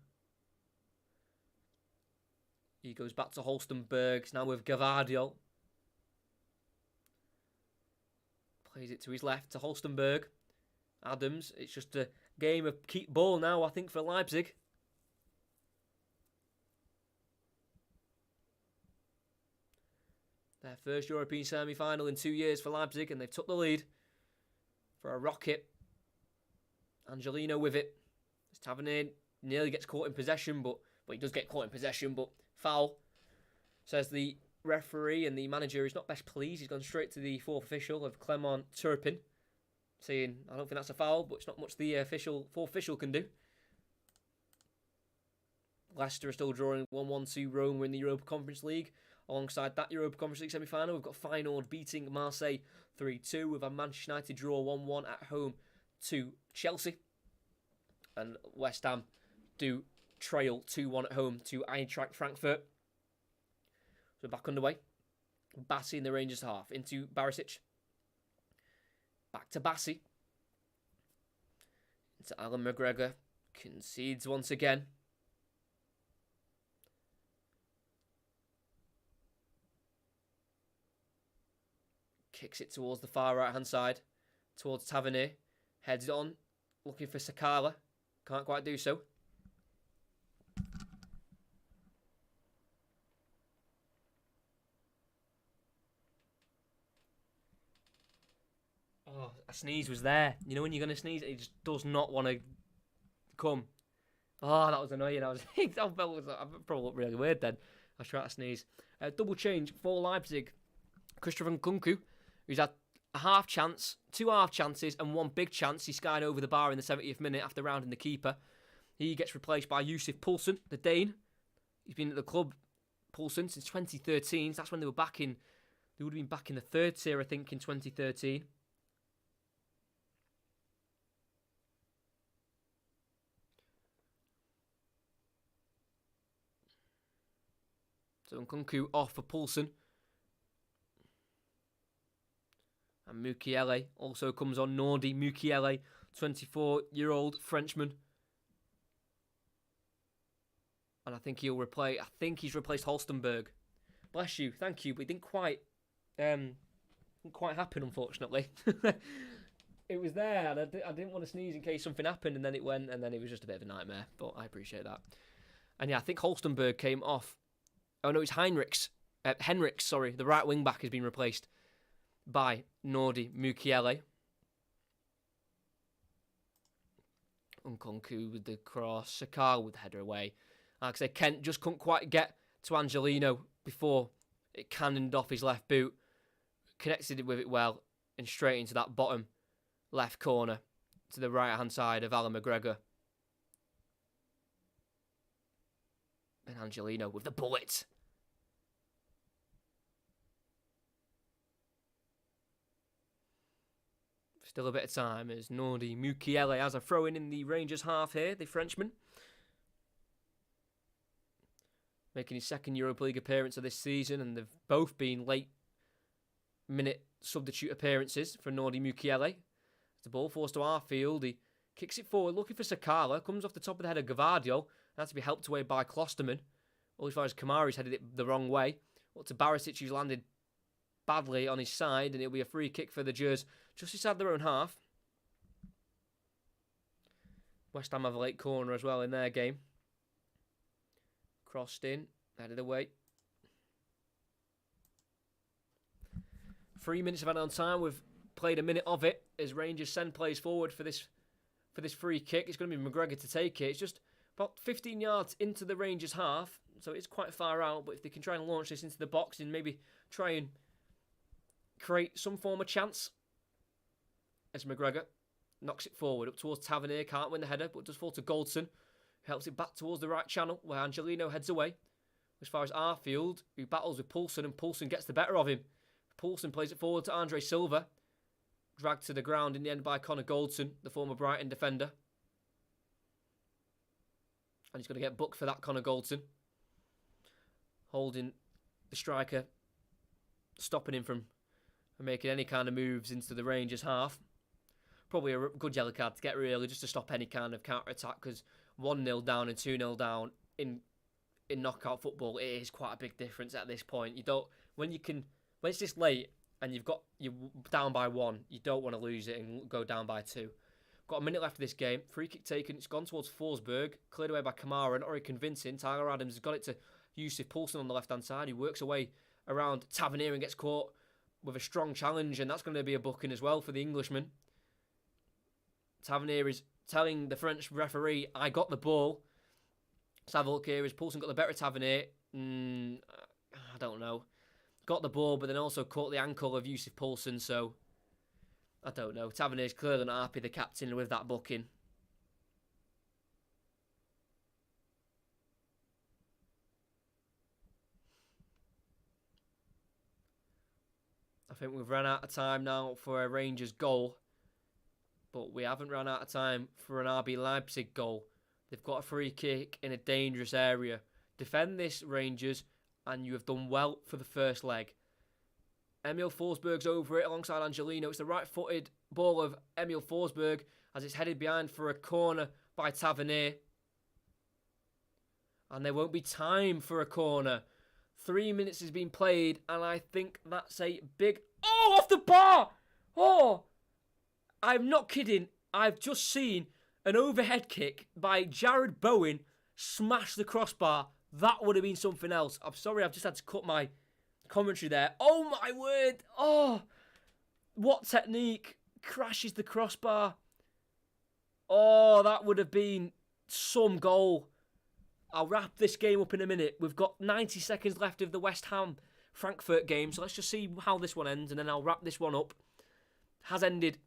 He goes back to Holstenberg. It's now with Gavardio. Plays it to his left to Holstenberg. Adams. It's just a game of keep ball now, I think, for Leipzig. Their first European semi-final in 2 years for Leipzig, and they've took the lead for a rocket. Angelino with it. As Tavernier nearly gets caught in possession, but he does get caught in possession, but foul, says the referee, and the manager is not best pleased. He's gone straight to the fourth official of Clement Turpin, saying, I don't think that's a foul, but it's not much the fourth official can do. Leicester are still drawing 1-1 to Roma in the Europa Conference League. Alongside that Europa Conference League semi-final, we've got Feyenoord beating Marseille 3-2, with a Manchester United draw 1-1 at home to Chelsea. And West Ham do trail 2-1 at home to Eintracht Frankfurt. So back underway. Bassi in the Rangers half. Into Barisic. Back to Bassi. Into Alan McGregor. Concedes once again. Kicks it towards the far right-hand side. Towards Tavernier. Heads it on. Looking for Sakala. Can't quite do so. Oh, a sneeze was there. You know when you're going to sneeze, it just does not want to come. Oh, that was annoying. I probably looked really weird then. I was trying to sneeze. Double change for Leipzig. Christopher Nkunku, who's had a half chance, 2 half chances, and 1 big chance. He skied over the bar in the 70th minute after rounding the keeper. He gets replaced by Yusuf Poulsen, the Dane. He's been at the club, Poulsen, since 2013. So that's when they were back in. They would have been back in the 3rd tier, I think, in 2013. So Nkunku off for Poulsen. And Mukiele also comes on. Nordi Mukiele, 24-year-old Frenchman. And I think he's replaced Holstenberg. Bless you, thank you. But it didn't quite happen, unfortunately. It was there, and I didn't want to sneeze in case something happened, and then it went, and then it was just a bit of a nightmare. But I appreciate that. And yeah, I think Holstenberg came off. Oh no, it's Henriks, sorry. The right wing back has been replaced by Nordi Mukiele. Nkunku with the cross. Sakal with the header away. Like I said, Kent just couldn't quite get to Angelino before it cannoned off his left boot. Connected it with it well and straight into that bottom left corner to the right-hand side of Alan McGregor. And Angelino with the bullet. Still a bit of time as Nordi Mukiele has a throw-in the Rangers half here, the Frenchman. Making his 2nd Europa League appearance of this season, and they've both been late-minute substitute appearances for Nordi Mukiele. As the ball forced to our field, he kicks it forward, looking for Sakala, comes off the top of the head of Gavardio, and has to be helped away by Klosterman. All as far as Kamari's headed it the wrong way. Up to Barisic, who's landed badly on his side, and it'll be a free kick for the Gers just inside their own half. West Ham have a late corner as well in their game. Crossed in, headed away. 3 minutes of added on time. We've played a minute of it as Rangers send plays forward for this free kick. It's going to be McGregor to take it. It's just about 15 yards into the Rangers half, so it's quite far out. But if they can try and launch this into the box and maybe try and create some form of chance, as McGregor knocks it forward up towards Tavernier. Can't win the header, but does fall to Goldson, who helps it back towards the right channel where Angelino heads away. as far as Arfield, who battles with Poulsen, and Poulsen gets the better of him. Poulsen plays it forward to Andre Silva, dragged to the ground in the end by Connor Goldson, the former Brighton defender. And he's going to get booked for that, Connor Goldson. Holding the striker, stopping him from making any kind of moves into the Rangers half. Probably a good yellow card to get, really, just to stop any kind of counter-attack, because 1-0 down and 2-0 down in knockout football, it is quite a big difference at this point. When it's this late and you're down by 1, you don't want to lose it and go down by 2. Got a minute left of this game. Free kick taken. It's gone towards Forsberg. Cleared away by Kamara. Not really convincing. Tyler Adams has got it to Yusuf Poulsen on the left-hand side. He works away around Tavernier and gets caught with a strong challenge, and that's going to be a booking as well for the Englishman. Tavernier is telling the French referee, I got the ball. Let's have a look here. Has Poulsen got the better of Tavernier? I don't know. Got the ball, but then also caught the ankle of Yusuf Poulsen, so I don't know. Tavernier's clearly not happy, the captain, with that booking. I think we've run out of time now for a Rangers goal, but we haven't run out of time for an RB Leipzig goal. They've got a free kick in a dangerous area. Defend this, Rangers, and you have done well for the first leg. Emil Forsberg's over it alongside Angelino. It's the right-footed ball of Emil Forsberg as it's headed behind for a corner by Tavernier. And there won't be time for a corner. 3 minutes has been played, and I think that's a big... Oh, off the bar! Oh! I'm not kidding. I've just seen an overhead kick by Jared Bowen smash the crossbar. That would have been something else. I'm sorry, I've just had to cut my commentary there. Oh, my word. Oh, what technique. Crashes the crossbar. Oh, that would have been some goal. I'll wrap this game up in a minute. We've got 90 seconds left of the West Ham Frankfurt game, so let's just see how this one ends, and then I'll wrap this one up. Has ended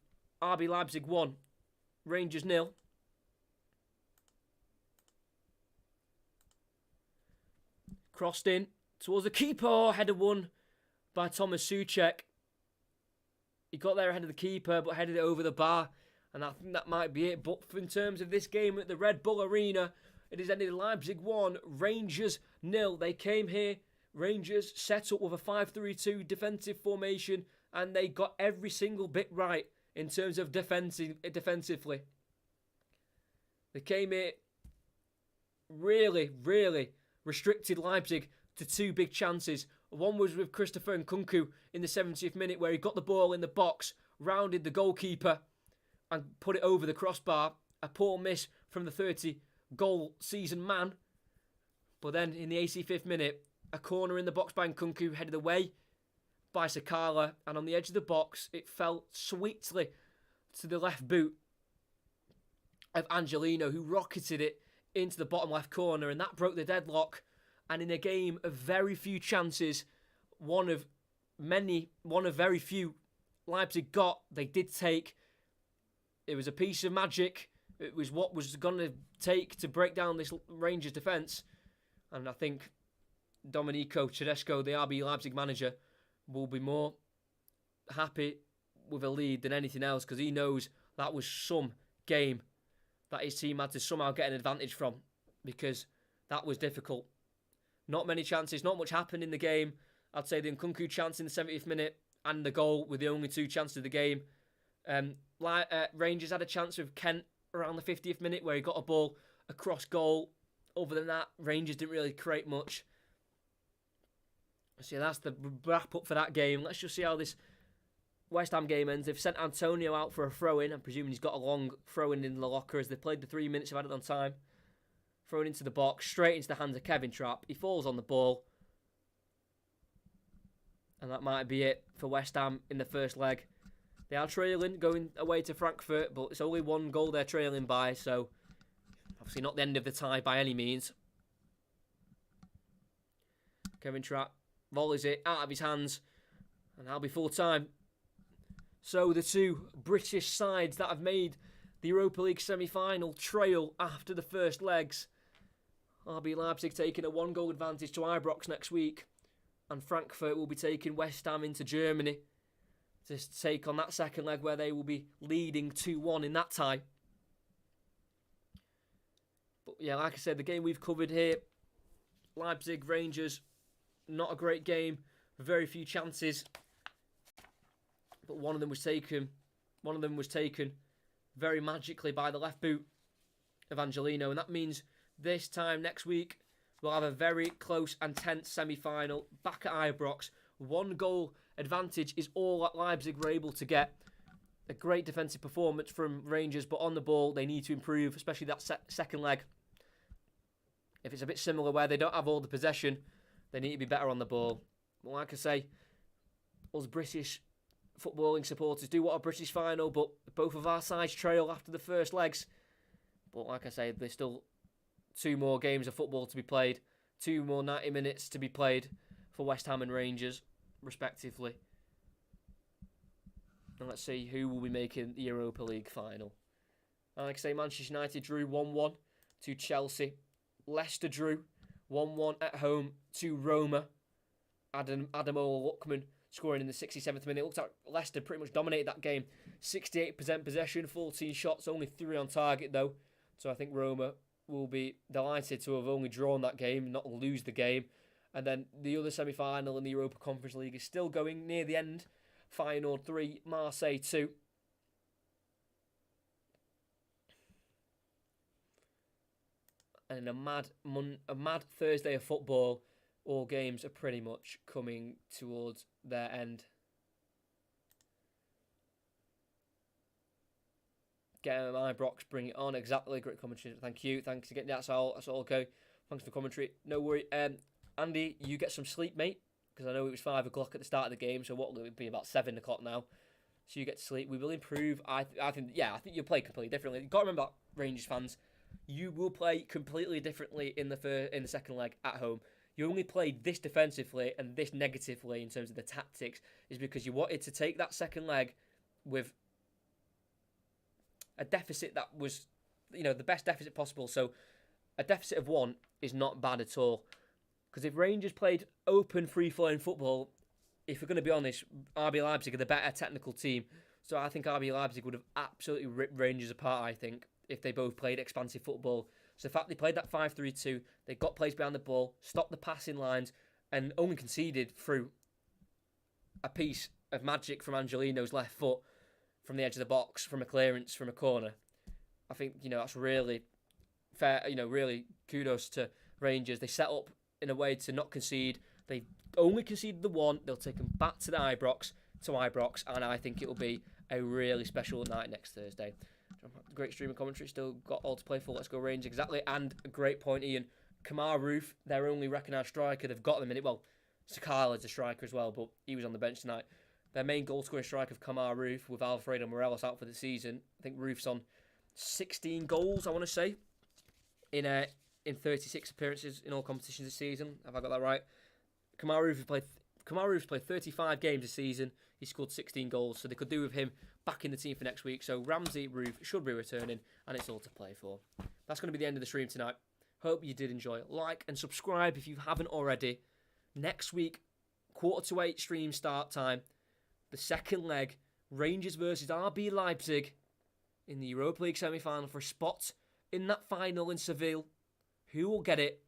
RB Leipzig 1, Rangers 0. Crossed in towards the keeper. Oh, header won by Thomas Souček. He got there ahead of the keeper, but headed it over the bar. And I think that might be it. But in terms of this game at the Red Bull Arena, it has ended Leipzig 1, Rangers 0. They came here, Rangers set up with a 5-3-2 defensive formation, and they got every single bit right in terms of defensively. They came here really, really restricted Leipzig to 2 big chances. One was with Christopher Nkunku in the 70th minute, where he got the ball in the box, rounded the goalkeeper and put it over the crossbar. A poor miss from the 30-goal season man. But then in the 85th minute, a corner in the box by Nkunku, headed away by Sakala, and on the edge of the box, it fell sweetly to the left boot of Angelino, who rocketed it into the bottom left corner, and that broke the deadlock. And in a game of very few chances, one of very few Leipzig got, they did take. It was a piece of magic. It was what was going to take to break down this Rangers defence. And I think Domenico Tedesco, the RB Leipzig manager, will be more happy with a lead than anything else, because he knows that was some game that his team had to somehow get an advantage from, because that was difficult. Not many chances, not much happened in the game. I'd say the Nkunku chance in the 70th minute and the goal were the only 2 chances of the game. Rangers had a chance with Kent around the 50th minute where he got a ball across goal. Other than that, Rangers didn't really create much. So yeah, that's the wrap up for that game. Let's just see how this West Ham game ends. They've sent Antonio out for a throw-in. I'm presuming he's got a long throw-in in the locker as they played the 3 minutes of added on time. Thrown into the box, straight into the hands of Kevin Trapp. He falls on the ball. And that might be it for West Ham in the first leg. They are trailing, going away to Frankfurt, but it's only 1 goal they're trailing by, so obviously not the end of the tie by any means. Kevin Trapp volleys it out of his hands, and that'll be full time. So the 2 British sides that have made the Europa League semi-final trail after the first legs. RB Leipzig taking a 1-goal advantage to Ibrox next week. And Frankfurt will be taking West Ham into Germany to take on that second leg where they will be leading 2-1 in that tie. But yeah, like I said, the game we've covered here, Leipzig, Rangers, not a great game, very few chances. But one of them was taken very magically by the left boot of Angelino. And that means this time next week, we'll have a very close and tense semi-final back at Ibrox. 1-goal advantage is all that Leipzig were able to get. A great defensive performance from Rangers, but on the ball, they need to improve, especially that second leg. If it's a bit similar where they don't have all the possession, they need to be better on the ball. Well, like I say, us British footballing supporters do want a British final, but both of our sides trail after the first legs. But like I say, there's still 2 more games of football to be played, 2 more 90 minutes to be played for West Ham and Rangers, respectively. And let's see who will be making the Europa League final. And like I say, Manchester United drew 1-1 to Chelsea. Leicester drew 1-1 at home to Roma. Adamola Lookman scoring in the 67th minute. It looks like Leicester pretty much dominated that game. 68% possession, 14 shots, only 3 on target though. So I think Roma will be delighted to have only drawn that game, not lose the game. And then the other semi-final in the Europa Conference League is still going near the end. Feyenoord 3, Marseille 2. And a mad Thursday of football. All games are pretty much coming towards their end. Get Ibrox, bring it on. Exactly, great commentary. Thank you. Thanks for getting that. That's all okay. Thanks for the commentary. No worry. Andy, you get some sleep, mate, because I know it was 5 o'clock at the start of the game, so what will it be, about 7 o'clock now? So you get to sleep. We will improve. I think you'll play completely differently. You've got to remember that, Rangers fans. You will play completely differently in the second leg at home. You only played this defensively and this negatively in terms of the tactics is because you wanted to take that second leg with a deficit that was, the best deficit possible. So a deficit of 1 is not bad at all. Because if Rangers played open, free-flowing football, if we're going to be honest, RB Leipzig are the better technical team. So I think RB Leipzig would have absolutely ripped Rangers apart, I think, if they both played expansive football. So the fact they played that 5-3-2, they got players behind the ball, stopped the passing lines, and only conceded through a piece of magic from Angelino's left foot from the edge of the box, from a clearance, from a corner. I think, that's really fair, really kudos to Rangers. They set up in a way to not concede. They only conceded the 1. They'll take them back to Ibrox, and I think it will be a really special night next Thursday. Great stream and commentary, still got all to play for. Let's go Rangers, exactly. And a great point, Ian. Kamar Roof, their only recognised striker, they've got them in it. Well, Sakala's a striker as well, but he was on the bench tonight. Their main goal-scoring striker of Kamar Roof, with Alfredo Morelos out for the season. I think Roof's on 16 goals, I want to say, in 36 appearances in all competitions this season. Have I got that right? Kamar Roof's played 35 games this season. He scored 16 goals, so they could do with him back in the team for next week. So Ramsey Roof should be returning, and it's all to play for. That's going to be the end of the stream tonight. Hope you did enjoy it. Like and subscribe if you haven't already. Next week, 7:45 stream start time. The second leg, Rangers versus RB Leipzig in the Europa League semi-final for a spot in that final in Seville. Who will get it?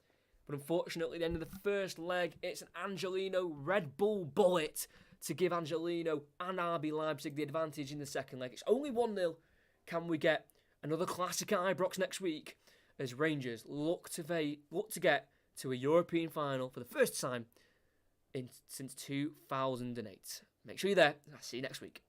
But unfortunately, at the end of the first leg, it's an Angelino Red Bull bullet to give Angelino and RB Leipzig the advantage in the second leg. It's only 1-0. Can we get another classic at Ibrox next week as Rangers look to get to a European final for the first time since 2008. Make sure you're there, and I'll see you next week.